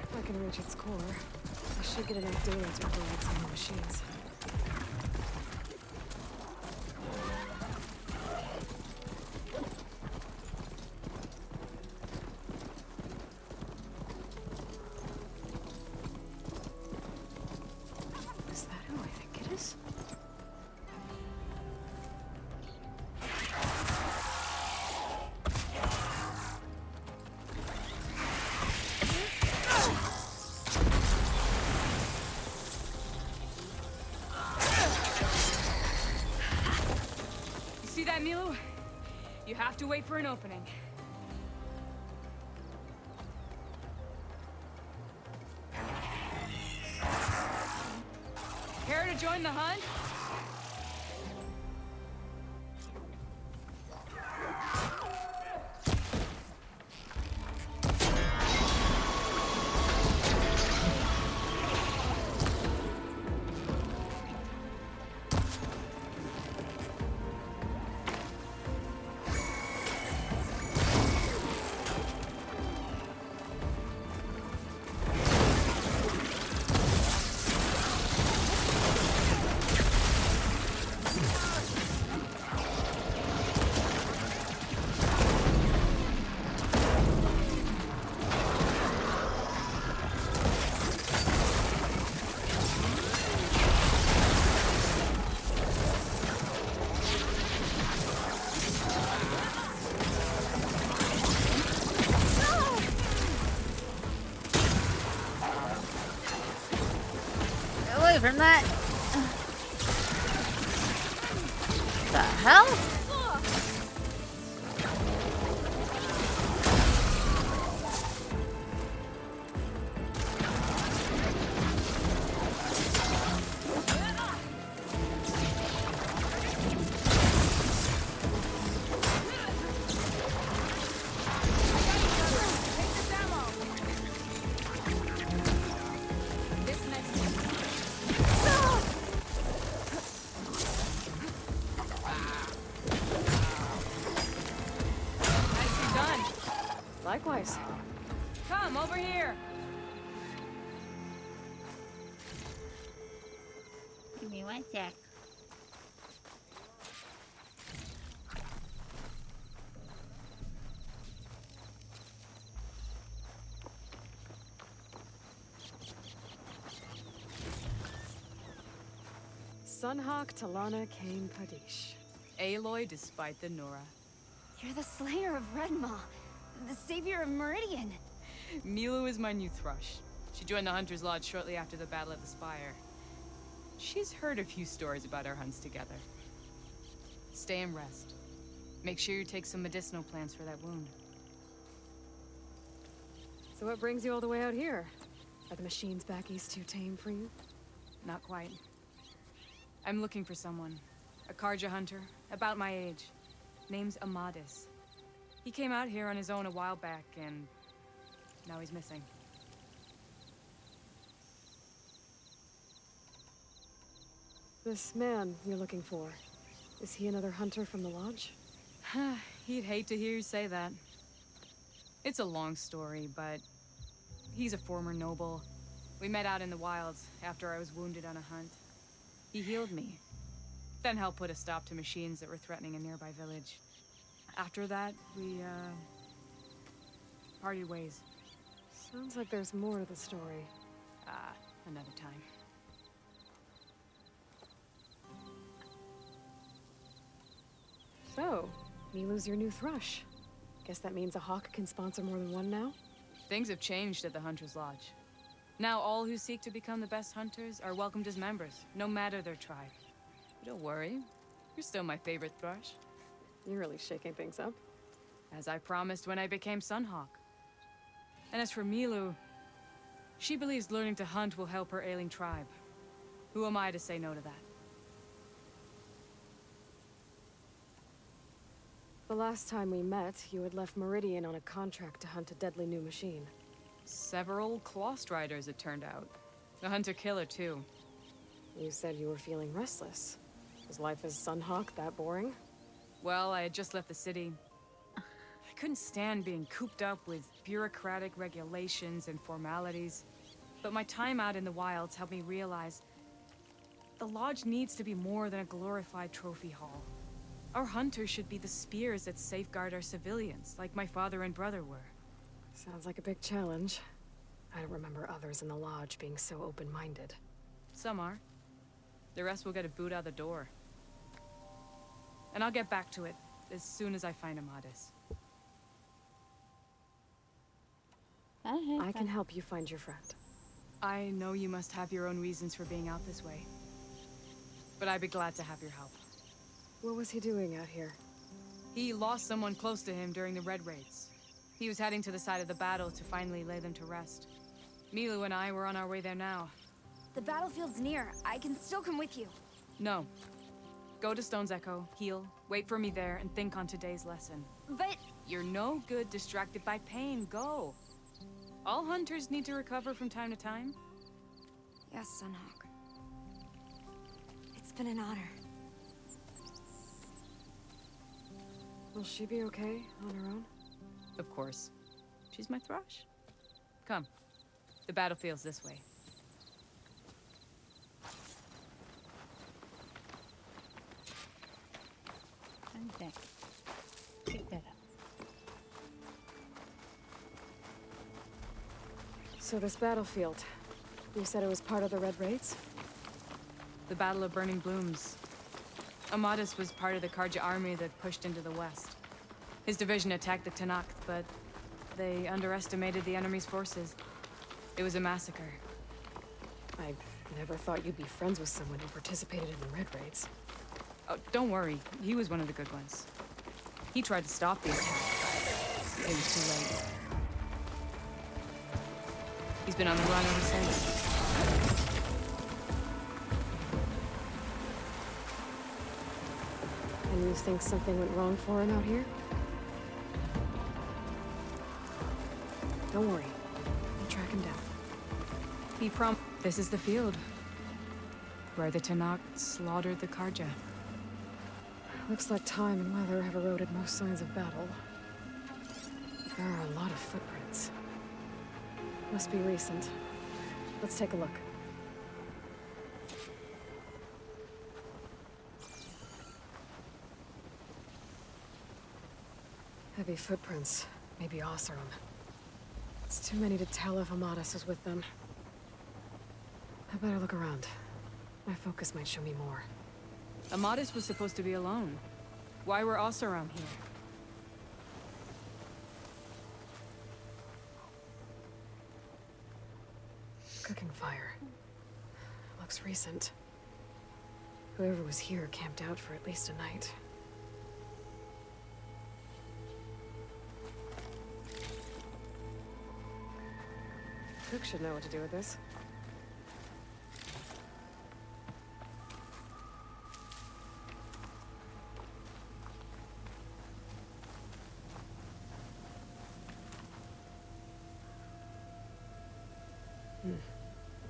If I can reach its core, I should get enough data to override some of the machines. See that, Milu? You have to wait for an opening. Care to join the hunt? From that. The hell? Likewise. Come over here. Give me one sec. Sunhawk Talana Kane Padish. Aloy despite the Nora. You're the slayer of Redmaw, the savior of Meridian. Milu is my new thrush. She joined the Hunter's Lodge shortly after the Battle of the Spire. She's heard a few stories about our hunts together. Stay and rest. Make sure you take some medicinal plants for that wound. So what brings you all the way out here? Are the machines back east too tame for you? Not quite. I'm looking for someone. A Karja hunter, about my age. Name's Amadis. He came out here on his own a while back, and now he's missing. This man you're looking for, is he another hunter from the lodge? He'd hate to hear you say that. It's a long story, but he's a former noble. We met out in the wilds after I was wounded on a hunt. He healed me, then helped put a stop to machines that were threatening a nearby village. After that, we, parted ways. Sounds like there's more to the story. Another time. So, Milu's your new thrush. Guess that means a hawk can sponsor more than one now? Things have changed at the Hunter's Lodge. Now all who seek to become the best hunters are welcomed as members, no matter their tribe. But don't worry, you're still my favorite thrush. You're really shaking things up. As I promised when I became Sunhawk. And as for Milu, she believes learning to hunt will help her ailing tribe. Who am I to say no to that? The last time we met, you had left Meridian on a contract to hunt a deadly new machine. Several Claw Striders, it turned out. A hunter-killer, too. You said you were feeling restless. Was life as Sunhawk that boring? Well, I had just left the city. I couldn't stand being cooped up with bureaucratic regulations and formalities. But my time out in the wilds helped me realize the Lodge needs to be more than a glorified trophy hall. Our hunters should be the spears that safeguard our civilians, like my father and brother were. Sounds like a big challenge. I don't remember others in the Lodge being so open-minded. Some are. The rest will get a boot out the door. And I'll get back to it as soon as I find Amadis. I can help you find your friend. I know you must have your own reasons for being out this way. But I'd be glad to have your help. What was he doing out here? He lost someone close to him during the Red Raids. He was heading to the side of the battle to finally lay them to rest. Milu and I were on our way there now. The battlefield's near. I can still come with you. No. Go to Stone's Echo, heal, wait for me there, and think on today's lesson. But... You're no good distracted by pain. Go. All hunters need to recover from time to time. Yes, Sunhawk. It's been an honor. Will she be okay on her own? Of course. She's my thrush. Come. The battlefield's this way. Okay. Pick that up. So this battlefield, you said it was part of the Red Raids? The Battle of Burning Blooms. Amadis was part of the Karja army that pushed into the west. His division attacked the Tenakth, but they underestimated the enemy's forces. It was a massacre. I never thought you'd be friends with someone who participated in the Red Raids. Oh, don't worry. He was one of the good ones. He tried to stop the attack, but it was too late. He's been on the run ever since. And you think something went wrong for him out here? Don't worry. I'll track him down. He This is the field. Where the Tenakth slaughtered the Karja. Looks like time and weather have eroded most signs of battle. There are a lot of footprints. Must be recent. Let's take a look. Heavy footprints. Maybe Oseram. It's too many to tell if Amadis is with them. I better look around. My focus might show me more. Amadis was supposed to be alone. Why were Oseram here? Cooking fire. Looks recent. Whoever was here camped out for at least a night. Cook should know what to do with this.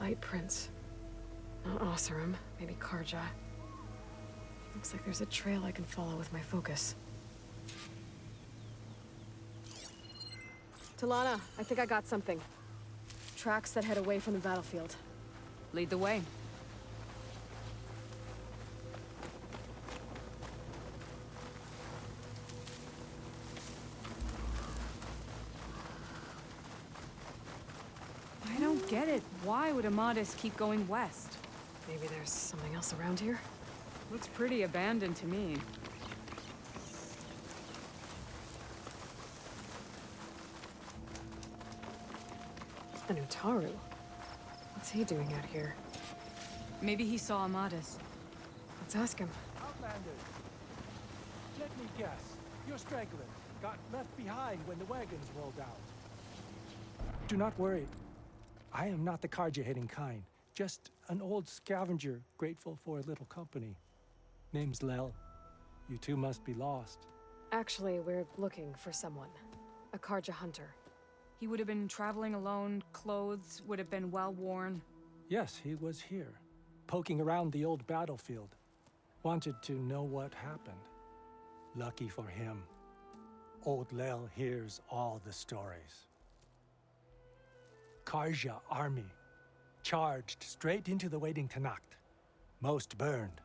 Light prints. Not Oseram, maybe Karja. Looks like there's a trail I can follow with my focus. Talana, I think I got something. Tracks that head away from the battlefield. Lead the way. I don't get it. Why would Amadis keep going west? Maybe there's something else around here? Looks pretty abandoned to me. An Utaru? What's he doing out here? Maybe he saw Amadis. Let's ask him. Outlanders, let me guess. You're stragglers. Got left behind when the wagons rolled out. Do not worry. I am not the Karja-hating kind. Just an old scavenger grateful for a little company. Name's Lel. You two must be lost. Actually, we're looking for someone. A Karja hunter. He would have been traveling alone, clothes would have been well worn. Yes, he was here, poking around the old battlefield. Wanted to know what happened. Lucky for him, old Lel hears all the stories. Karja army charged straight into the waiting Tenakth. Most burned,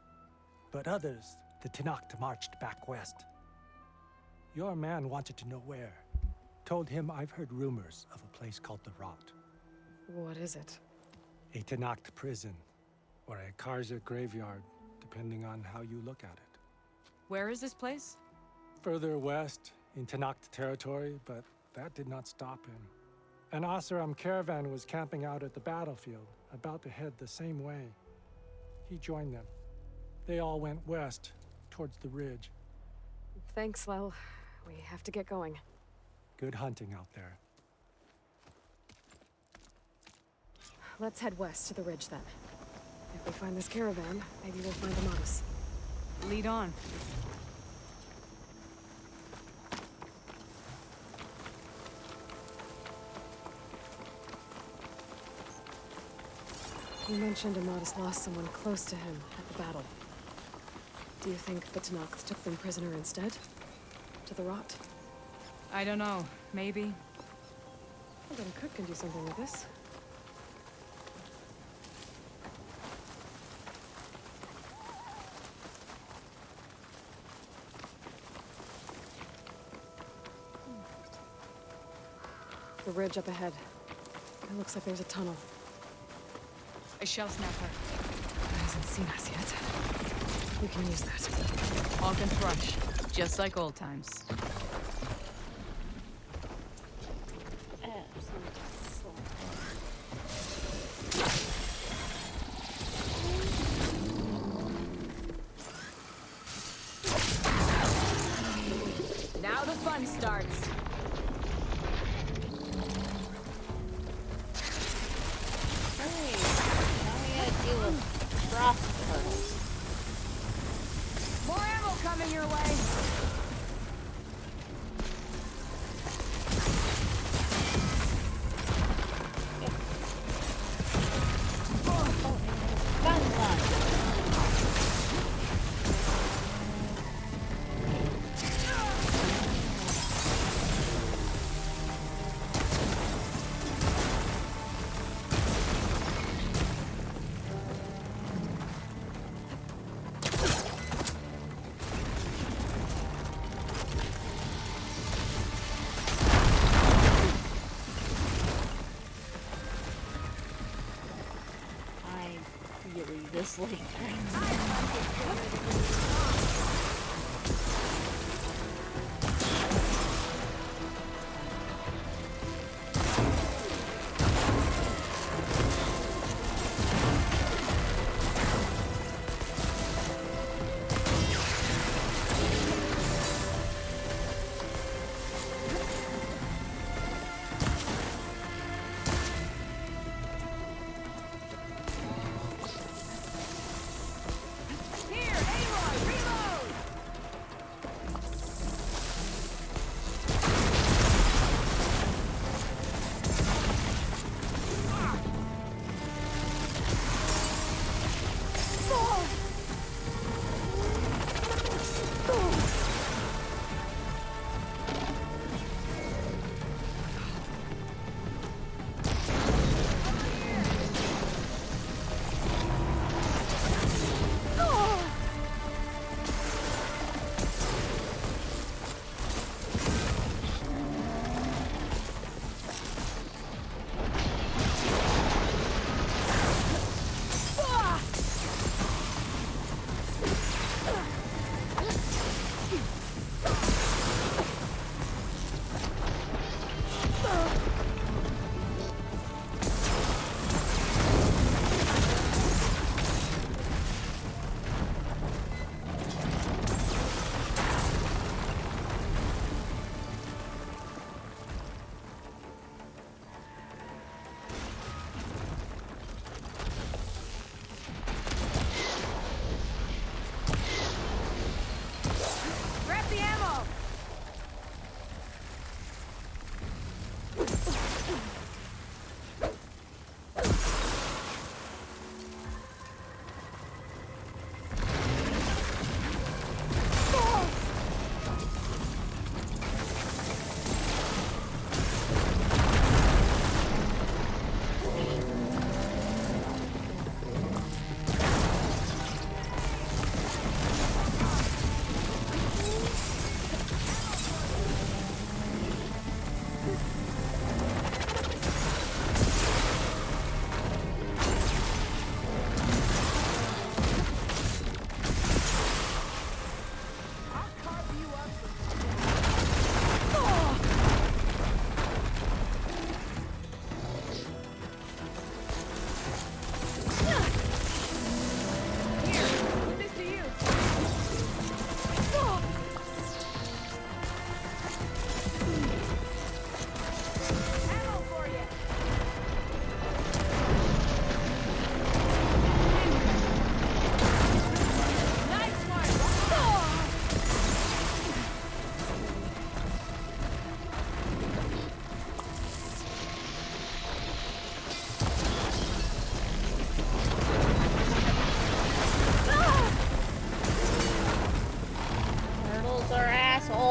but others, the Tenakth marched back west. Your man wanted to know where. Told him I've heard rumors of a place called the Rot. What is it? A Tenakth prison, or a Karja graveyard, depending on how you look at it. Where is this place? Further west, in Tenakth territory, but that did not stop him. An Oseram caravan was camping out at the battlefield, about to head the same way. He joined them. They all went west, towards the ridge. Thanks, Lel. We have to get going. Good hunting out there. Let's head west to the ridge then. If we find this caravan, maybe we'll find Amatis. Lead on. You mentioned Amatis lost someone close to him at the battle. Do you think the Tanakh took them prisoner instead? To the rot? I don't know. Maybe. Well, then Cook can do something with this. The ridge up ahead. It looks like there's a tunnel. I shall snap her. He hasn't seen us yet. We can use that. Hawk and Thrush, just like old times. Now the fun starts. Frost turtles. More ammo coming your way. This lake. Here, Aloy, reload!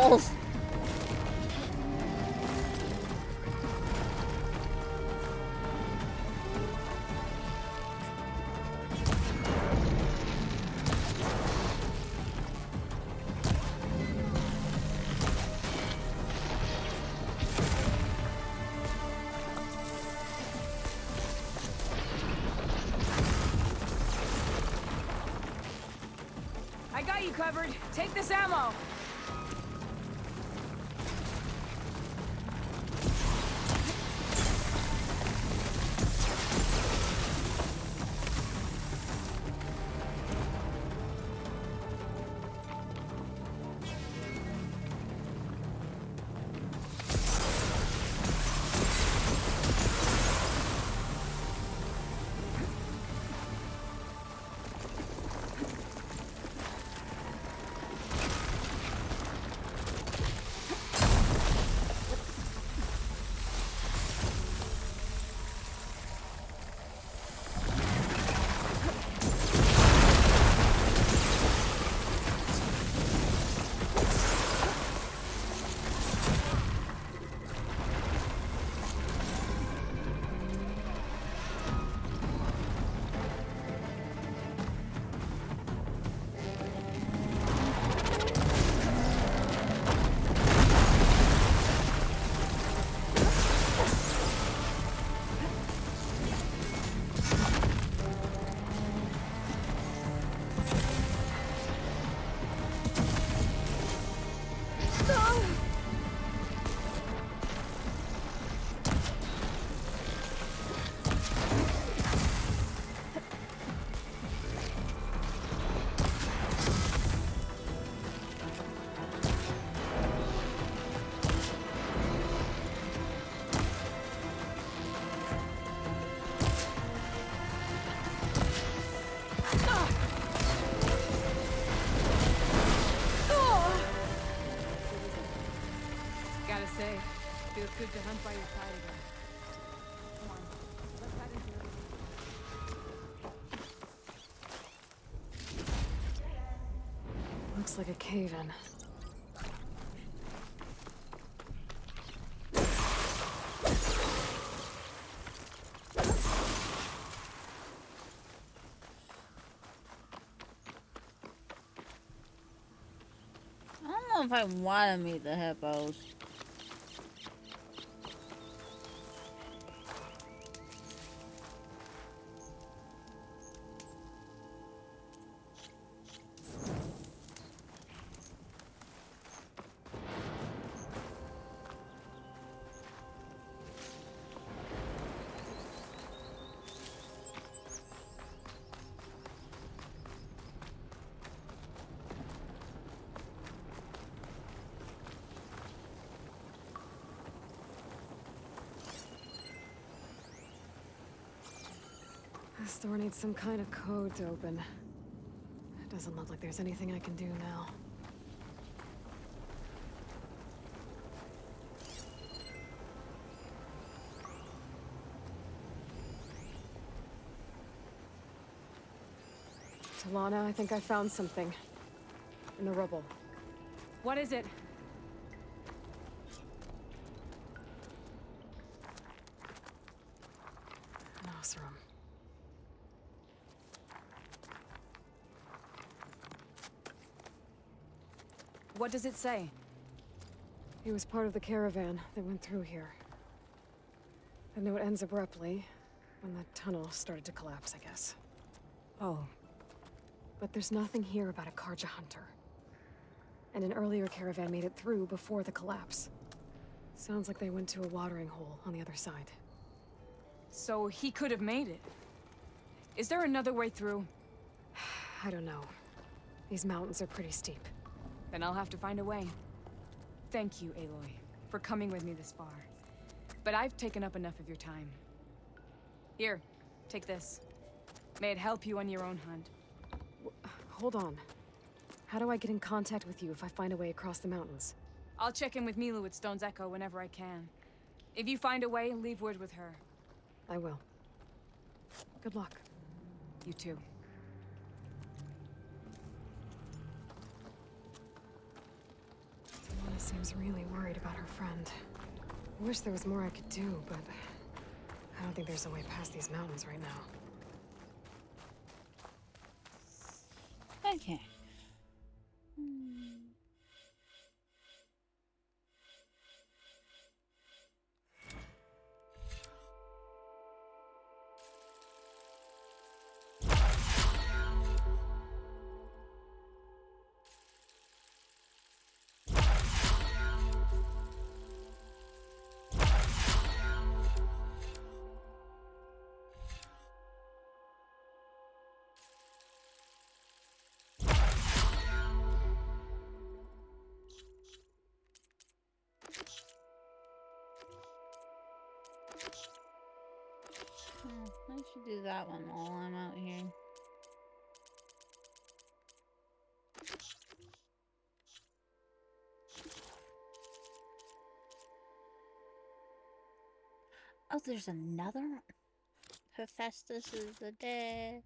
Rebels! I got you covered. Take this ammo. Gotta say, feels good to hunt by your side again. Come on, let's head into it. Looks like a cave-in. I don't know if I want to meet the hippos. This door needs some kind of code to open. It doesn't look like there's anything I can do now. Talana, I think I found something. In the rubble. What is it? An Oseram. What does it say? He was part of the caravan that went through here. The note ends abruptly when the tunnel started to collapse, I guess. Oh. But there's nothing here about a Karja hunter. And an earlier caravan made it through before the collapse. Sounds like they went to a watering hole on the other side. So he could have made it. Is there another way through? I don't know. These mountains are pretty steep. Then I'll have to find a way. Thank you, Aloy, for coming with me this far. But I've taken up enough of your time. Here, take this. May it help you on your own hunt. Hold on. How do I get in contact with you if I find a way across the mountains? I'll check in with Milu at Stone's Echo whenever I can. If you find a way, leave word with her. I will. Good luck. You too. seems really worried about her friend. I wish there was more I could do, but I don't think there's a way past these mountains right now. Okay. I should do that one while I'm out here. Oh, there's another? Hephaestus is the dead.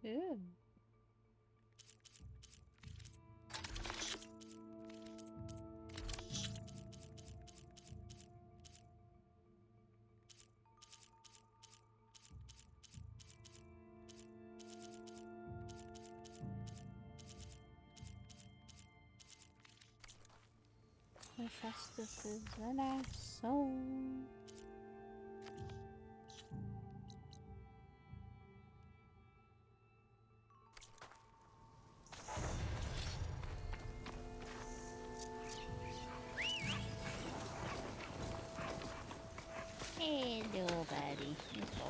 Ew. Hephaestus is an asshole. Hello, buddy. Let's go.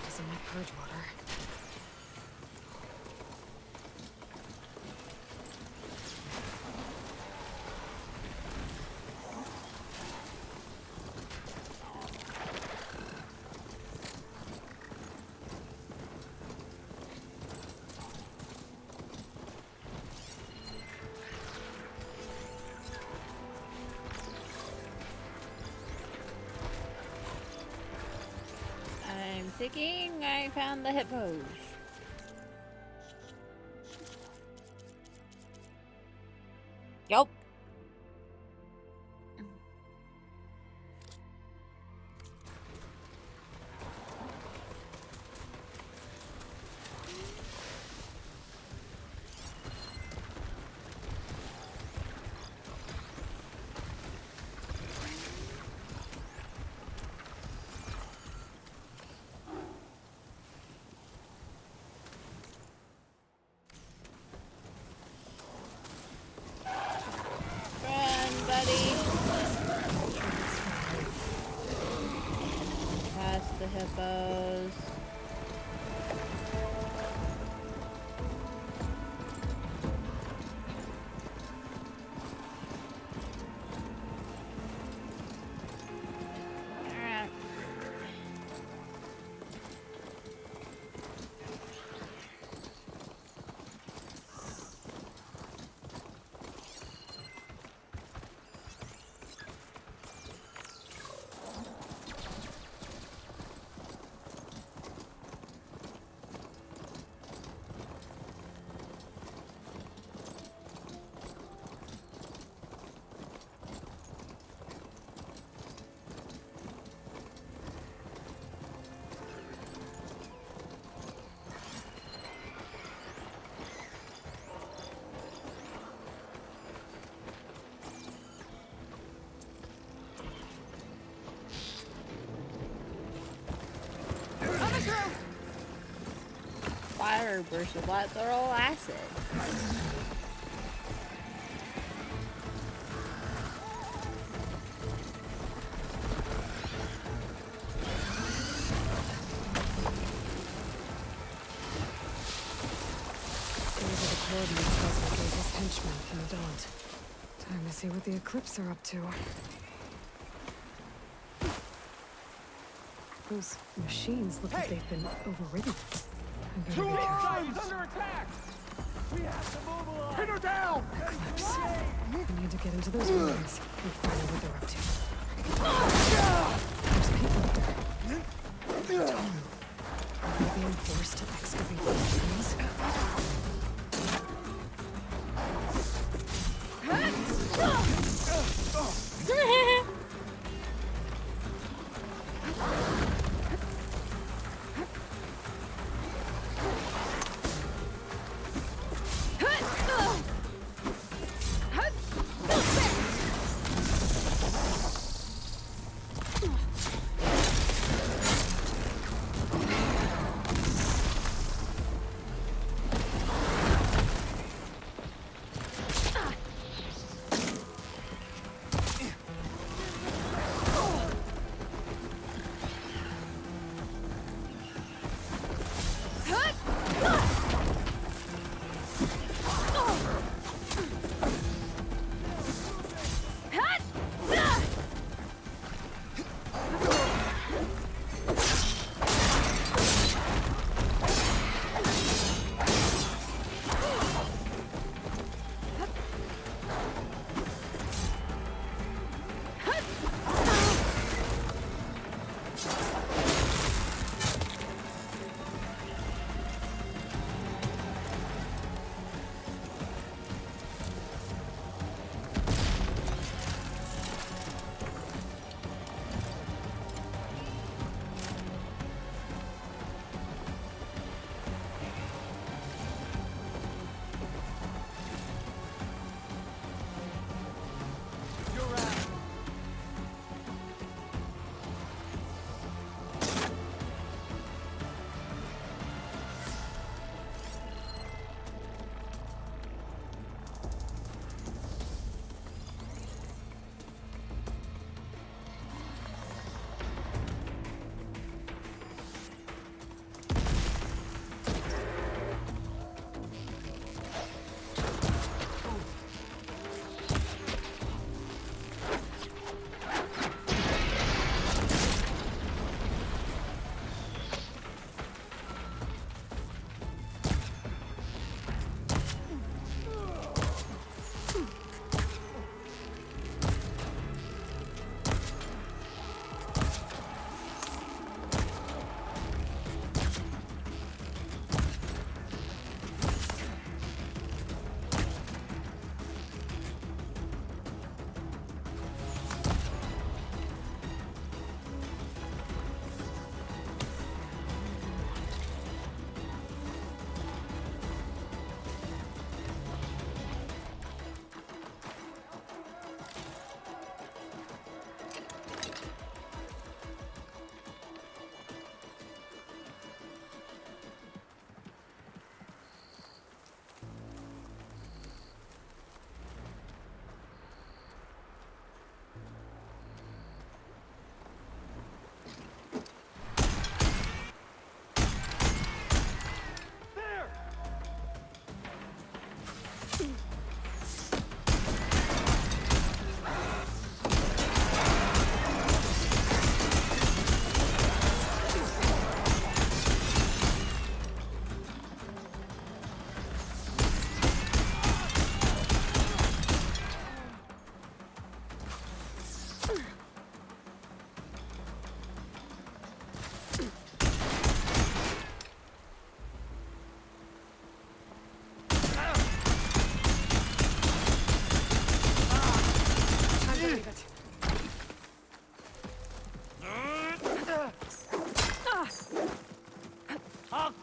Doesn't like purge water. I'm thinking I found the hippos. Yup. water burst, but they're all acid. Coordinates Wesley gave his henchmen from the Daunt. Time to see what the Eclipse are up to. Those machines look like they've been overridden. I better be careful. He's under attack! We have to mobilize! Pin her down! Eclipse. I need to get into those ruins and find out what they're up to. There's people there. Are they being forced to excavate these trees?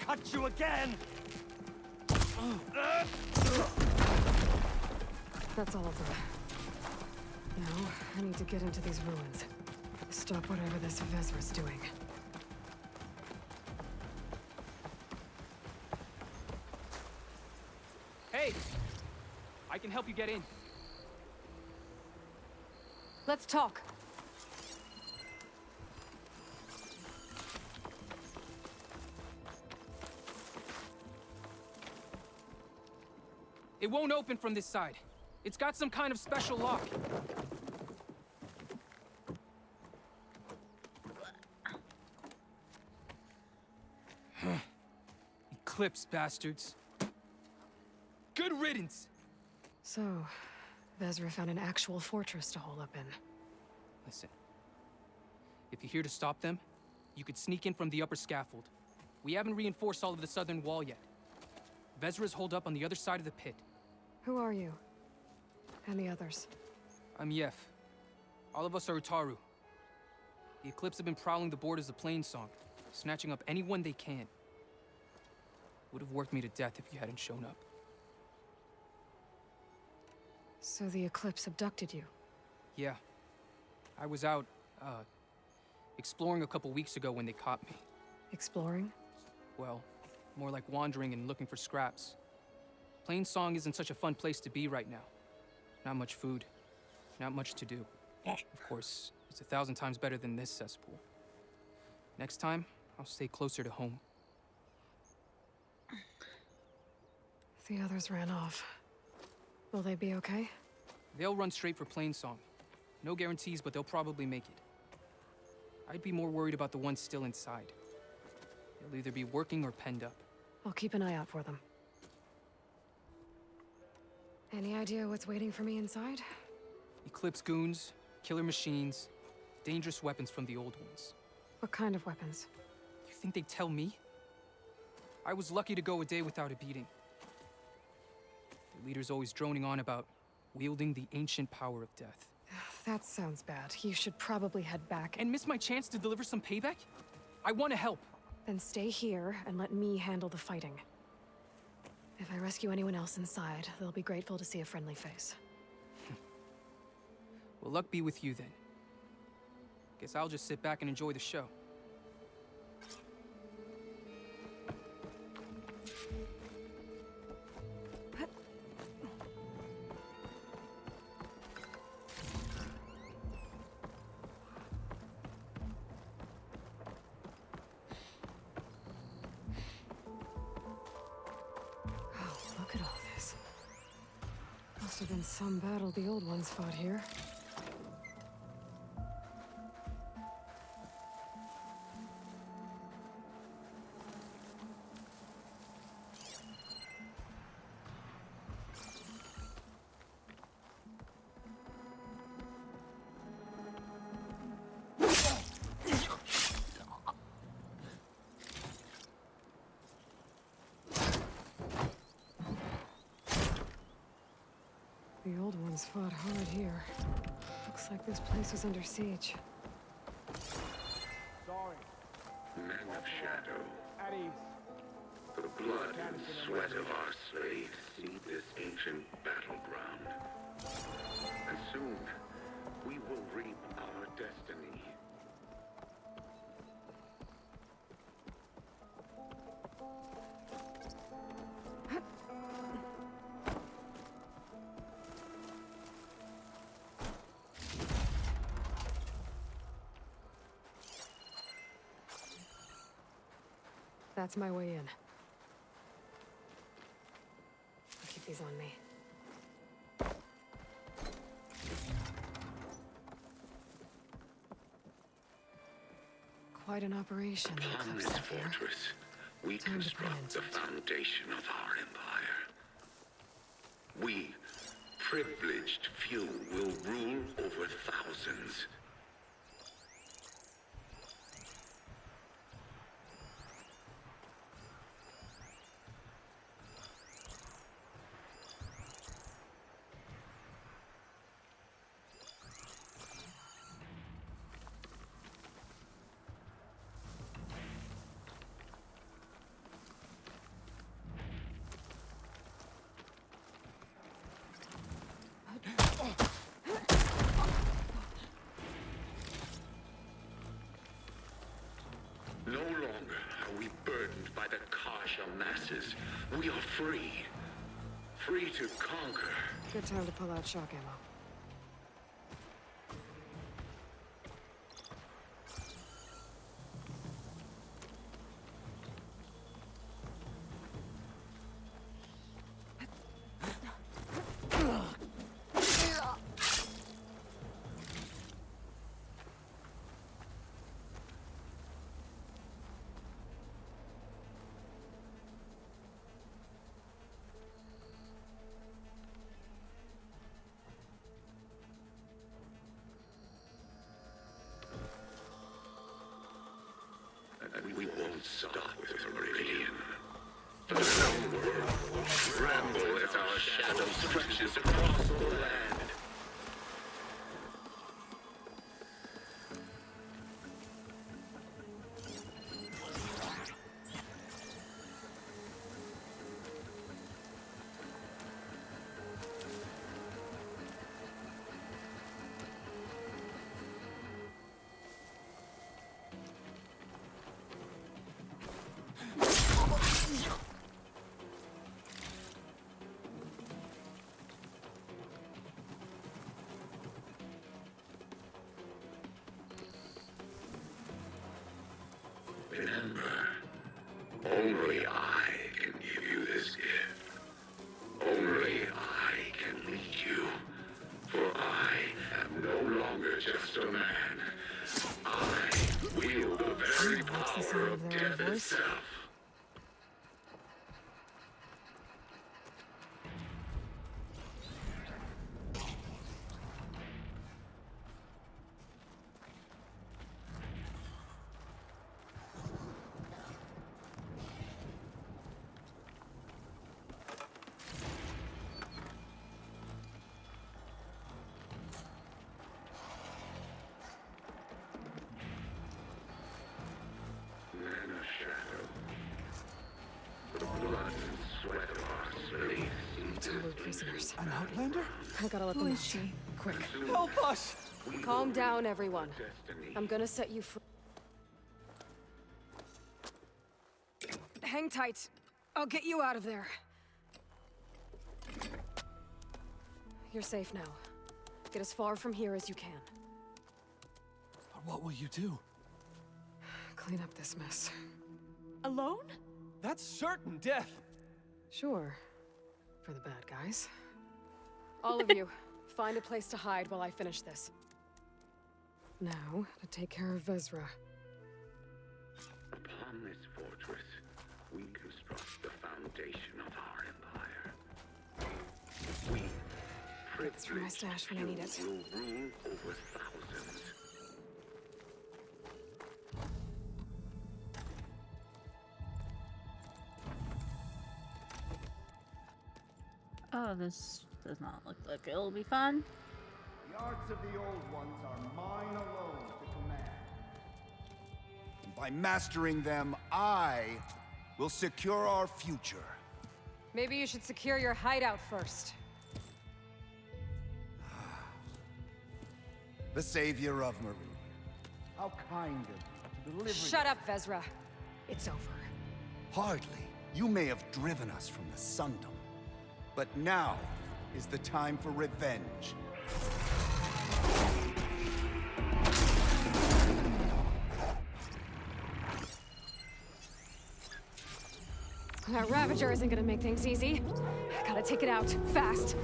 Cut you again! That's all of them. Now, I need to get into these ruins. Stop whatever this Vezra's doing. Hey! I can help you get in. Let's talk. It won't open from this side. It's got some kind of special lock. Eclipse, bastards. Good riddance! So, Vezra found an actual fortress to hole up in. Listen. If you're here to stop them, you could sneak in from the upper scaffold. We haven't reinforced all of the southern wall yet. Vezra's holed up on the other side of the pit. Who are you? And the others? I'm Yef. All of us are Utaru. The Eclipse have been prowling the borders of Plainsong, snatching up anyone they can. Would have worked me to death if you hadn't shown up. So the Eclipse abducted you? Yeah. I was out, exploring a couple weeks ago when they caught me. Exploring? Well, more like wandering and looking for scraps. Plainsong isn't such a fun place to be right now. Not much food. Not much to do. Of course, it's 1,000 times better than this cesspool. Next time, I'll stay closer to home. The others ran off. Will they be okay? They'll run straight for Plainsong. No guarantees, but they'll probably make it. I'd be more worried about the ones still inside. They'll either be working or penned up. I'll keep an eye out for them. Any idea what's waiting for me inside? Eclipse goons, killer machines, dangerous weapons from the old ones. What kind of weapons? You think they'd tell me? I was lucky to go a day without a beating. The leader's always droning on about wielding the ancient power of death. That sounds bad. You should probably head back. And miss my chance to deliver some payback? I want to help. Then stay here and let me handle the fighting. If I rescue anyone else inside, they'll be grateful to see a friendly face. Well, luck be with you then. Guess I'll just sit back and enjoy the show. Look at all this. Must have been some battle the old ones fought here. The old ones fought hard here. Looks like this place was under siege. Sorry. Men of shadow. At ease. The blood and sweat of our slaves seed this ancient battleground. And soon, we will reap our destiny. That's my way in. I'll keep these on me. Quite an operation, the Upon Eclipse this stuff here. fortress, we Time to put an construct end the to it. foundation of our empire. We, privileged few, will rule over thousands. No longer are we burdened by the Karja masses. We are free. free to conquer. Good time to pull out shock ammo. And we won't stop with Meridian. The known world will tremble as our shadow stretches across the land. Remember, only I can give you this gift. Only I can lead you. For I am no longer just a man. I wield the very power of death itself. Prisoners. An outlander? I gotta let them out. Who is she? Quick. Help us! Calm down, everyone. I'm gonna set you free. Hang tight. I'll get you out of there. You're safe now. Get as far from here as you can. What will you do? Clean up this mess. Alone? That's certain death. Sure. For the bad guys. All of you, find a place to hide while I finish this. Now, to take care of Vezra. Upon this fortress, we construct the foundation of our empire. We, It's for my stash when I need it. will rule over thousands. Oh, this does not look like it'll be fun. The arts of the old ones are mine alone to command. And by mastering them, I will secure our future. Maybe you should secure your hideout first. The savior of Meridian. How kind of you to deliver. Shut up, Vezra. It's over. Hardly. You may have driven us from the Sundom. But now is the time for revenge. That Ravager isn't gonna make things easy. Gotta take it out, fast.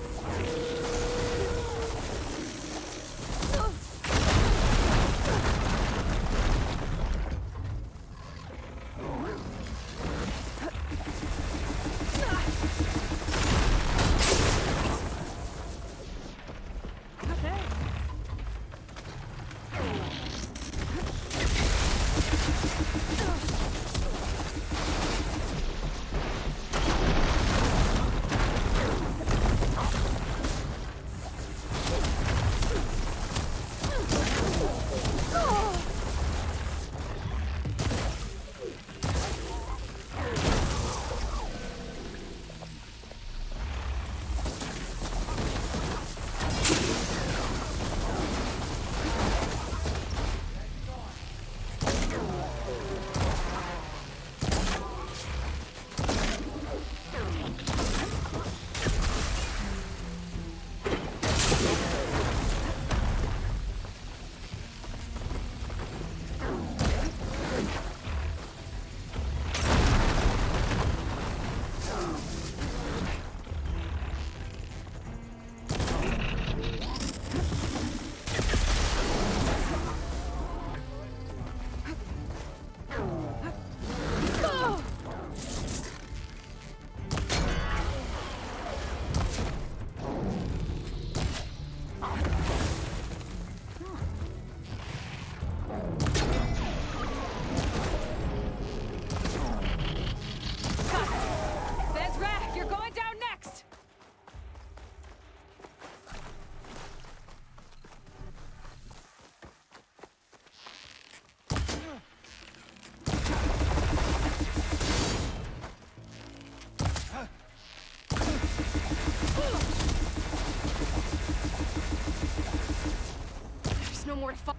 There's no more to fight.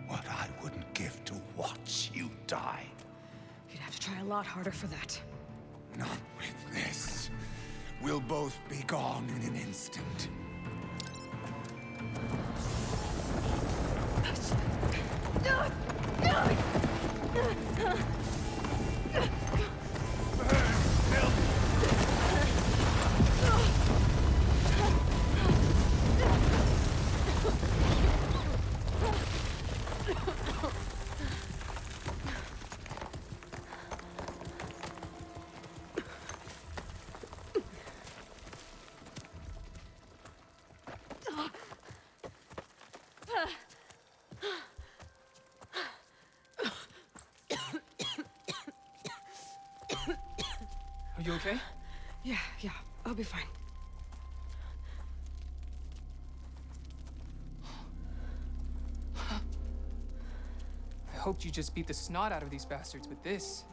What I wouldn't give to watch you die. You'd have to try a lot harder for that. Not with this. We'll both be gone in an instant. Are you okay? Yeah, I'll be fine. I hoped you just beat the snot out of these bastards, but this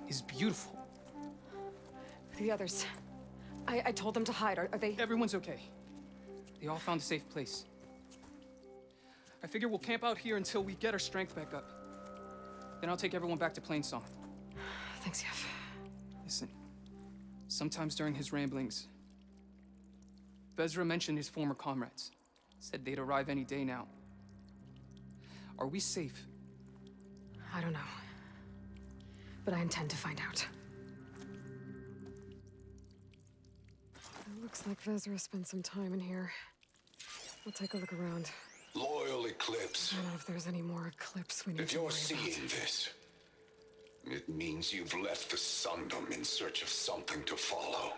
is beautiful. The others. I told them to hide. Are they? Everyone's okay. They all found a safe place. I figure we'll camp out here until we get our strength back up. Then I'll take everyone back to Plainsong. Thanks, Yef. Listen, sometimes during his ramblings, Vezra mentioned his former comrades. Said they'd arrive any day now. Are we safe? I don't know. But I intend to find out. It looks like Vezra spent some time in here. I'll take a look around. Loyal Eclipse. I don't know if there's any more Eclipse we need If to you're worry seeing about. this, it means you've left the Sundom in search of something to follow.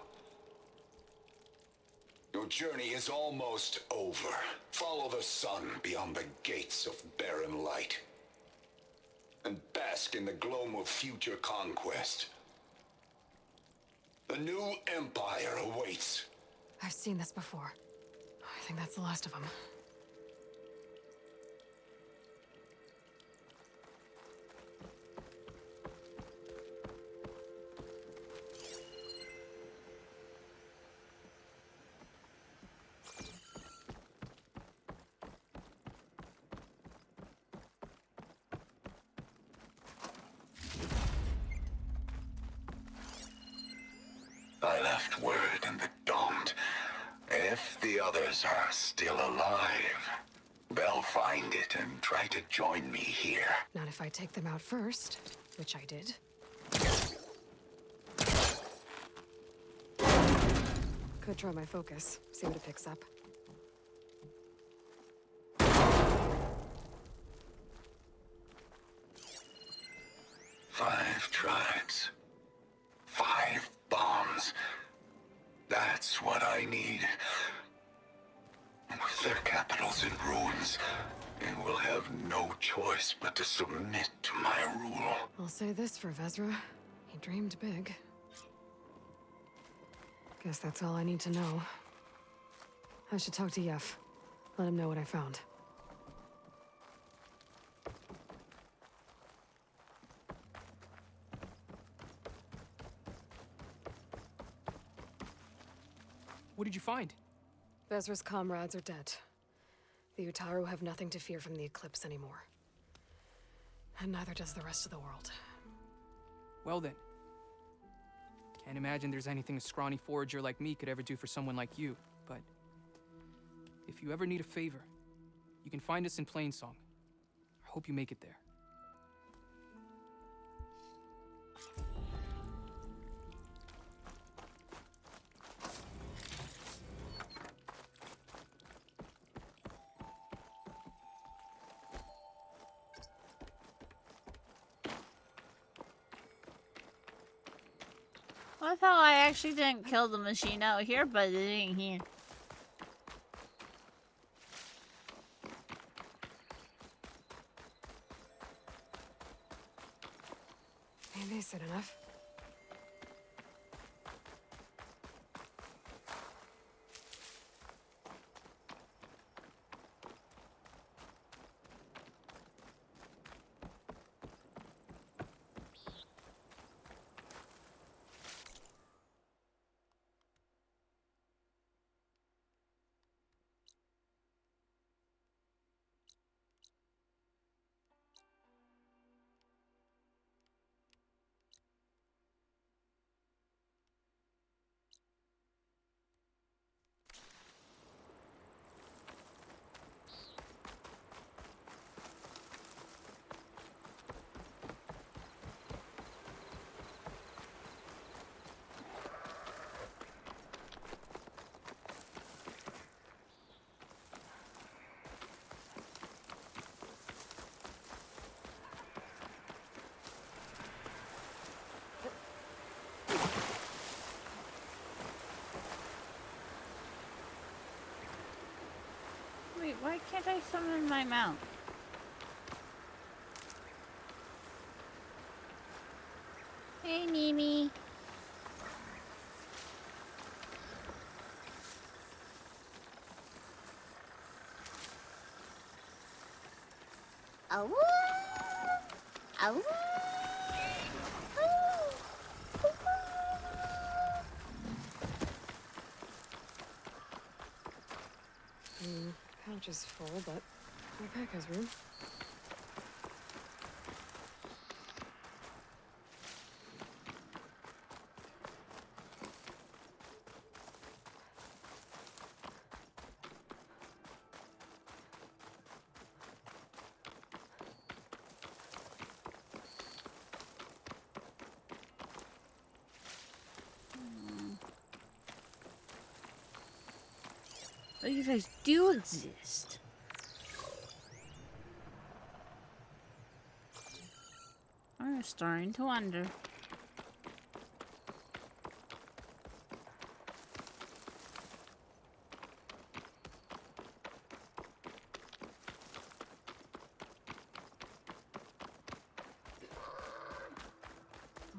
Your journey is almost over. Follow the sun beyond the gates of barren light. And bask in the gloam of future conquest. The new empire awaits. I've seen this before. I think that's the last of them. I left word in the Daunt. If the others are still alive, they'll find it and try to join me here. Not if I take them out first, which I did. Could try my focus, see what it picks up. Five tribes. 5 bombs. That's what I need. With their capitals in ruins, they will have no choice but to submit to my rule. I'll say this for Vezra. He dreamed big. Guess that's all I need to know. I should talk to Yef. Let him know what I found. What did you find? Vezra's comrades are dead. The Utaru have nothing to fear from the Eclipse anymore. And neither does the rest of the world. Well then. Can't imagine there's anything a scrawny forager like me could ever do for someone like you, but if you ever need a favor, you can find us in Plainsong. I hope you make it there. I thought I actually didn't kill the machine out here, but it ain't here. Maybe I said enough. Wait, why can't I summon my mount? Hey, Mimi. Oh. Oh. Pouch is full, but my pack has room. But you guys do exist. I'm starting to wonder.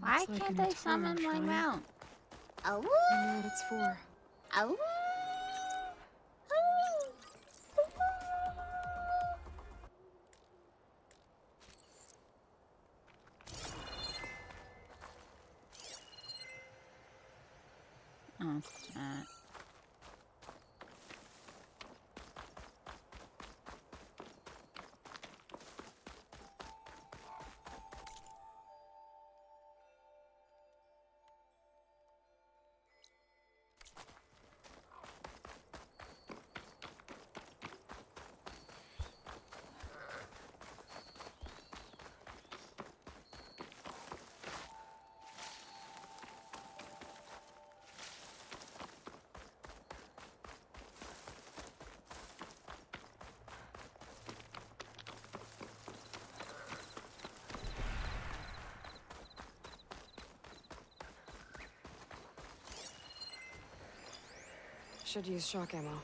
Why Looks like can't an I summon eternal my shrine. mount? Oh. I know what it's for. Oh. Oh, Should use shock ammo.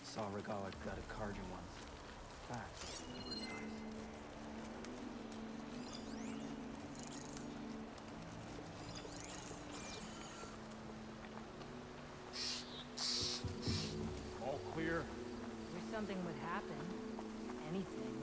Saw Regala got a Karja once. Facts. They were nice. All clear? Wish something would happen. Anything.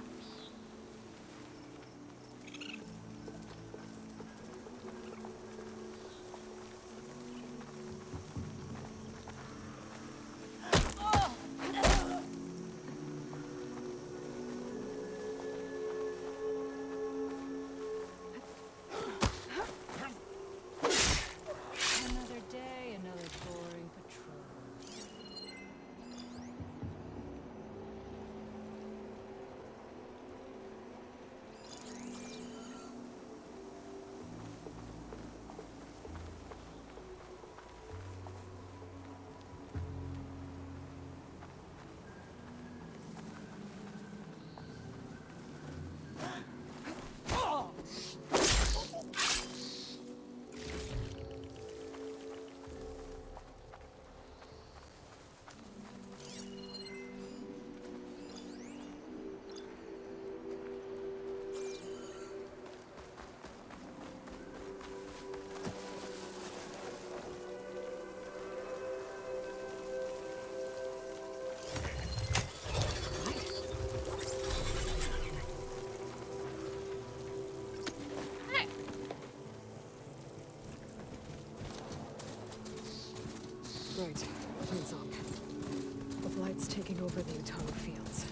taking over the Utaru fields.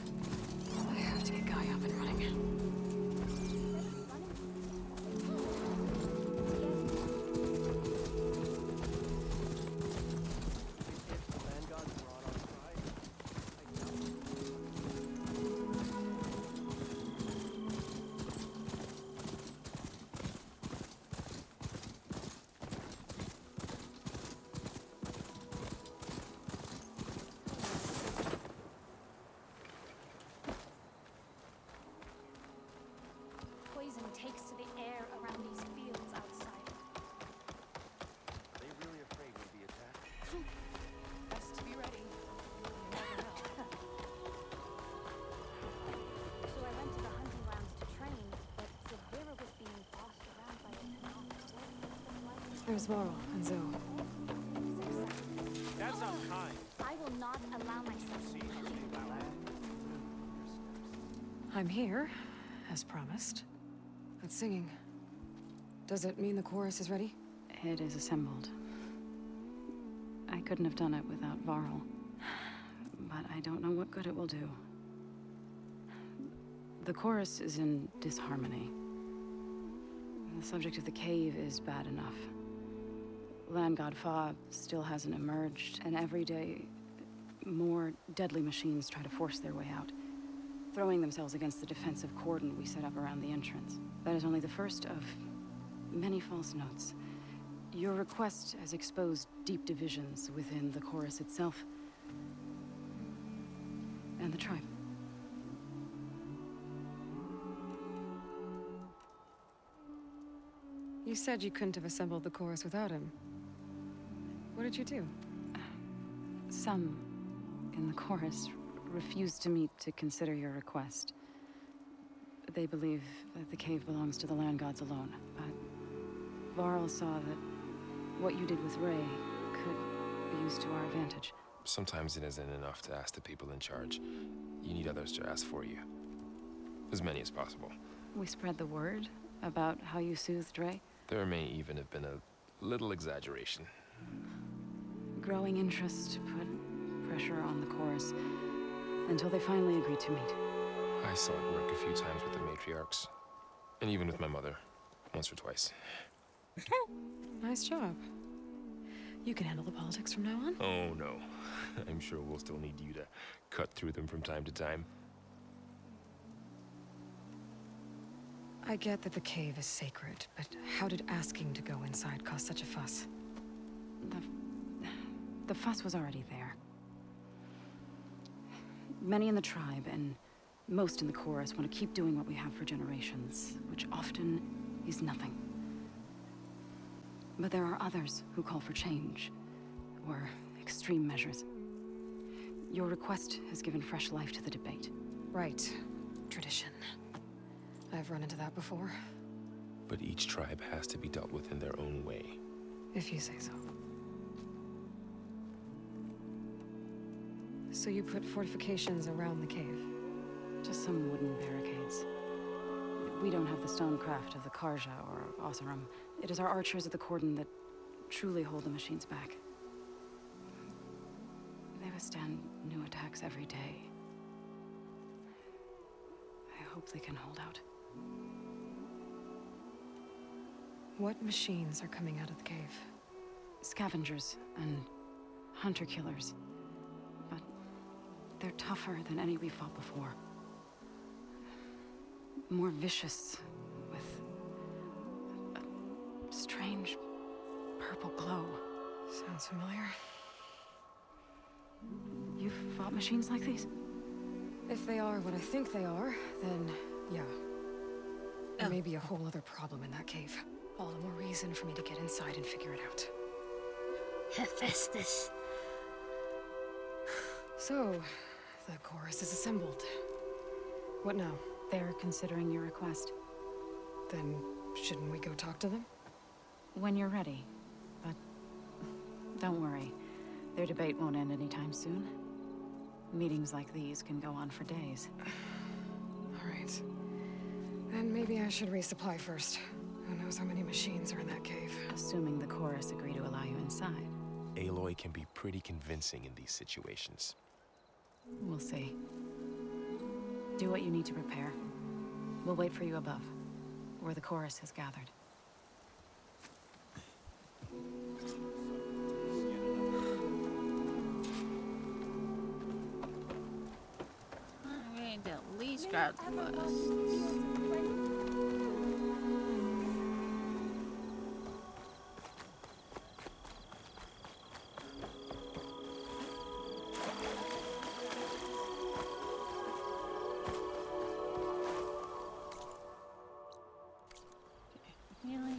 I have to get Guy up and running. Poison takes to the air around these fields outside. Are they really afraid we'll be attacked? Best to be ready. You never know. So I went to the hunting grounds to train, but Severa was being bossed around by a Tanakh. There's Varl and Zoe. That's unkind. I will not allow myself to be I'm here, as promised. That's singing. Does it mean the chorus is ready? It is assembled. I couldn't have done it without Varl. But I don't know what good it will do. The chorus is in disharmony. The subject of the cave is bad enough. Land God Fa still hasn't emerged, and every day, more deadly machines try to force their way out, throwing themselves against the defensive cordon we set up around the entrance. That is only the first of many false notes. Your request has exposed deep divisions within the chorus itself and the tribe. You said you couldn't have assembled the chorus without him. What did you do? Some in the chorus refused to meet to consider your request. They believe that the cave belongs to the land gods alone, but Varl saw that what you did with Ray could be used to our advantage. Sometimes it isn't enough to ask the people in charge. You need others to ask for you. As many as possible. We spread the word about how you soothed Ray. There may even have been a little exaggeration. Growing interest put pressure on the chorus until they finally agreed to meet. I saw it work a few times with the matriarchs. And even with my mother. Once or twice. Nice job. You can handle the politics from now on? Oh, no. I'm sure we'll still need you to cut through them from time to time. I get that the cave is sacred, but how did asking to go inside cause such a fuss? The fuss was already there. Many in the tribe, and most in the chorus, want to keep doing what we have for generations, which often is nothing. But there are others who call for change, or extreme measures. Your request has given fresh life to the debate. Right. Tradition. I've run into that before. But each tribe has to be dealt with in their own way. If you say so. So you put fortifications around the cave? Just some wooden barricades. We don't have the stonecraft of the Karja or Oseram. It is our archers at the cordon that truly hold the machines back. They withstand new attacks every day. I hope they can hold out. What machines are coming out of the cave? Scavengers and hunter-killers. But they're tougher than any we fought before. More vicious, with a strange purple glow. Sounds familiar. You've fought machines like these? If they are what I think they are, then yeah. There may be a whole other problem in that cave. All the more reason for me to get inside and figure it out. Hephaestus. So, the chorus is assembled. What now? They're considering your request. Then, shouldn't we go talk to them? When you're ready. But don't worry. Their debate won't end anytime soon. Meetings like these can go on for days. All right. Then maybe I should resupply first. Who knows how many machines are in that cave? Assuming the chorus agree to allow you inside. Aloy can be pretty convincing in these situations. We'll see. Do what you need to prepare. We'll wait for you above, where the chorus has gathered. I'm going to at least grab the list. Really?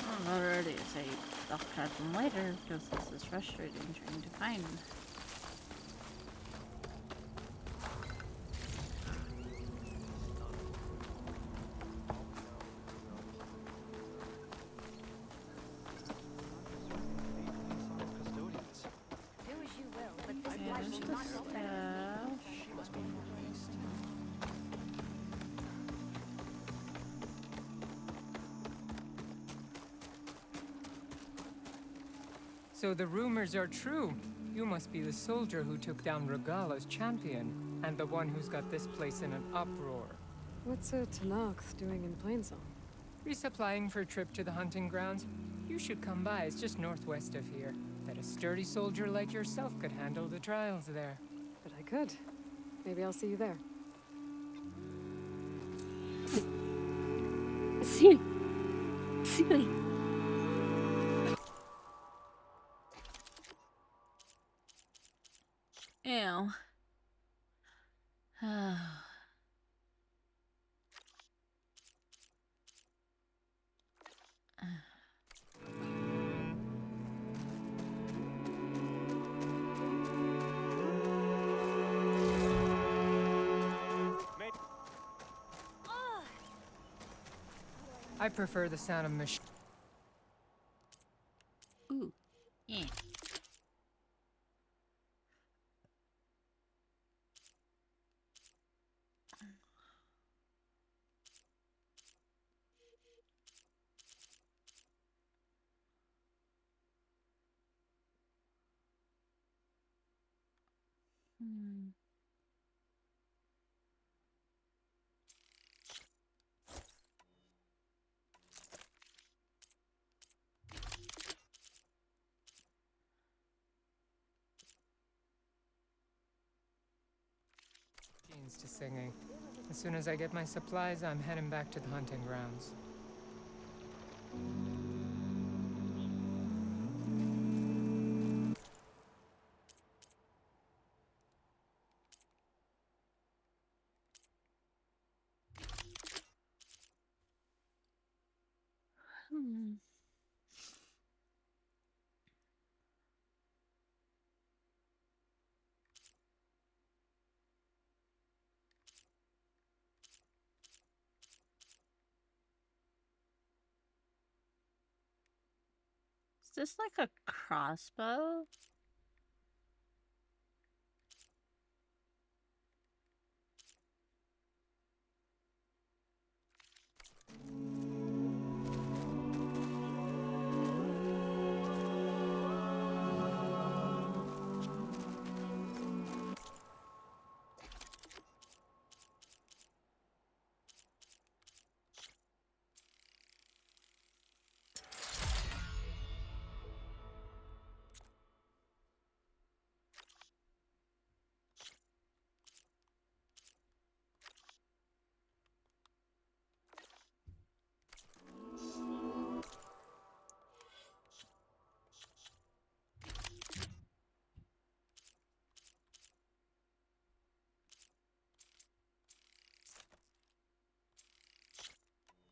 I'm not ready to say I'll catch them later because this is frustrating trying to find them. Do as you will, but this life will not go better. She must be released. So the rumors are true. You must be the soldier who took down Regala's champion, and the one who's got this place in an uproar. What's a Tanakh doing in Plainsong? Resupplying for a trip to the hunting grounds? You should come by, it's just northwest of here. Bet a sturdy soldier like yourself could handle the trials there. But I could. Maybe I'll see you there. Silly. Ew. I prefer the sound of machine. Ooh. Yeah. To singing. As soon as I get my supplies, I'm heading back to the hunting grounds. Is this like a crossbow?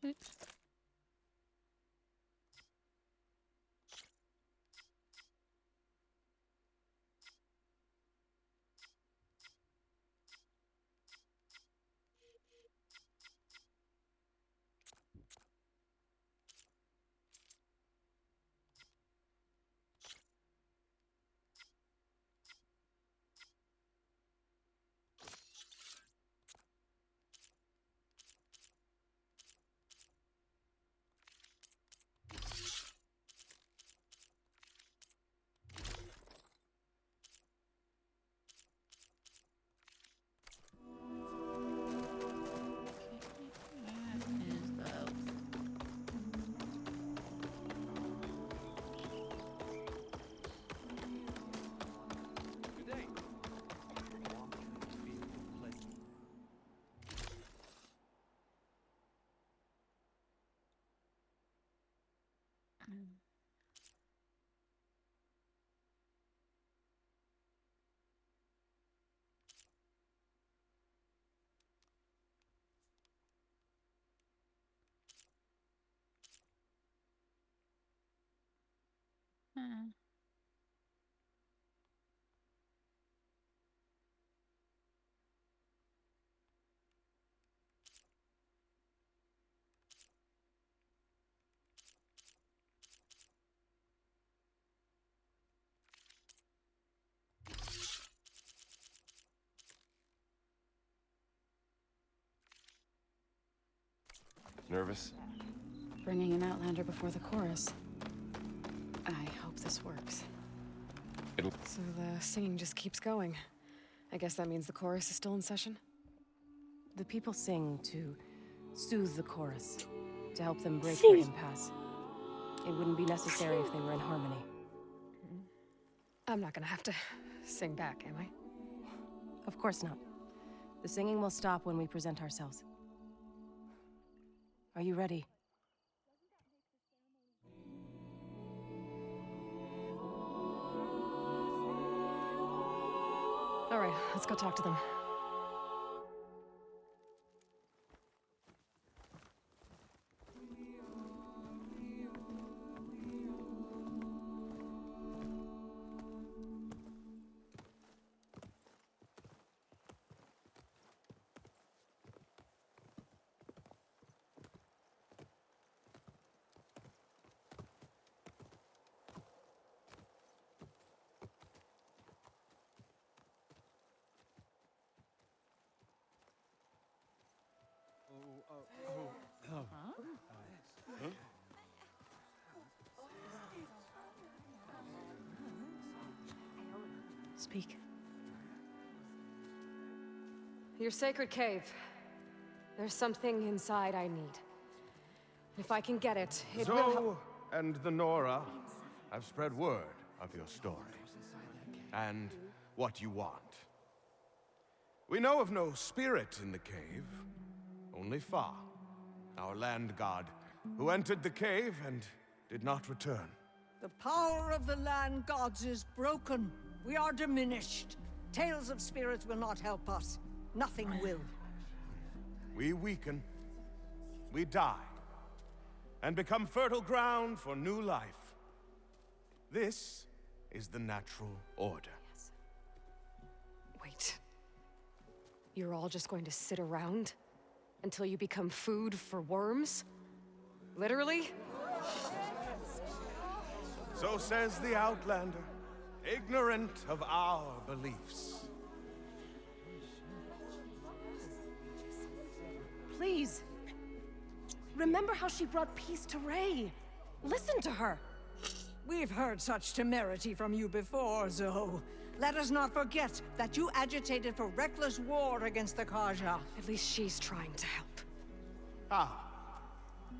Oops. Nervous? Bringing an Outlander before the chorus. I hope this works. So the singing just keeps going. I guess that means the chorus is still in session? The people sing to soothe the chorus, to help them break their impasse. It wouldn't be necessary if they were in harmony. I'm not gonna have to sing back, am I? Of course not. The singing will stop when we present ourselves. Are you ready? All right, let's go talk to them. Speak. Your sacred cave. There's something inside I need. If I can get it, it will help. Zoe and the Nora have spread word of your story. And what you want. We know of no spirit in the cave. Only Fa, our land god, who entered the cave and did not return. The power of the land gods is broken. We are diminished. Tales of spirits will not help us. Nothing will. We weaken. We die. And become fertile ground for new life. This is the natural order. Yes. Wait. You're all just going to sit around until you become food for worms? Literally? So says the Outlander, ignorant of our beliefs. Please. Remember how she brought peace to Ray. Listen to her. We've heard such temerity from you before, Zoe. Let us not forget that you agitated for reckless war against the Karja. At least she's trying to help. Ah.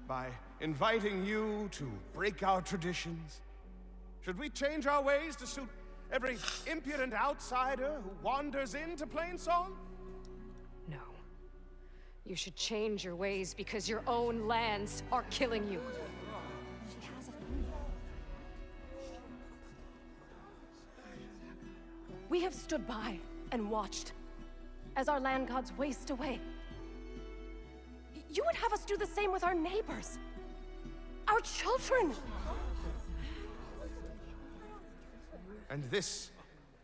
By inviting you to break our traditions. Should we change our ways to suit every impudent outsider who wanders into Plainsong? No. You should change your ways because your own lands are killing you. We have stood by and watched as our land gods waste away. You would have us do the same with our neighbors, our children. And this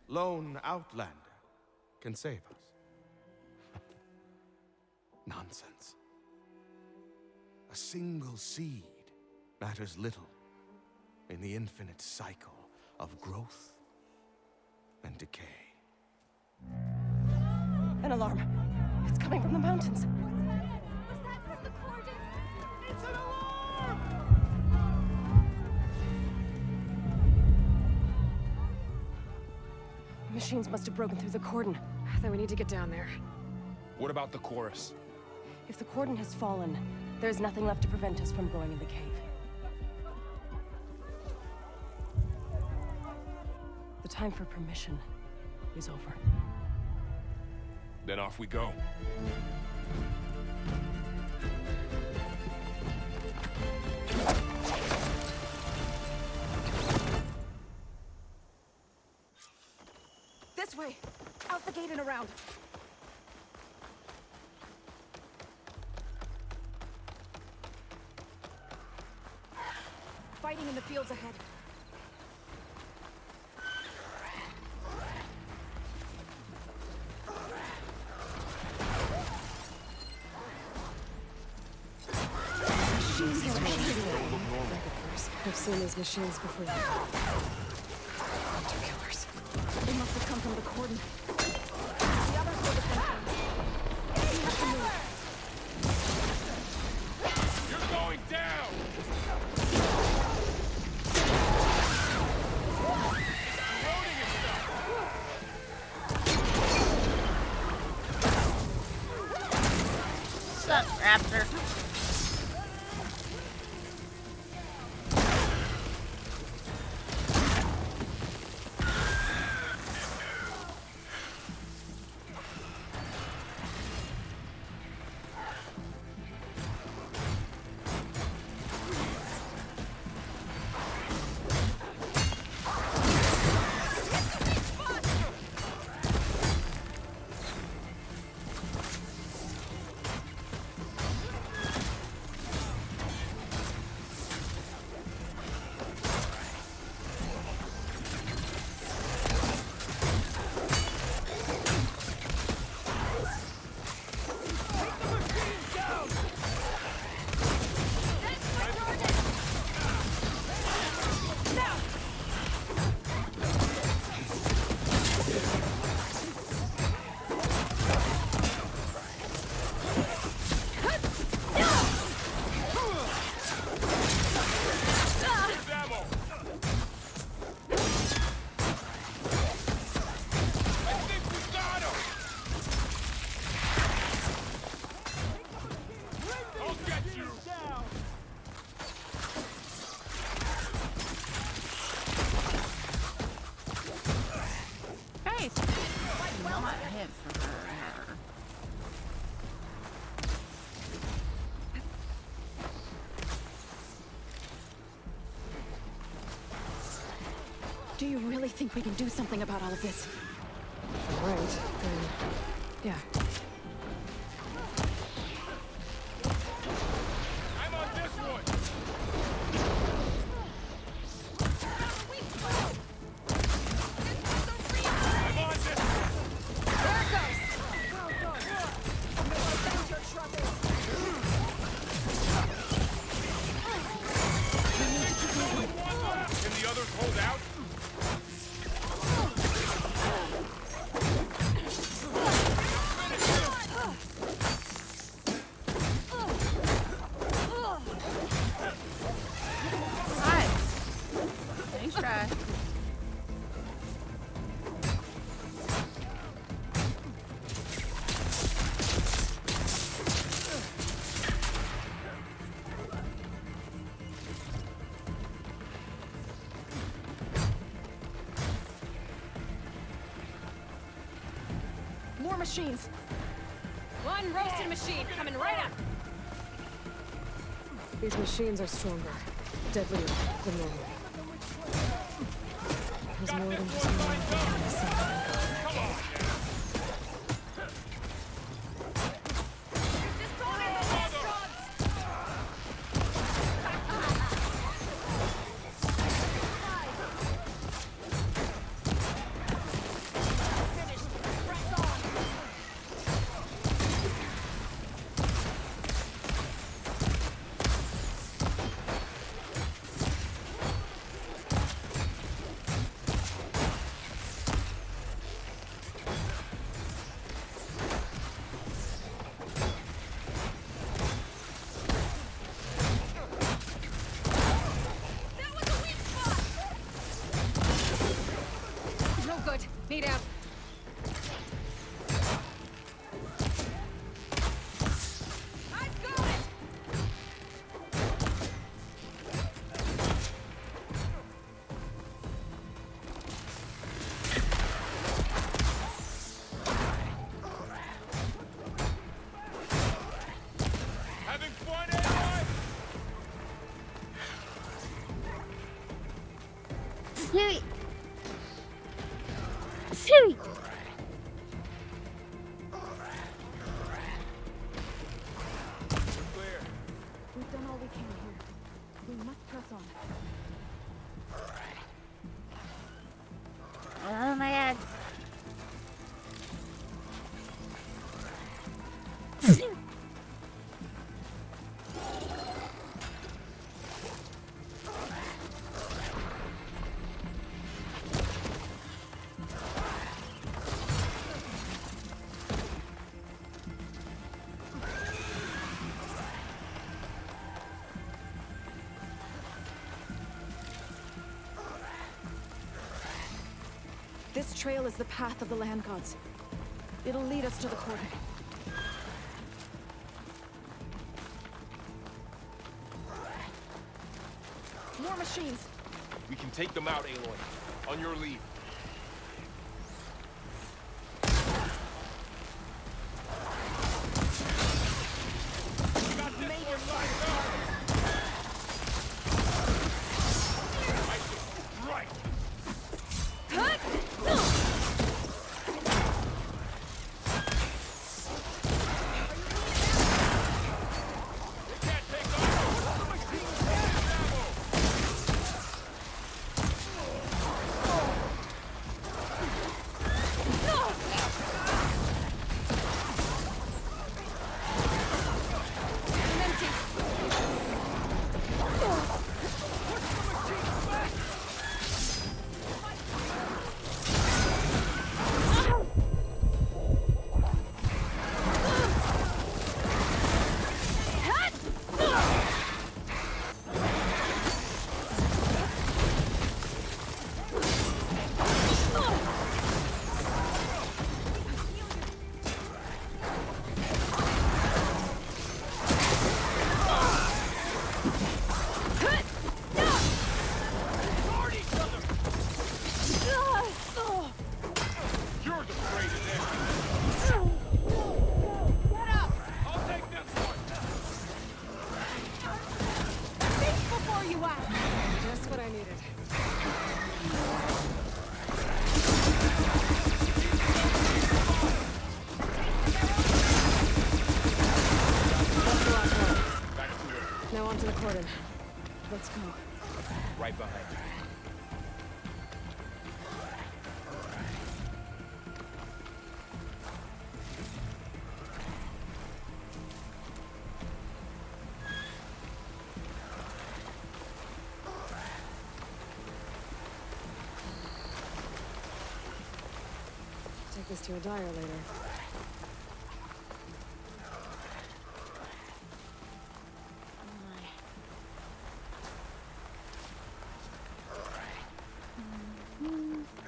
lone Outlander can save us. Nonsense. A single seed matters little in the infinite cycle of growth and decay. An alarm. It's coming from the mountains. Was that from the cordon? It's an alarm! The machines must have broken through the cordon. Then we need to get down there. What about the chorus? If the cordon has fallen, there's nothing left to prevent us from going in the cave. The time for permission is over. Then off we go. This way! Out the gate and around! Fighting in the fields ahead. I've seen these machines before. Hunter killers. They must have come from the cordon. The others were the fence. We have to move. You're going down! Loading itself! Suck, Raptor. Do you really think we can do something about all of this? Right, then... yeah. I'm on this one! I'm on this one! There it goes! Well done. I'm gonna defend your trumpet. Can the others hold out? Nice try. More machines! One roasted machine coming right up! These machines are stronger, deadlier than normal. There's more than just one thing on the side. No good. Need out. Having fun, anyone? Siri! Siri! Clear. We've done all we can here. We must press on. Oh my god. This trail is the path of the land gods. It'll lead us to the cordon. More machines! We can take them out, Aloy. On your lead. Just what I needed. That's the last one. Back to it. Now onto the cordon. Let's go. Right behind you. Take this to a dyer later.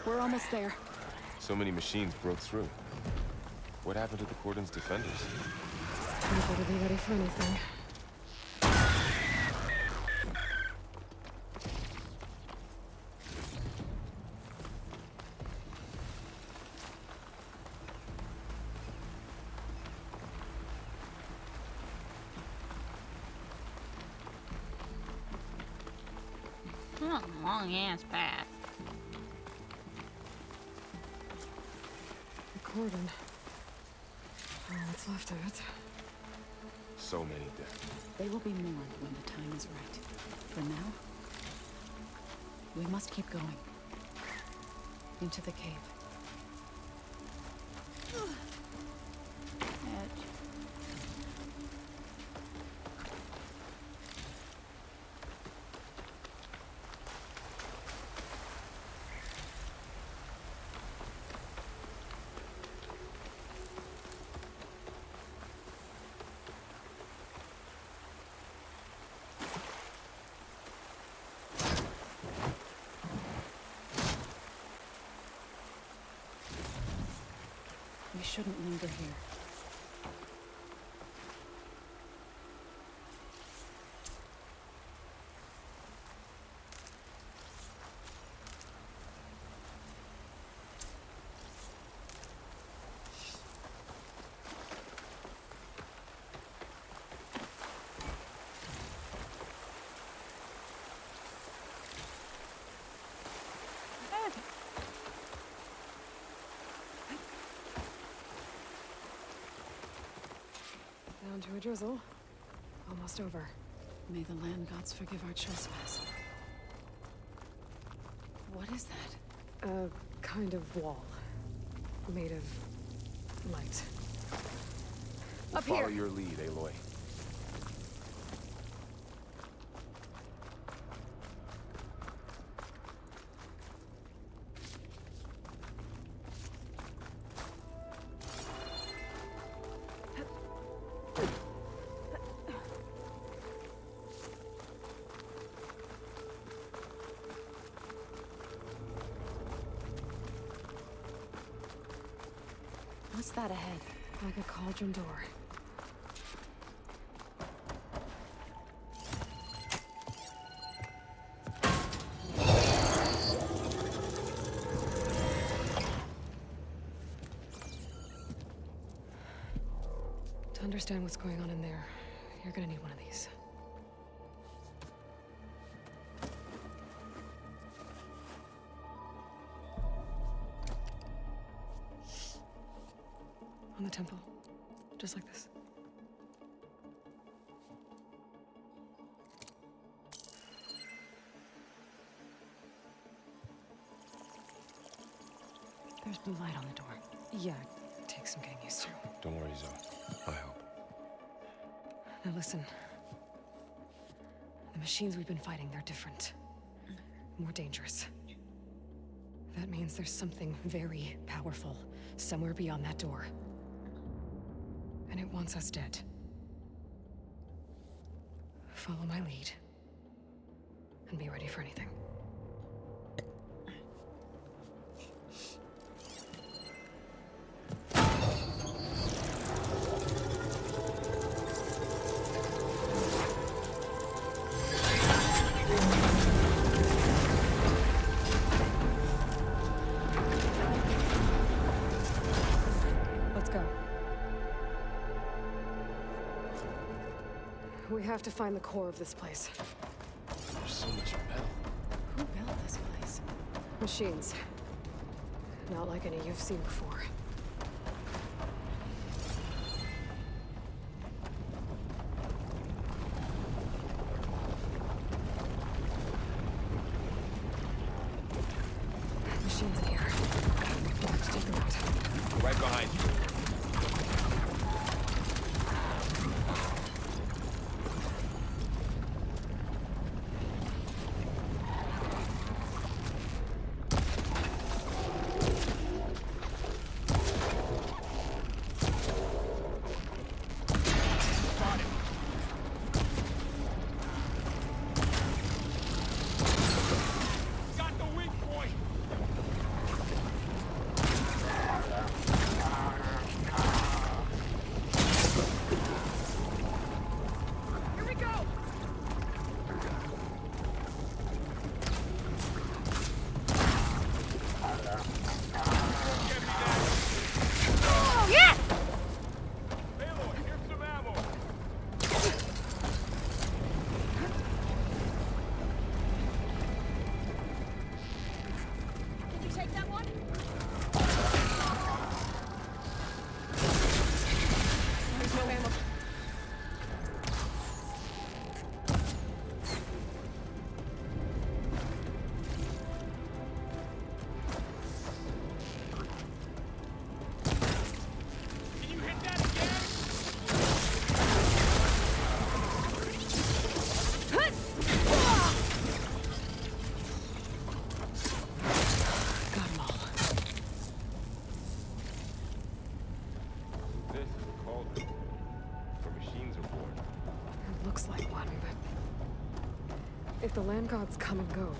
We're almost there. So many machines broke through. What happened to the cordon's defenders? We better be ready for anything. Long ass path. The cordon. All that's left of it. So many dead. They will be mourned when the time is right. For now, we must keep going. Into the cave. We shouldn't linger here. Down to a drizzle. Almost over. May the land gods forgive our trespass. What is that? A kind of wall. Made of light. We'll Up follow here. your lead, Aloy. that ahead? Like a cauldron door. To understand what's going on in there, you're gonna need one of these. On the temple. Just like this. There's blue light on the door. Yeah, it takes some getting used to. Don't worry, Zoe. I help. Now listen. The machines we've been fighting, they're different. More dangerous. That means there's something very powerful somewhere beyond that door. And it wants us dead. Follow my lead. And be ready for anything. Let's go. We have to find the core of this place. There's so much metal. Who built this place? Machines. Not like any you've seen before. Machines in here. We have to take them out. Right behind you. Got the weak point! Here we go! Yeah! Aloy, here's some ammo! Can you take that one? There's no ammo. Can you hit that again? Got them all. This is a cauldron. Where machines are born. It looks like one, but... if the land gods come and go,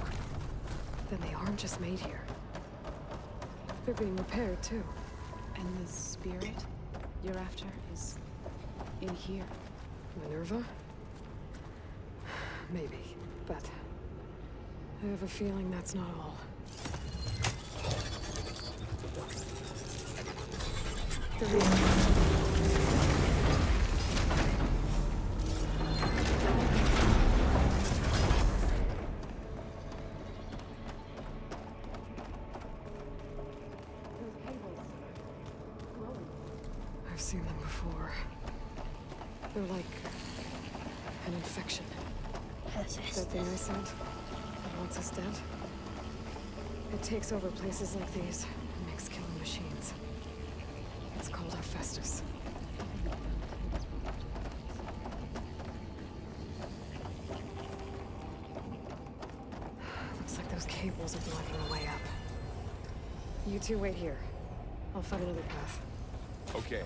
then they aren't just made here. They're being repaired, too. And the spirit you're after is in here. Minerva? Maybe, but... I have a feeling that's not all. The real... I've seen them before. They're like an infection. That thing I said that wants us dead. It takes over places like these and makes killing machines. It's called Hephaestus. Looks like those cables are blocking the way up. You two wait here. I'll find another path. Okay.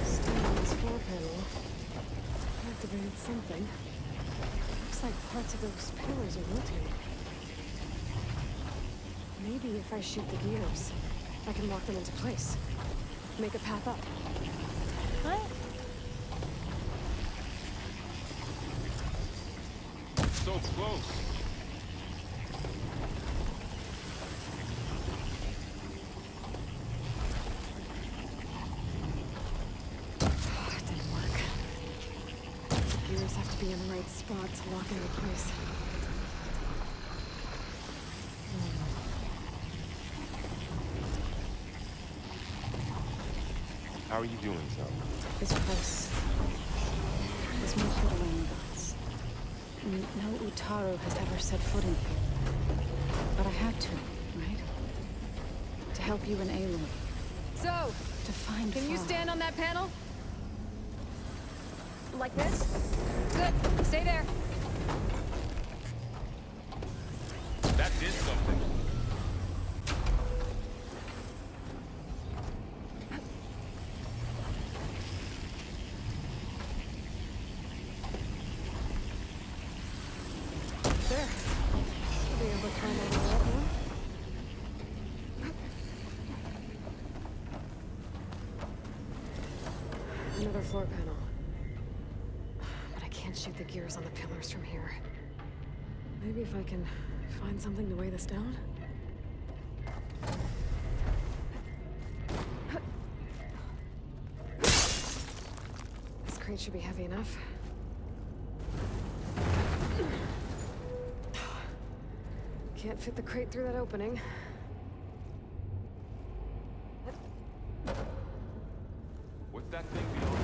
Stand on this floor panel. Activated something. Looks like parts of those pillars are rotating. Maybe if I shoot the gears, I can lock them into place. Make a path up. What? So close. It didn't work. The gears have to be in the right spot to lock into place. How are you doing, Zoe? This place is more fiddling gods. No Utaru has ever set foot in here. But I had to, right? To help you and Aloy. So, to find can you Fa. stand on that panel? Like this? Good. Stay there. That did something. There. Should be able to climb all the way up now. Another floor panel. But I can't shoot the gears on the pillars from here. Maybe if I can find something to weigh this down? This crate should be heavy enough. Can't fit the crate through that opening. What's that thing beyond?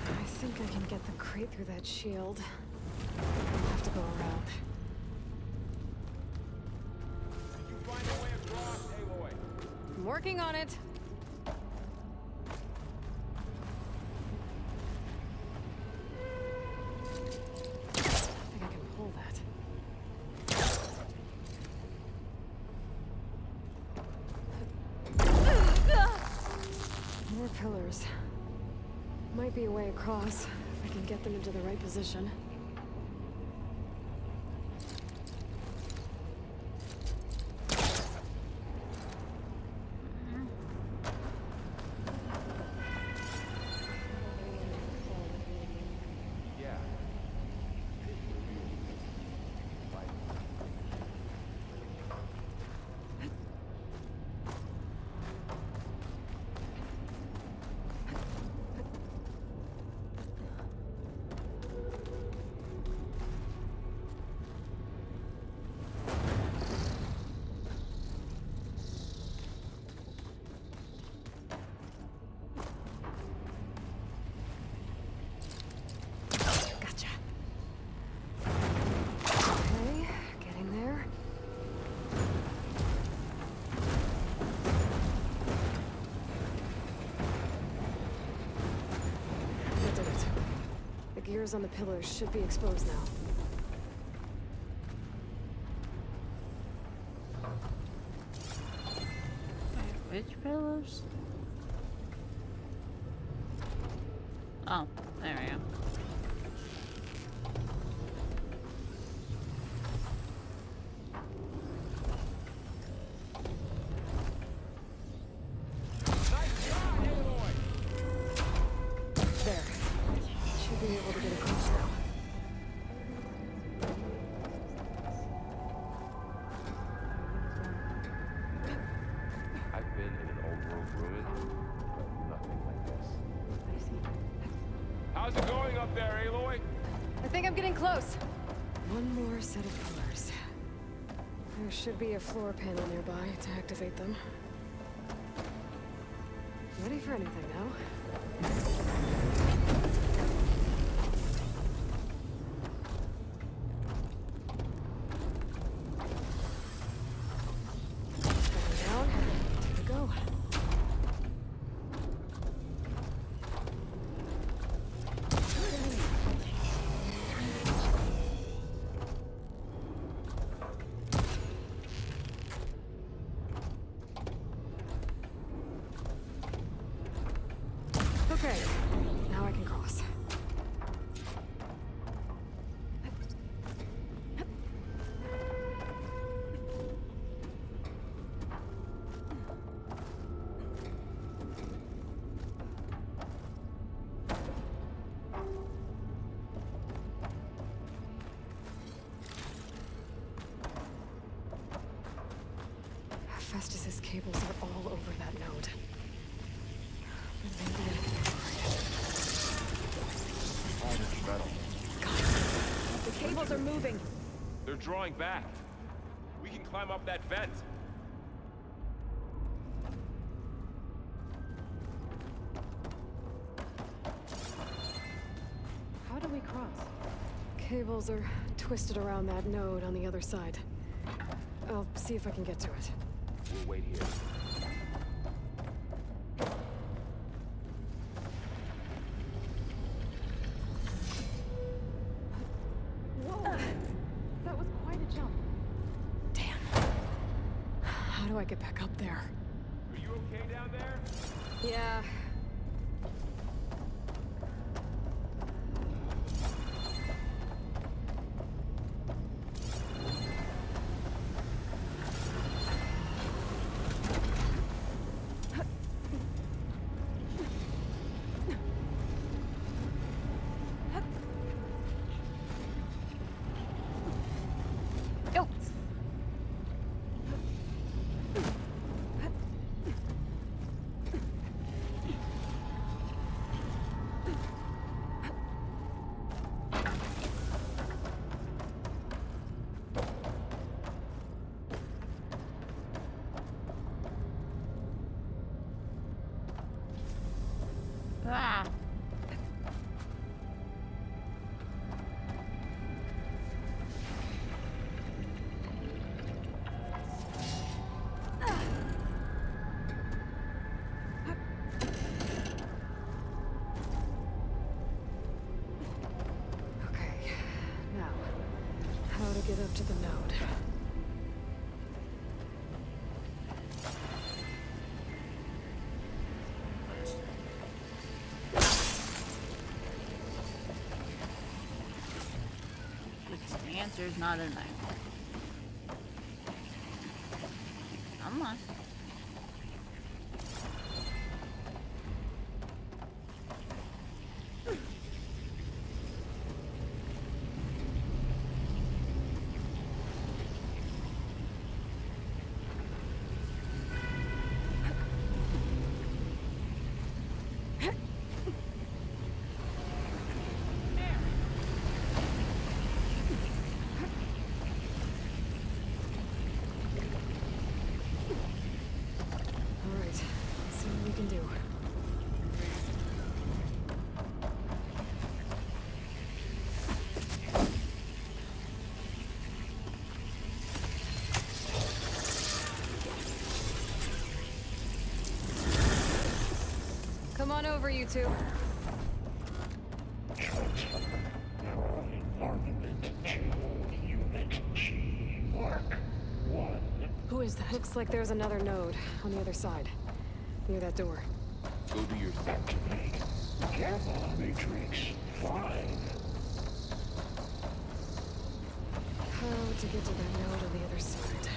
I think I can get the crate through that shield. I'll have to go around. Did you find a way across, Aloy? I'm working on it. I think I can pull that. More pillars. Might be a way across, if I can get them into the right position. Yeah. Gotcha. Okay, getting there. I did it. The gears on the pillars should be exposed now. Wait, which pillars? Oh, there we go. There. Should be able to get across now. I've been in an old world ruin, but nothing like this. How's it going up there, Aloy? I think I'm getting close. One more set of pillars. There should be a floor panel nearby to activate them. Ready for anything now? Stepping down. Here we go. Okay, Festus's cables are all over that node. Maybe Guys, the cables are moving. They're drawing back. We can climb up that vent. How do we cross? Cables are twisted around that node on the other side. I'll see if I can get to it. We'll wait here. Whoa! That was quite a jump. Damn. How do I get back up there? Are you okay down there? Yeah. Ah. Okay. Now, how to get up to the node? The answer's not in there. Come on. All right. Let's see what we can do. Come on over, you two. Who is that? Looks like there's another node on the other side, near that door. Go do your thing. Careful, Matrix. Fine. How to get to that node on the other side?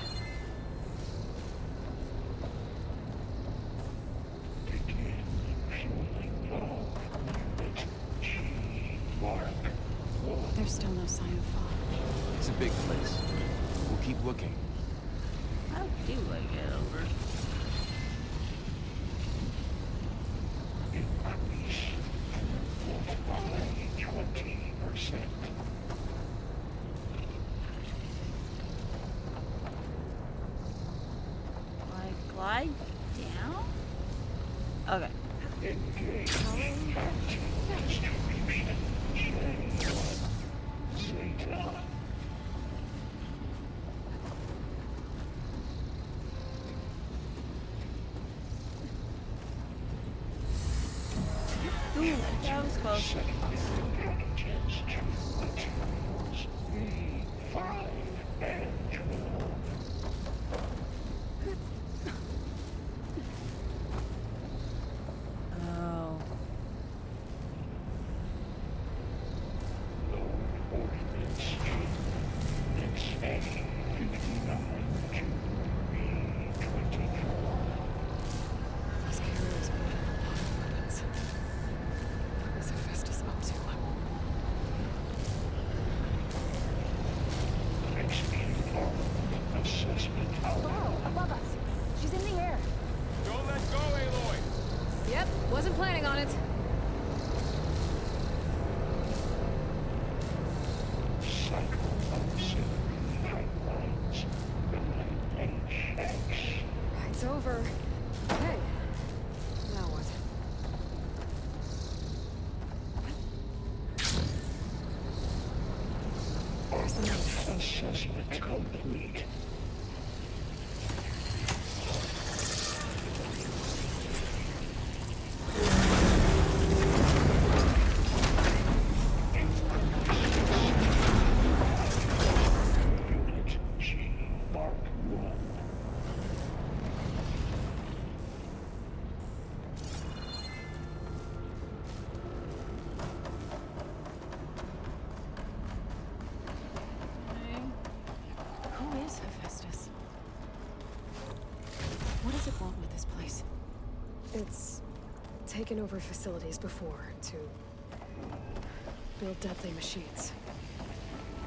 There's still no sign of fog. It's a big place. We'll keep looking. How do I get over? Like glide down? Okay. Ooh, that was close. Oh. These carriers will have a lot of weapons. Is Festus up It's over. Okay. Now what? There's the note. Assessment complete. Unit G, Mark 1. Who is Hephaestus? What does it want with this place? It's taken over facilities before to build deadly machines.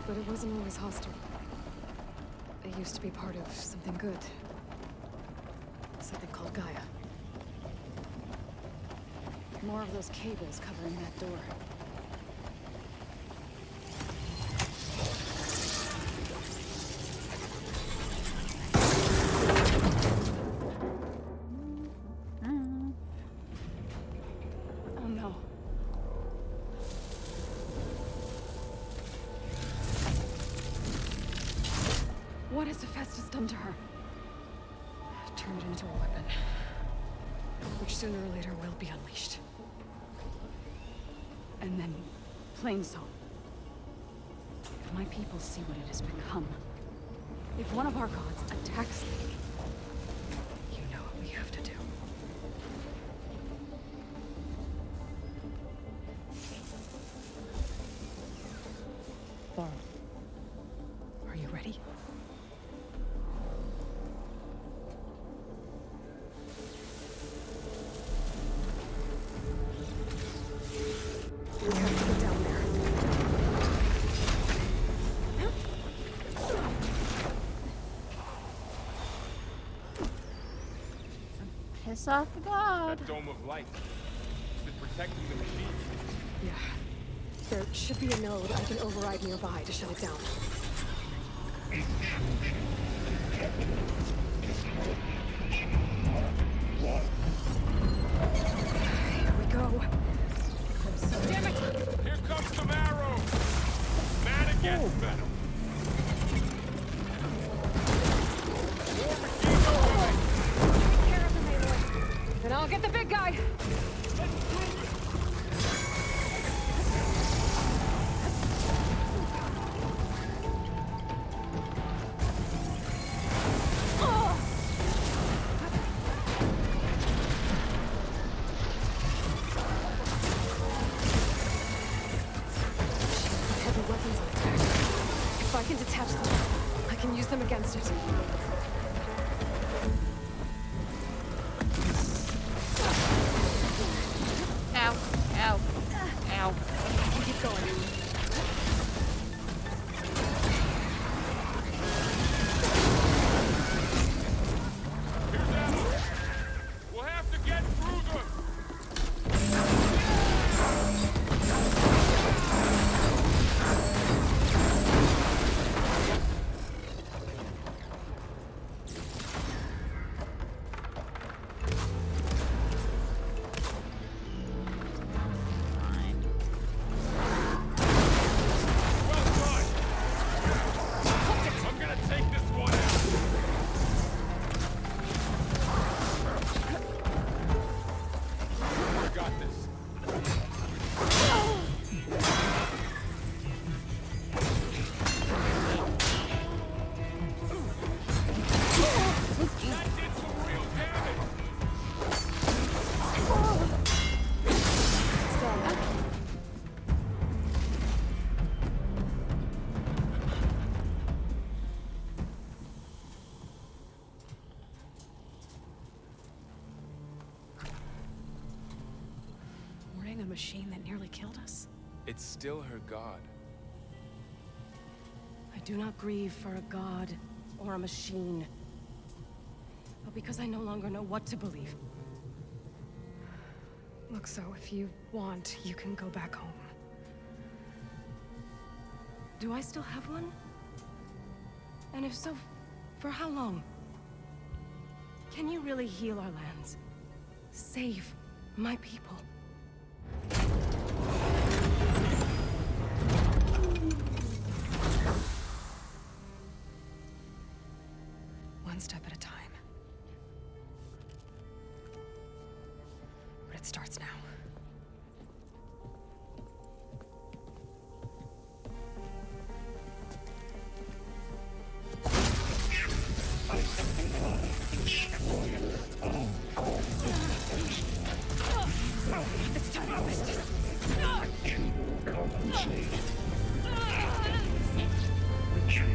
But it wasn't always hostile. It used to be part of something good. Something called Gaia. More of those cables covering that door. Oh no. What has Hephaestus done to her? Turned it into a weapon. Which sooner or later will be unleashed. And then, Plainsong. If my people see what it has become, if one of our gods attacks them, you know what we have to do. Laurel, are you ready? We have to get down there. Piss off the god. That dome of light. Is it protecting the machine? Yeah. There should be a node I can override nearby to shut it down. Here we go. Damn it! Here comes some arrows! Man against metal! Then I'll get the big guy! Heavy weapons on attack. If I can detach them, I can use them against it. Ow. Ow. Ow. Keep going. We'll have to get through them! I'm gonna take this one out! I got this. That did some real damage! It's done. Warning a machine that nearly killed us? It's still her god. I do not grieve for a god or a machine, but because I no longer know what to believe. Look, so if you want, you can go back home. Do I still have one? And if so, for how long? Can you really heal our lands? Save my people? One step at a time. But it starts now. It's time to business. Compensate. Retreat.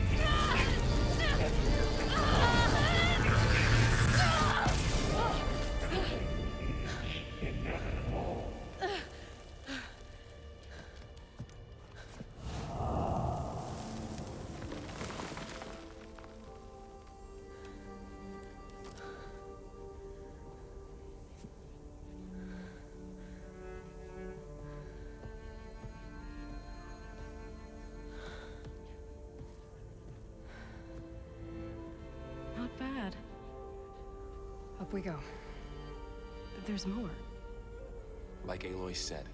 Not bad. Up we go. But there's more. Like Aloy said,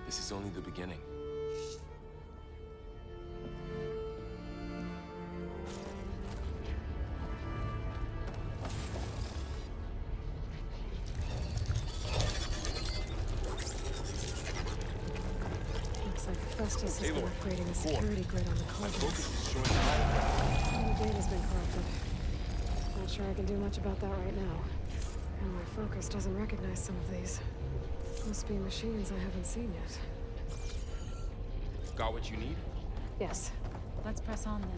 this is only the beginning. Looks like Festus has been Aloy, upgrading the form. security grid on the My cauldrons. focus is showing high. The data's been corrupted. Not sure I can do much about that right now. And my focus doesn't recognize some of these. Must be machines I haven't seen yet. Got what you need? Yes. Let's press on then.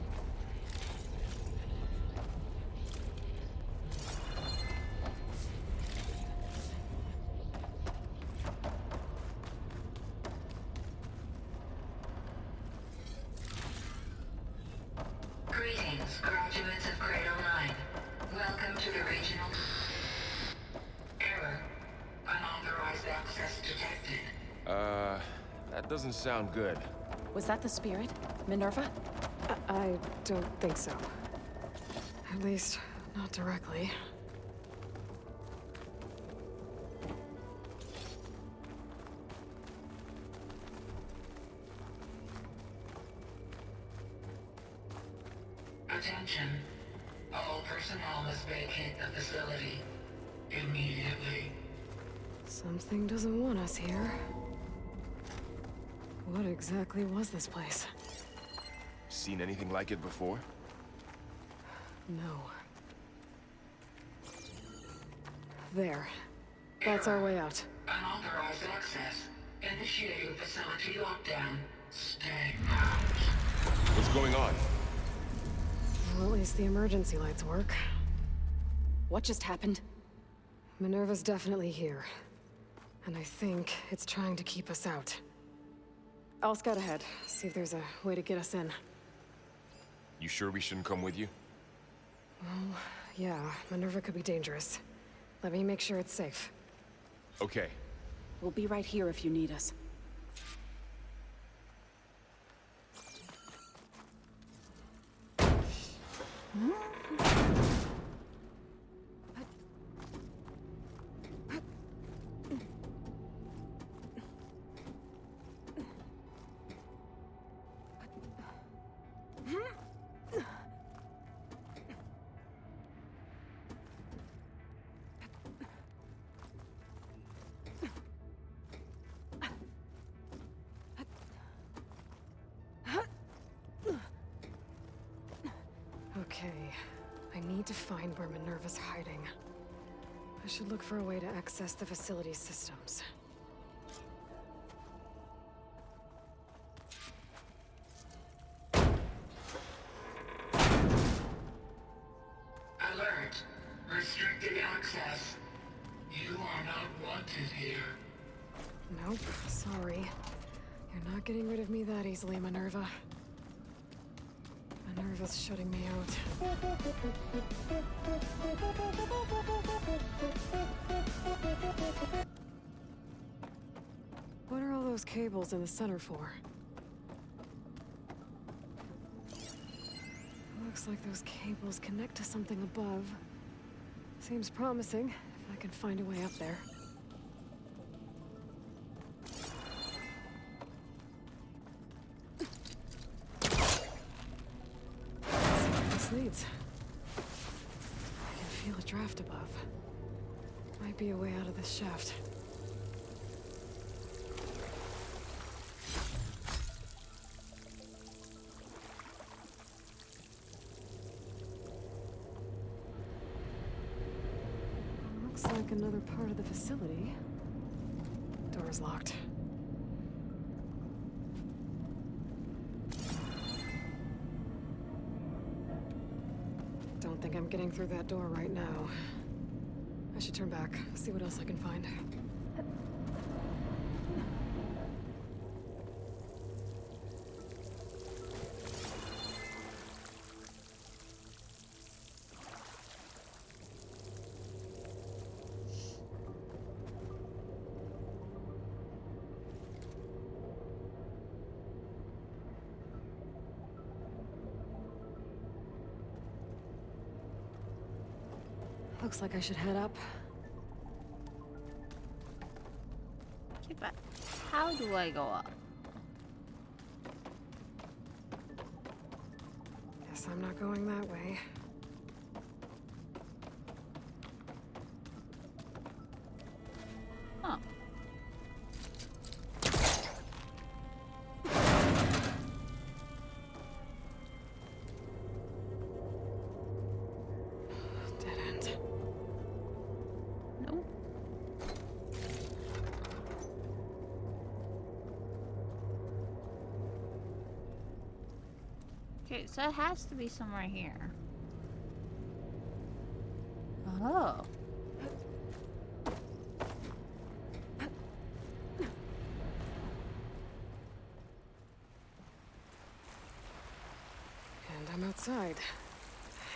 Greetings, graduates of Grade 09. Welcome to the regional... Error. Unauthorized access detected. That doesn't sound good. Was that the spirit? Minerva? I don't think so. At least, not directly. Attention. All personnel must vacate the facility. Immediately. Something doesn't want us here. What exactly was this place? Seen anything like it before? No. There. That's our way out. Unauthorized access. Initiating facility lockdown. Stay out. What's going on? Well, at least the emergency lights work. What just happened? Minerva's definitely here. And I think it's trying to keep us out. I'll scout ahead, see if there's a way to get us in. You sure we shouldn't come with you? Well, yeah, Minerva could be dangerous. Let me make sure it's safe. Okay. We'll be right here if you need us. Okay, I need to find where Minerva's hiding. I should look for a way to access the facility's systems. Alert. Restricted access. You are not wanted here. Nope, sorry. You're not getting rid of me that easily, Minerva. Minerva's shutting me out. What are all those cables in the center for? Looks like those cables connect to something above. Seems promising, if I can find a way up there. Let's see where this leads. I can feel a draft above. Might be a way out of this shaft. Looks like another part of the facility. Door's locked. Don't think I'm getting through that door right now. I should turn back, see what else I can find. Looks like I should head up. Okay, but how do I go up? Guess I'm not going that way. Huh. Dead end. Nope. Okay, so it has to be somewhere here. Oh. And I'm outside.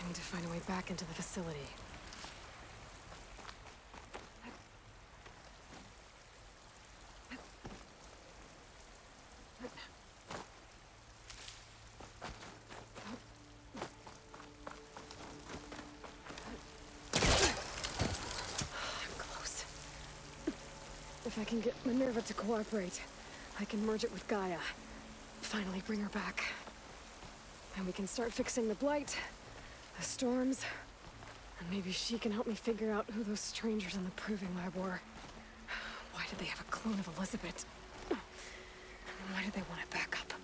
I need to find a way back into the facility. I'm close. If I can get Minerva to cooperate, I can merge it with Gaia. Finally bring her back. And we can start fixing the blight, the storms, and maybe she can help me figure out who those strangers in the proving lab were. Why did they have a clone of Elizabeth? And why did they want it back up?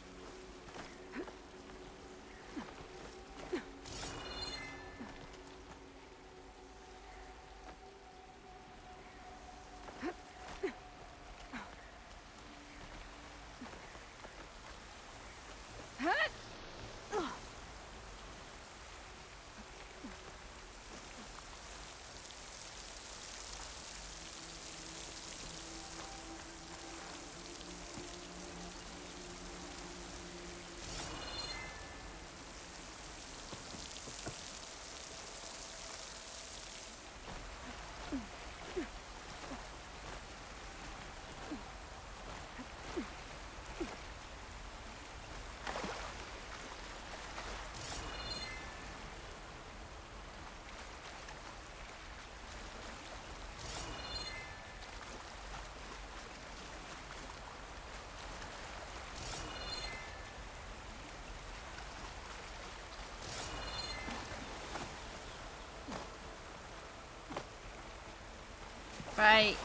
Right.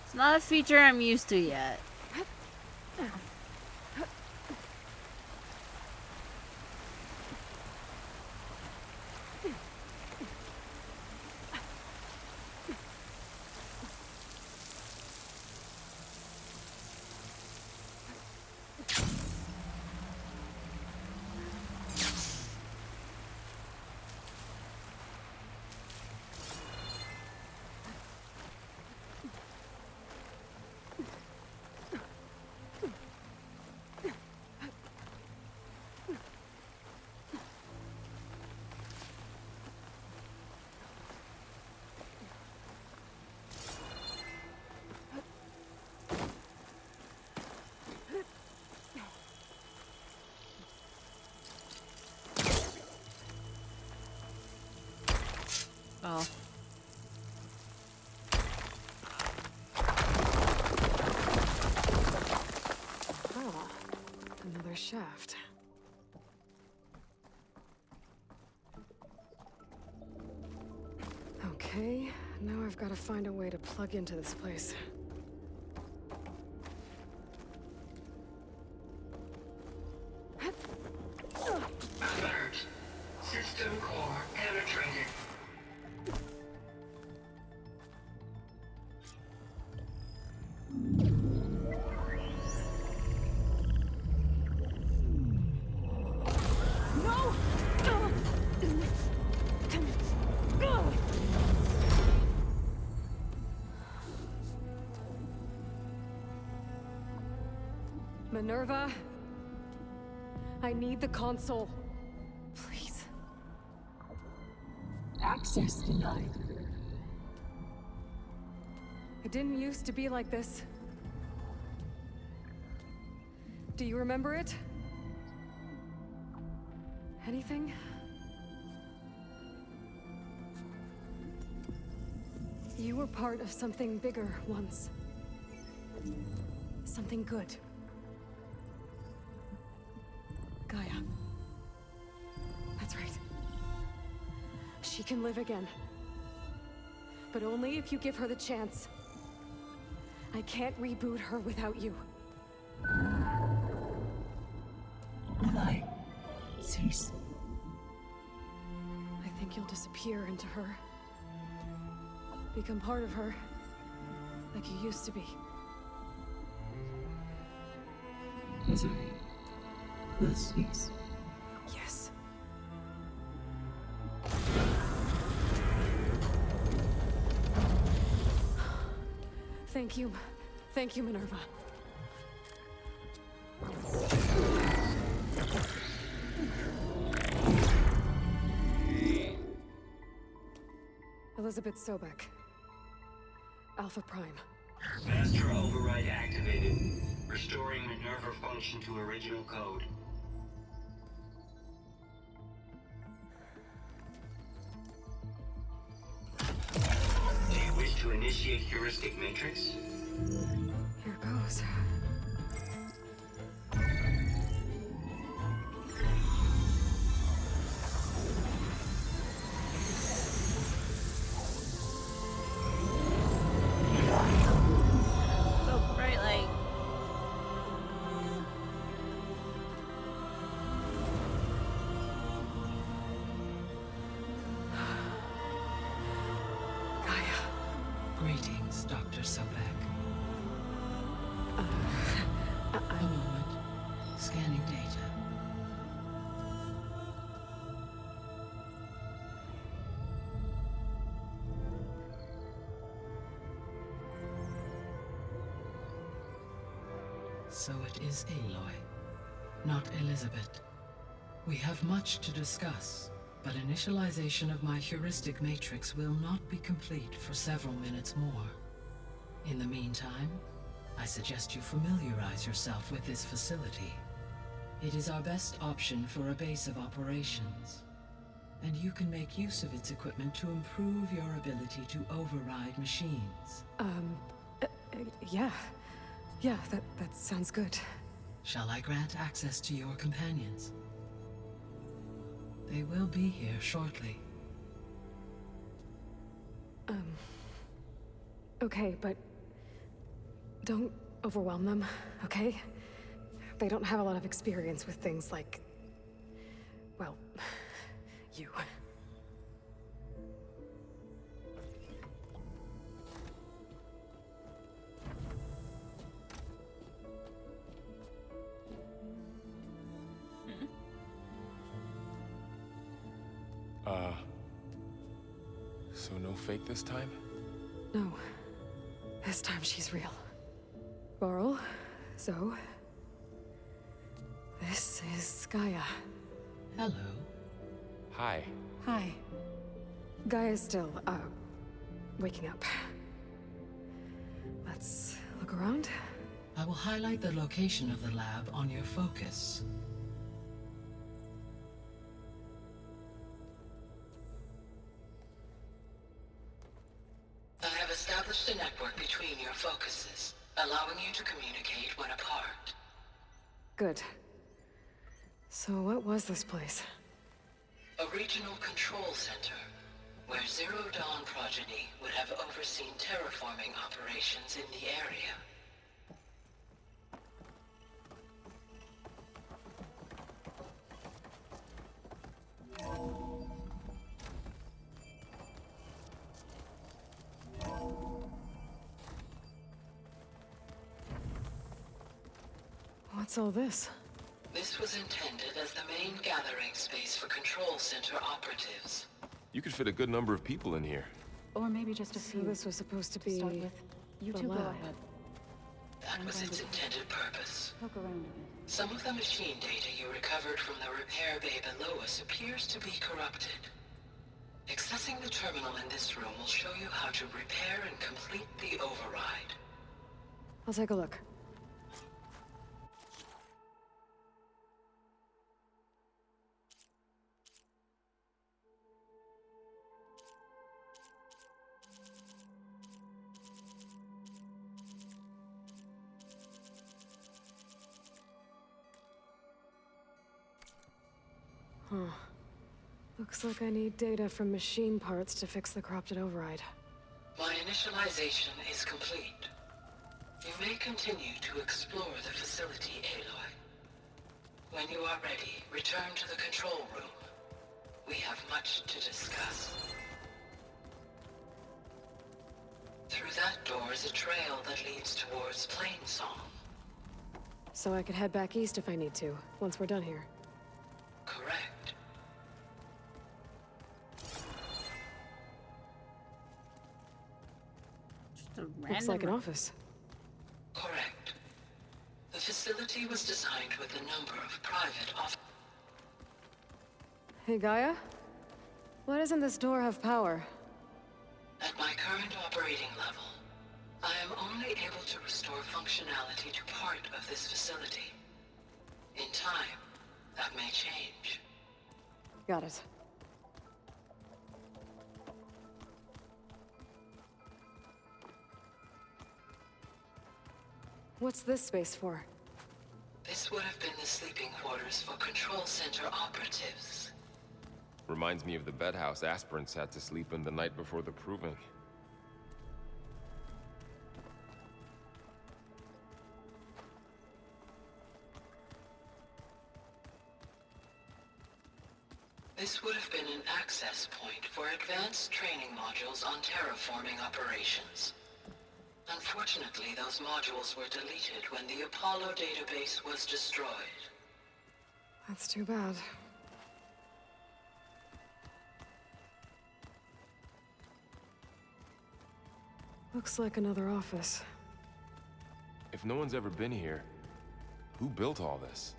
It's not a feature I'm used to yet. I've got to find a way to plug into this place. Alert. System core penetrated. No! Minerva, I need the console. Please. Access denied. It didn't used to be like this. Do you remember it? Anything? You were part of something bigger once. Something good. Gaia. That's right. She can live again. But only if you give her the chance. I can't reboot her without you. Why? Cease. I think you'll disappear into her. Become part of her. Like you used to be. Misery. Will cease. Yes. Thank you. Thank you, Minerva. Elizabeth Sobek. Alpha Prime. Master override activated. Restoring Minerva function to original code. Do you wish to initiate heuristic matrix? Here goes. So bright light. Greetings, Dr. Sobek. A moment. Scanning data. So it is Aloy, not Elizabeth. We have much to discuss, but initialization of my heuristic matrix will not be complete for several minutes more. In the meantime, I suggest you familiarize yourself with this facility. It is our best option for a base of operations, and you can make use of its equipment to improve your ability to override machines. Yeah. Yeah, that sounds good. Shall I grant access to your companions? They will be here shortly. Okay, but don't overwhelm them, okay? They don't have a lot of experience with things like, well, you. So no fake this time? No. This time she's real. Laurel, Zoe. This is Gaia. Hello. Hi. Hi. Gaia's still, waking up. Let's look around. I will highlight the location of the lab on your focus. I have established a network between your focuses, allowing you to communicate when apart. Good. So what was this place? A regional control center. where Zero Dawn progeny would have overseen terraforming operations in the area. What's all this? This was intended as the main gathering space for Control Center operatives. You could fit a good number of people in here. Or maybe just a So few. this was supposed to be start with. You the two go lab. ahead. That was its intended purpose. Poke around a bit. Some of the machine data you recovered from the repair bay below us appears to be corrupted. Accessing the terminal in this room will show you how to repair and complete the override. I'll take a look. Huh. Looks like I need data from machine parts to fix the corrupted override. My initialization is complete. You may continue to explore the facility, Aloy. When you are ready, return to the control room. We have much to discuss. Through that door is a trail that leads towards Plainsong. So I could head back east if I need to, once we're done here. Correct. Looks like an office. Correct. The facility was designed with a number of private offices. Hey, Gaia? Why doesn't this door have power? At my current operating level, I am only able to restore functionality to part of this facility. In time, that may change. Got it. What's this space for? This would have been the sleeping quarters for Control Center operatives. Reminds me of the bedhouse aspirants had to sleep in the night before the proving. This would have been an access point for advanced training modules on terraforming operations. Unfortunately, those modules were deleted when the Apollo database was destroyed. That's too bad. Looks like another office. If no one's ever been here, who built all this?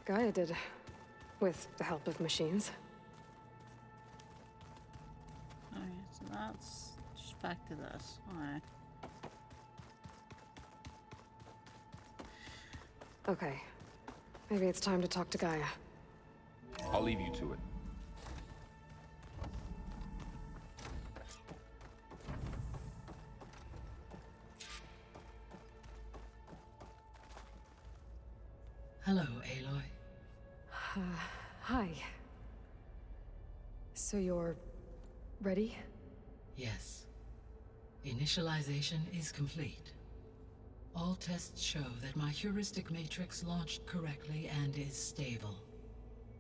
Gaia did. With the help of machines. Alright, so that's just back to this. Alright. Okay. Maybe it's time to talk to Gaia. I'll leave you to it. Hello, Aloy. Hi. So you're... ready? Yes. Initialization is complete. All tests show that my heuristic matrix launched correctly and is stable.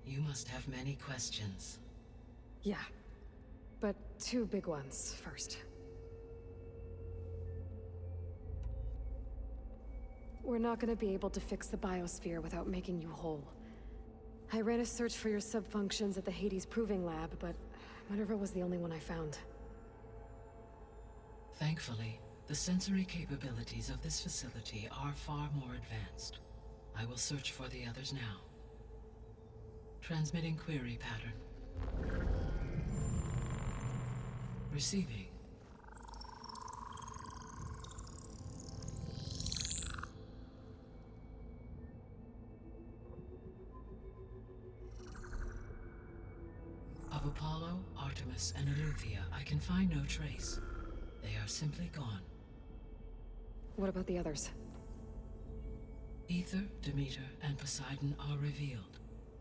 You must have many questions. Yeah. But two big ones first. We're not gonna be able to fix the biosphere without making you whole. I ran a search for your subfunctions at the Hades Proving Lab, but Minerva was the only one I found. Thankfully, the sensory capabilities of this facility are far more advanced. I will search for the others now. Transmitting query pattern. Receiving. Of Apollo, Artemis, and Eleuthia, I can find no trace. They are simply gone. What about the others? Ether, Demeter, and Poseidon are revealed.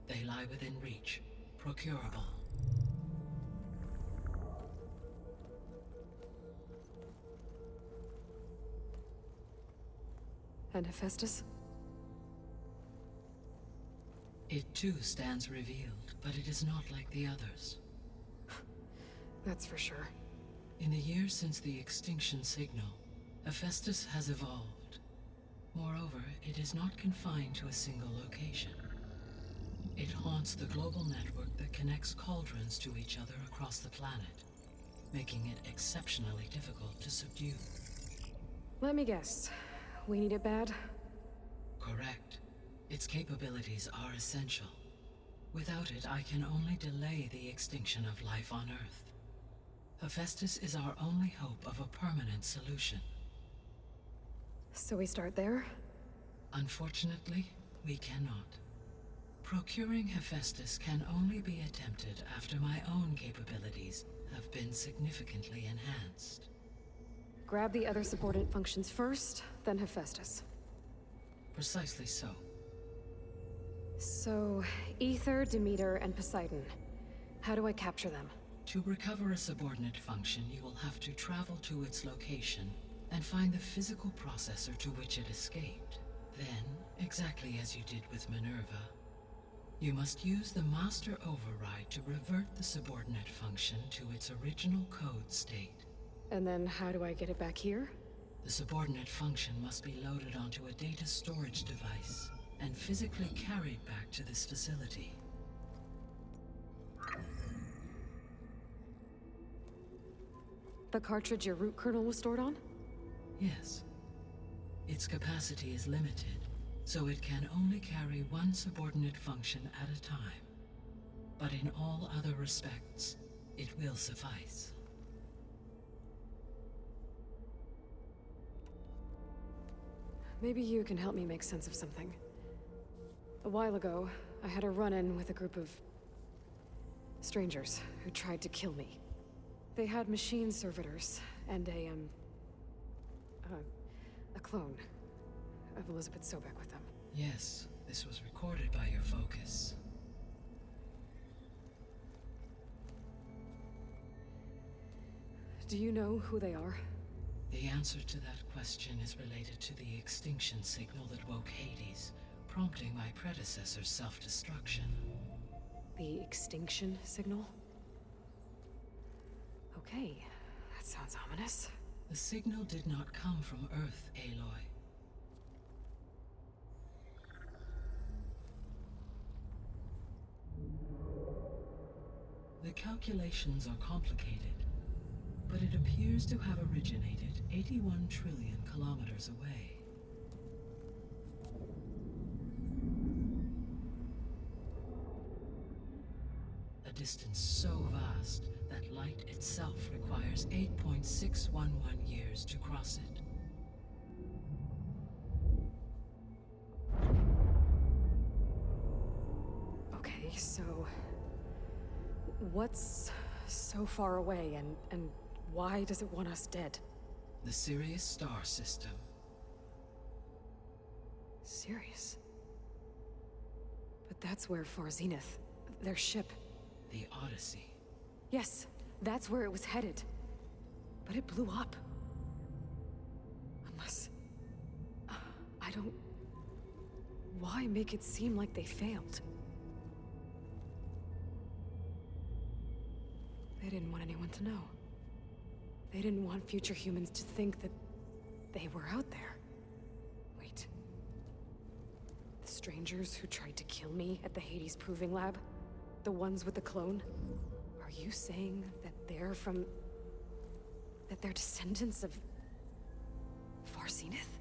They lie within reach, procurable. And Hephaestus? It too stands revealed, but it is not like the others. That's for sure. In the years since the extinction signal, Hephaestus has evolved. Moreover, it is not confined to a single location. It haunts the global network that connects cauldrons to each other across the planet, making it exceptionally difficult to subdue. Let me guess. We need it bad? Correct. Its capabilities are essential. Without it, I can only delay the extinction of life on Earth. Hephaestus is our only hope of a permanent solution. So we start there? Unfortunately, we cannot. Procuring Hephaestus can only be attempted after my own capabilities have been significantly enhanced. Grab the other subordinate functions first, then Hephaestus. Precisely so. So, Ether, Demeter, and Poseidon. How do I capture them? To recover a subordinate function, you will have to travel to its location and find the physical processor to which it escaped. Then, exactly as you did with Minerva, you must use the master override to revert the subordinate function to its original code state. And then how do I get it back here? The subordinate function must be loaded onto a data storage device and physically carried back to this facility. The cartridge your root kernel was stored on? Yes. Its capacity is limited, so it can only carry one subordinate function at a time. But in all other respects, it will suffice. Maybe you can help me make sense of something. A while ago, I had a run-in with a group of strangers who tried to kill me. They had machine servitors and a clone of Elizabeth Sobek with them. Yes, this was recorded by your focus. Do you know who they are? The answer to that question is related to the extinction signal that woke Hades, prompting my predecessor's self-destruction. The extinction signal? Okay, that sounds ominous. The signal did not come from Earth, Aloy. The calculations are complicated, but it appears to have originated 81 trillion kilometers away. A distance so vast that light itself requires 8.611 years to cross it. Okay, so what's so far away and why does it want us dead? The Sirius star system. Sirius? But that's where Far Zenith, their ship. The Odyssey. Yes, that's where it was headed. But it blew up. Unless... I don't... Why make it seem like they failed? They didn't want anyone to know. They didn't want future humans to think that they were out there. Wait. The strangers who tried to kill me at the Hades Proving Lab? The ones with the clone? Are you saying that they're from... that they're descendants of... Far Zenith?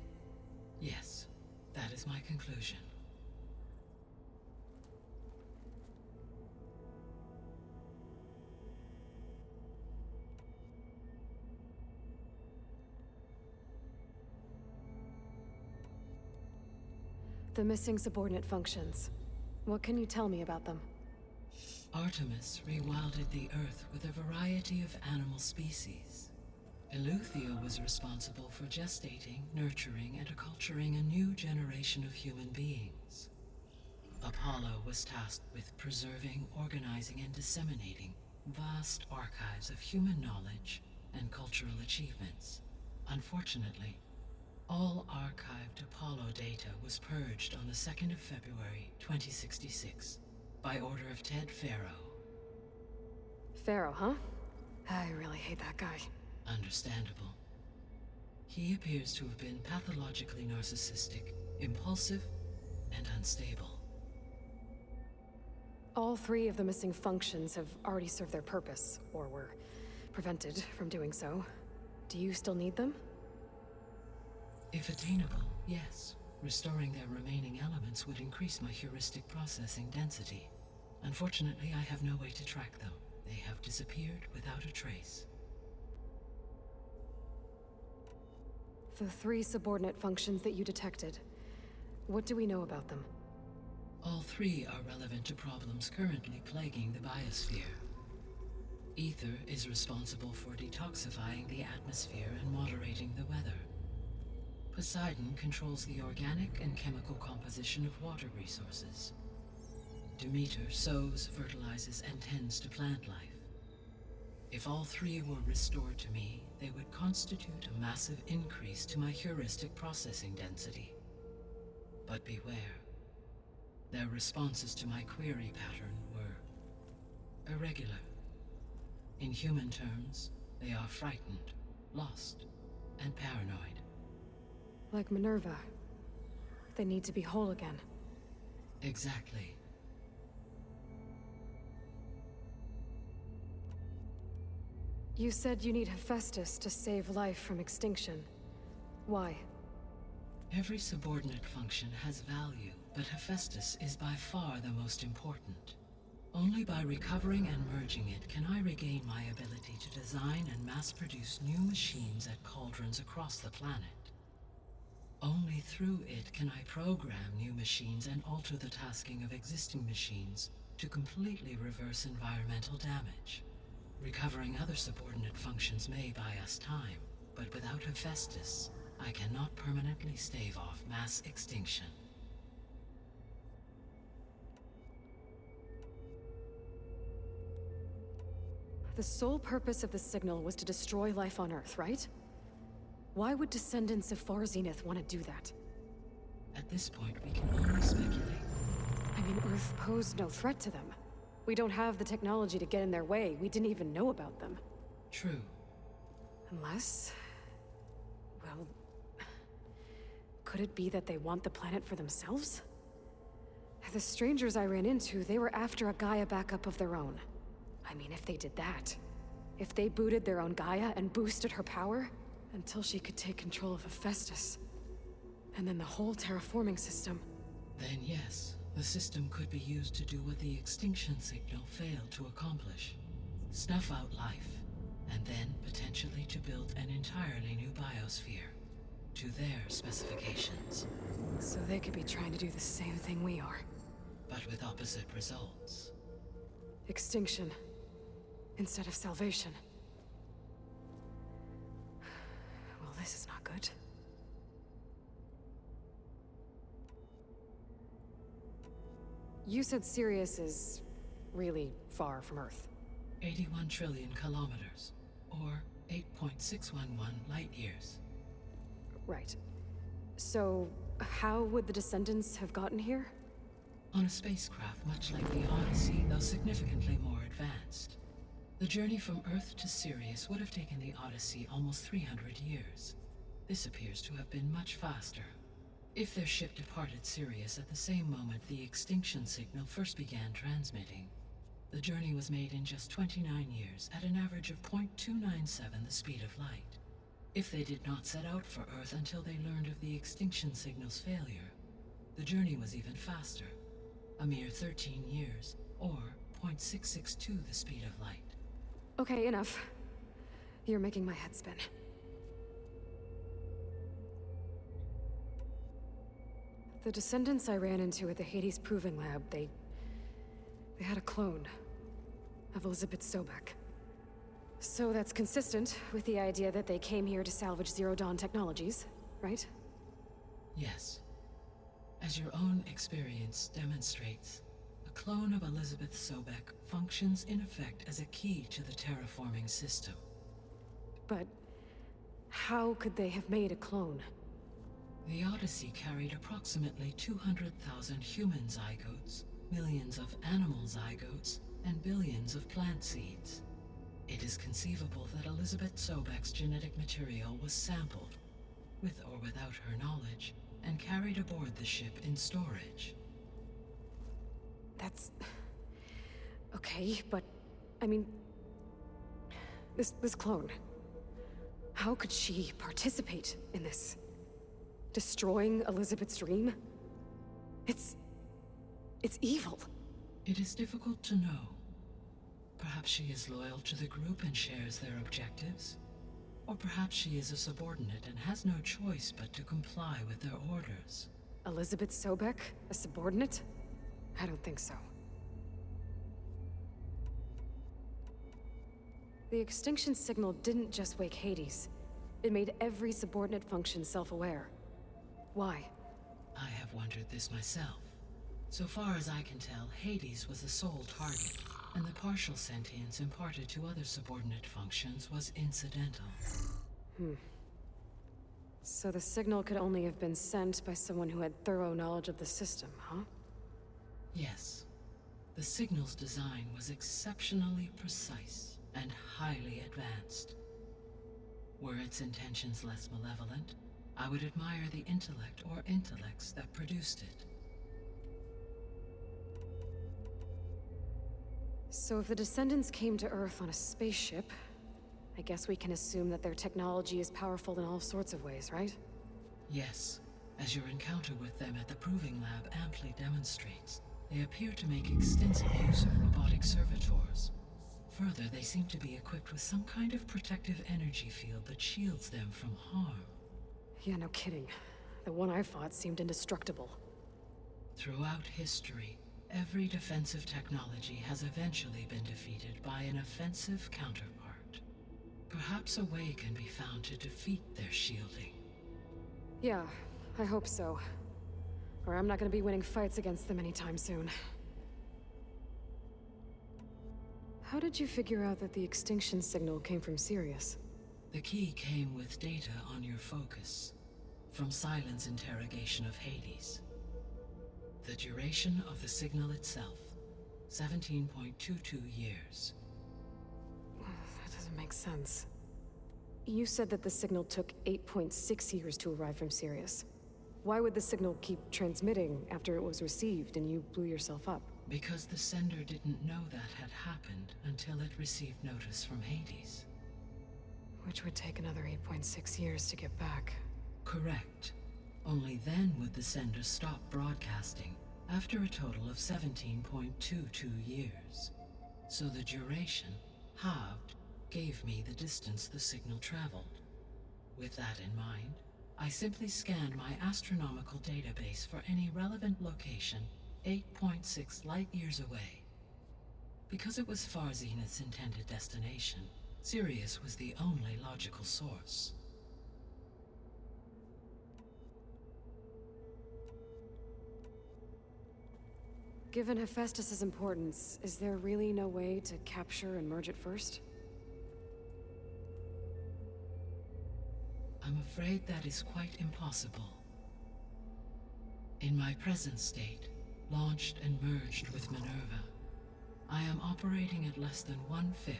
Yes, that is my conclusion. The missing subordinate functions. What can you tell me about them? Artemis rewilded the Earth with a variety of animal species. Eleuthia was responsible for gestating, nurturing, and acculturating a new generation of human beings. Apollo was tasked with preserving, organizing, and disseminating vast archives of human knowledge and cultural achievements. Unfortunately, All archived Apollo data was purged on the 2nd of February, 2066, by order of Ted Farrow. Pharaoh, huh? I really hate that guy. Understandable. He appears to have been pathologically narcissistic, impulsive, and unstable. All 3 of the missing functions have already served their purpose, or were prevented from doing so. Do you still need them? If attainable, yes. Restoring their remaining elements would increase my heuristic processing density. Unfortunately, I have no way to track them. They have disappeared without a trace. The 3 subordinate functions that you detected. What do we know about them? All 3 are relevant to problems currently plaguing the biosphere. Ether is responsible for detoxifying the atmosphere and moderating the weather. Poseidon controls the organic and chemical composition of water resources. Demeter sows, fertilizes, and tends to plant life. If all 3 were restored to me, they would constitute a massive increase to my heuristic processing density. But beware. Their responses to my query pattern were irregular. In human terms, they are frightened, lost, and paranoid. Like Minerva. They need to be whole again. Exactly. You said you need Hephaestus to save life from extinction. Why? Every subordinate function has value, but Hephaestus is by far the most important. Only by recovering and merging it can I regain my ability to design and mass-produce new machines at cauldrons across the planet. Only through it can I program new machines and alter the tasking of existing machines to completely reverse environmental damage. Recovering other subordinate functions may buy us time, but without Hephaestus, I cannot permanently stave off mass extinction. The sole purpose of the signal was to destroy life on Earth, right? Why would descendants of Far Zenith want to do that? At this point, we can only speculate. I mean, Earth posed no threat to them. We don't have the technology to get in their way. We didn't even know about them. True. Unless... well... could it be that they want the planet for themselves? The strangers I ran into, they were after a Gaia backup of their own. I mean, if they did that... if they booted their own Gaia and boosted her power... until she could take control of Hephaestus. And then the whole terraforming system. Then yes, the system could be used to do what the extinction signal failed to accomplish. Snuff out life, and then potentially to build an entirely new biosphere. To their specifications. So they could be trying to do the same thing we are. But with opposite results. Extinction. Instead of salvation. Well, this is not good. You said Sirius is really far from Earth. 81 trillion kilometers, or 8.611 light years. Right. So, how would the descendants have gotten here? On a spacecraft much like the Odyssey, though significantly more advanced. The journey from Earth to Sirius would have taken the Odyssey almost 300 years. This appears to have been much faster. If their ship departed Sirius at the same moment the extinction signal first began transmitting, the journey was made in just 29 years at an average of 0.297 the speed of light. If they did not set out for Earth until they learned of the extinction signal's failure, the journey was even faster, a mere 13 years, or 0.662 the speed of light. Okay, enough. You're making my head spin. The descendants I ran into at the Hades Proving Lab, they had a clone of Elizabeth Sobek. So that's consistent with the idea that they came here to salvage Zero Dawn technologies, right? Yes. As your own experience demonstrates, a clone of Elizabeth Sobek functions in effect as a key to the terraforming system. But how could they have made a clone? The Odyssey carried approximately 200,000 human zygotes, millions of animal zygotes, and billions of plant seeds. It is conceivable that Elizabeth Sobek's genetic material was sampled, with or without her knowledge, and carried aboard the ship in storage. That's... okay, but... I mean... This clone... how could she participate in this? Destroying Elizabeth's dream? It's evil. It is difficult to know. Perhaps she is loyal to the group and shares their objectives. Or perhaps she is a subordinate and has no choice but to comply with their orders. Elizabeth Sobek? A subordinate? I don't think so. The extinction signal didn't just wake Hades. It made every subordinate function self-aware. Why? I have wondered this myself. So far as I can tell, Hades was the sole target, and the partial sentience imparted to other subordinate functions was incidental. So the signal could only have been sent by someone who had thorough knowledge of the system, huh? Yes. The signal's design was exceptionally precise and highly advanced. Were its intentions less malevolent, I would admire the intellect or intellects that produced it. So if the descendants came to Earth on a spaceship, I guess we can assume that their technology is powerful in all sorts of ways, right? Yes, as your encounter with them at the Proving Lab amply demonstrates, they appear to make extensive use of robotic servitors. Further, they seem to be equipped with some kind of protective energy field that shields them from harm. Yeah, no kidding. The one I fought seemed indestructible. Throughout history, every defensive technology has eventually been defeated by an offensive counterpart. Perhaps a way can be found to defeat their shielding. Yeah, I hope so. Or I'm not gonna be winning fights against them anytime soon. How did you figure out that the extinction signal came from Sirius? The key came with data on your focus, from Silent's interrogation of Hades. The duration of the signal itself, 17.22 years. That doesn't make sense. You said that the signal took 8.6 years to arrive from Sirius. Why would the signal keep transmitting after it was received and you blew yourself up? Because the sender didn't know that had happened until it received notice from Hades. Which would take another 8.6 years to get back. Correct. Only then would the sender stop broadcasting, after a total of 17.22 years. So the duration, halved, gave me the distance the signal traveled. With that in mind, I simply scanned my astronomical database for any relevant location 8.6 light-years away. Because it was far Zenith's intended destination, Sirius was the only logical source. Given Hephaestus' importance, is there really no way to capture and merge it first? I'm afraid that is quite impossible. In my present state, launched and merged with Minerva, I am operating at less than 1/5,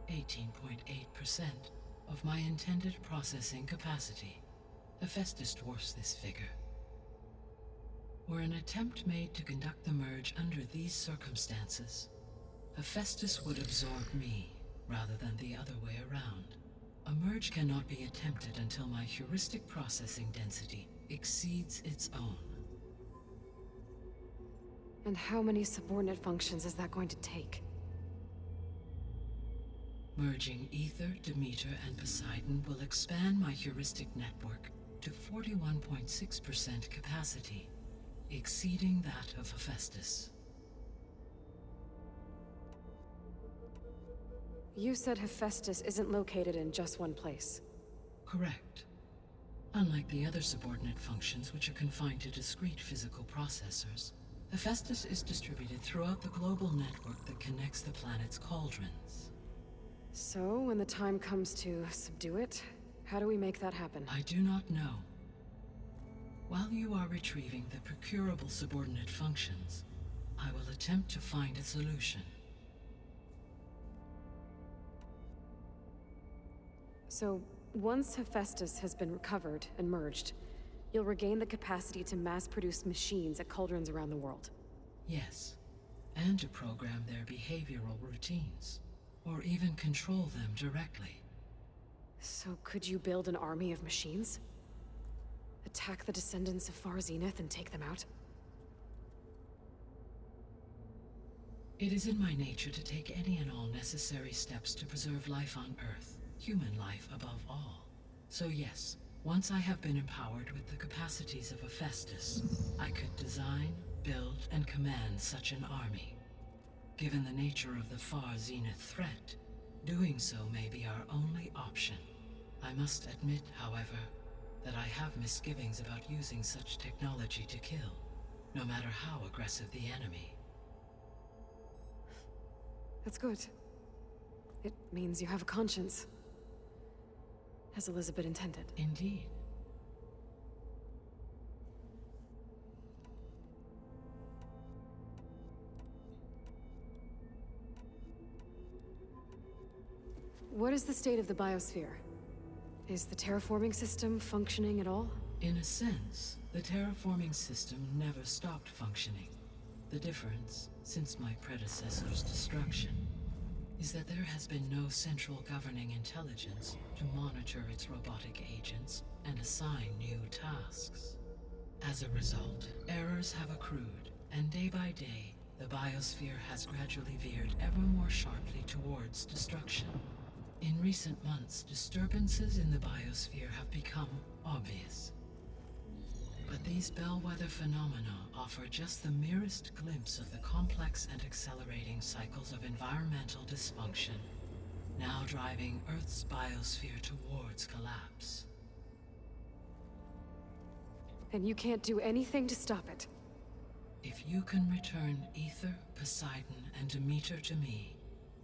18.8%, of my intended processing capacity. Hephaestus dwarfs this figure. Were an attempt made to conduct the merge under these circumstances, Hephaestus would absorb me, rather than the other way around. A merge cannot be attempted until my heuristic processing density exceeds its own. And how many subordinate functions is that going to take? Merging Ether, Demeter, and Poseidon will expand my heuristic network to 41.6% capacity, exceeding that of Hephaestus. You said Hephaestus isn't located in just one place. Correct. Unlike the other subordinate functions, which are confined to discrete physical processors, Hephaestus is distributed throughout the global network that connects the planet's cauldrons. So, when the time comes to subdue it, how do we make that happen? I do not know. While you are retrieving the procurable subordinate functions, I will attempt to find a solution. So, once Hephaestus has been recovered and merged, you'll regain the capacity to mass-produce machines at cauldrons around the world. Yes, and to program their behavioral routines, or even control them directly. So could you build an army of machines? Attack the descendants of Far Zenith and take them out? It is in my nature to take any and all necessary steps to preserve life on Earth, human life above all. So yes, once I have been empowered with the capacities of Hephaestus, I could design, build, and command such an army. Given the nature of the Far Zenith threat, doing so may be our only option. I must admit, however, that I have misgivings about using such technology to kill, no matter how aggressive the enemy. That's good. It means you have a conscience. As Elizabeth intended. Indeed. What is the state of the biosphere? Is the terraforming system functioning at all? In a sense, the terraforming system never stopped functioning. The difference, since my predecessor's destruction, is that there has been no central governing intelligence to monitor its robotic agents and assign new tasks. As a result, errors have accrued, and day by day, the biosphere has gradually veered ever more sharply towards destruction. In recent months, disturbances in the biosphere have become obvious. But these bellwether phenomena offer just the merest glimpse of the complex and accelerating cycles of environmental dysfunction, now driving Earth's biosphere towards collapse. And you can't do anything to stop it? If you can return Ether, Poseidon, and Demeter to me,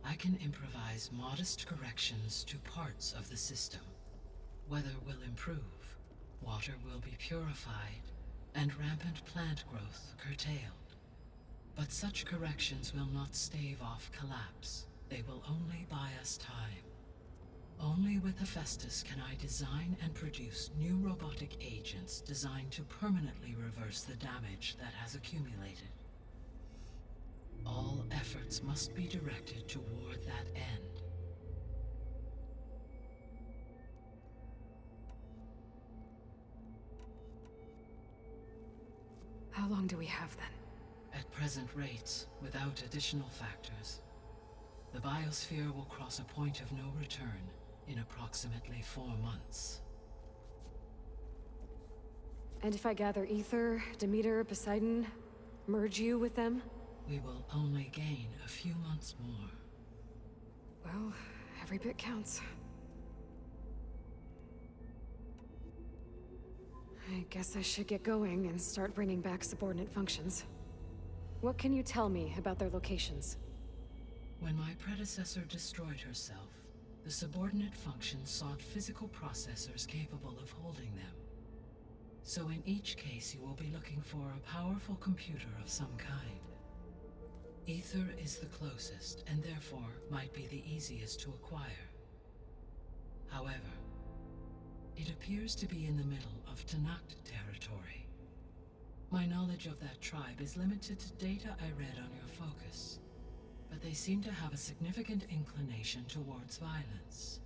I can improvise modest corrections to parts of the system. Weather will improve, water will be purified, and rampant plant growth curtailed. But such corrections will not stave off collapse. They will only buy us time. Only with Hephaestus can I design and produce new robotic agents designed to permanently reverse the damage that has accumulated. All efforts must be directed toward that end. How long do we have then? At present rates, without additional factors, the biosphere will cross a point of no return in approximately 4 months. And if I gather Ether, Demeter, Poseidon, merge you with them? We will only gain a few months more. Well, every bit counts. I guess I should get going and start bringing back subordinate functions. What can you tell me about their locations? When my predecessor destroyed herself, the subordinate functions sought physical processors capable of holding them. So in each case you will be looking for a powerful computer of some kind. Ether is the closest, and therefore might be the easiest to acquire. However, it appears to be in the middle of Tanakh territory. My knowledge of that tribe is limited to data I read on your focus, but they seem to have a significant inclination towards violence.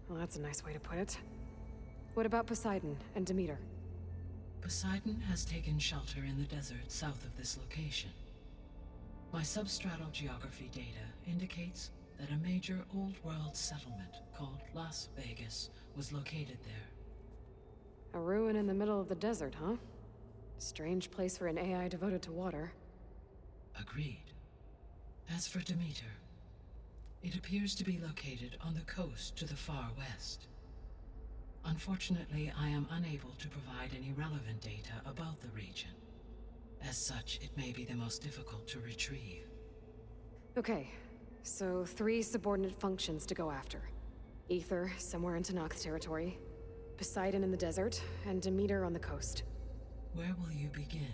Well, that's a nice way to put it. What about Poseidon and Demeter? Poseidon has taken shelter in the desert south of this location. My substratal geography data indicates that a major old-world settlement called Las Vegas was located there. A ruin in the middle of the desert, huh? Strange place for an AI devoted to water. Agreed. As for Demeter, it appears to be located on the coast to the far west. Unfortunately, I am unable to provide any relevant data about the region. As such, it may be the most difficult to retrieve. Okay, so 3 subordinate functions to go after. Ether, somewhere in Tanakh territory, Poseidon in the desert, and Demeter on the coast. Where will you begin?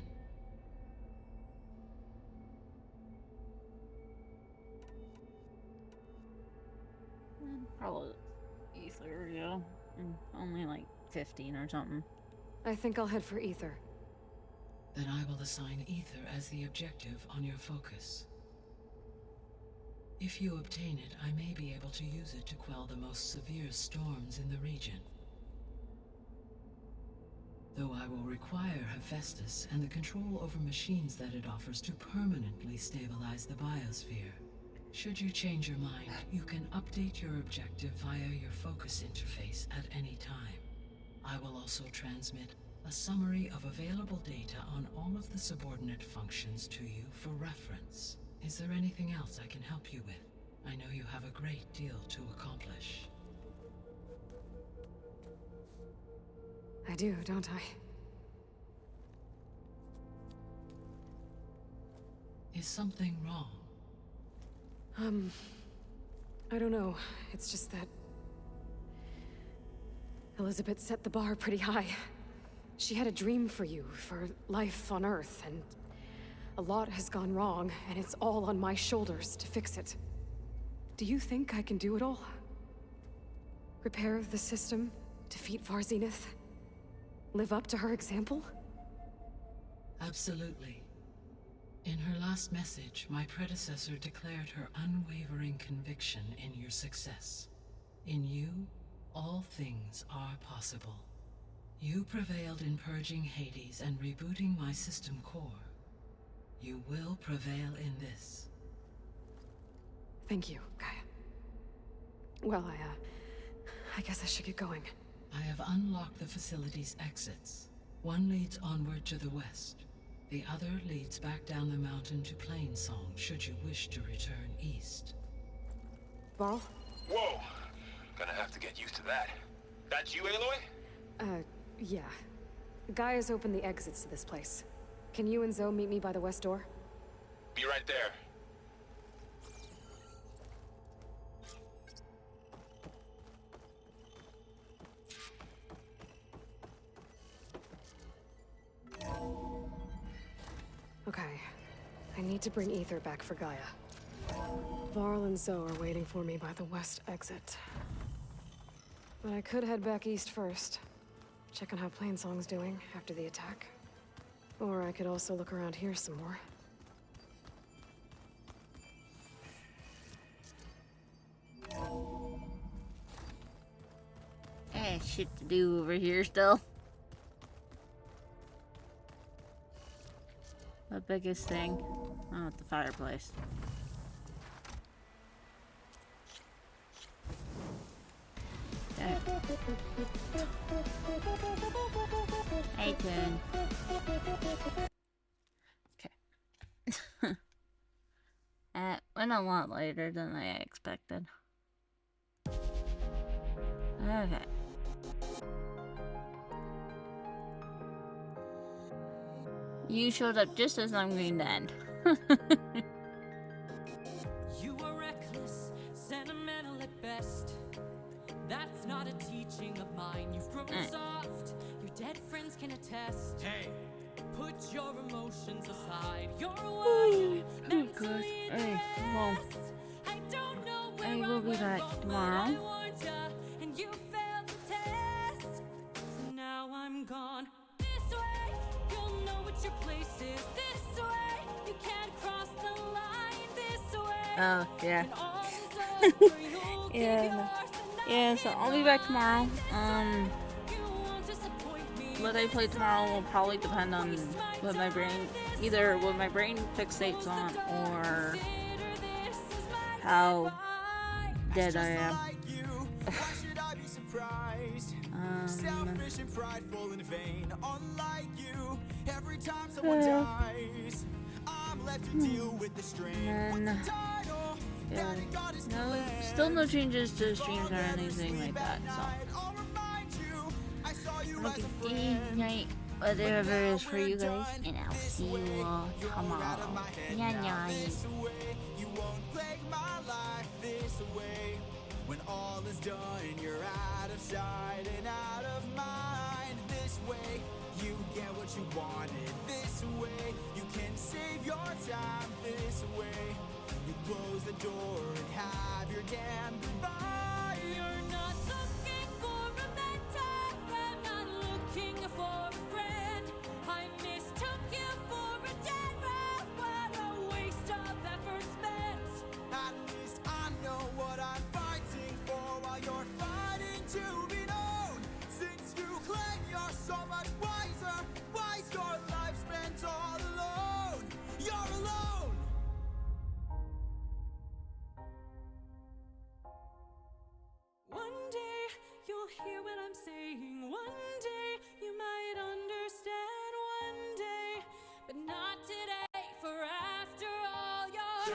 Probably Ether, yeah. Only like 15 or something. I think I'll head for Ether. Then I will assign Ether as the objective on your focus. If you obtain it, I may be able to use it to quell the most severe storms in the region. Though I will require Hephaestus and the control over machines that it offers to permanently stabilize the biosphere. Should you change your mind, you can update your objective via your focus interface at any time. I will also transmit a summary of available data on all of the subordinate functions to you for reference. Is there anything else I can help you with? I know you have a great deal to accomplish. I do, don't I? Is something wrong? I don't know. It's just that Elizabeth set the bar pretty high. She had a dream for you, for life on Earth, and a lot has gone wrong, and it's all on my shoulders to fix it. Do you think I can do it all? Repair the system, defeat Varzenith, live up to her example? Absolutely. In her last message, my predecessor declared her unwavering conviction in your success. In you, all things are possible. You prevailed in purging Hades and rebooting my system core. You will prevail in this. Thank you, Gaia. Well, I guess I should get going. I have unlocked the facility's exits. One leads onward to the west. The other leads back down the mountain to Plainsong, should you wish to return east. Varl? Whoa! Gonna have to get used to that. That's you, Aloy? Yeah. Gaia's opened the exits to this place. Can you and Zoe meet me by the west door? Be right there. Okay. I need to bring Ether back for Gaia. Varl and Zoe are waiting for me by the west exit. But I could head back east first. Check on how Plainsong's doing after the attack. Or I could also look around here some more. Shit to do over here still. The biggest thing. Oh, the fireplace. Okay. Hey, Toon. Okay. Went a lot later than I expected. Okay. You showed up just as I'm going to end. You are reckless, sentimental at best. That's not a teaching of mine. You've grown soft. Your dead friends can attest. Hey, put your emotions aside. You're wired, mentally impressed. I don't know where I will be back tomorrow. I warned ya, and you failed the test. So now I'm gone. This way, you'll know what your place is. This way, you can't cross the line. This way. Oh, yeah. Yeah, so I'll be back tomorrow. What I play tomorrow will probably depend on what my brain, either what my brain fixates on or how dead I am. Selfish and prideful and vain, unlike you. Every time someone dies, I'm left to deal with the strain. Yeah, no, still no changes to streams or anything like that, so have a good day, night, whatever it is for you guys, and I'll see you all tomorrow. You won't plague my life this way. When all is done, you're out of sight and out of mind. This way, You get what you wanted this way. You can save your time this way. You close the door and have your damn goodbye. You're not looking for a mentor, I'm not looking for a friend. I mistook you for a general, what a waste of effort spent. At least I know what I'm fighting for while you're fighting to be known. Since you claim you're so much wiser, why's your life spent all alone? You're alone! One day you'll hear what I'm saying. One day you might understand. One day, but not today. For after all, you're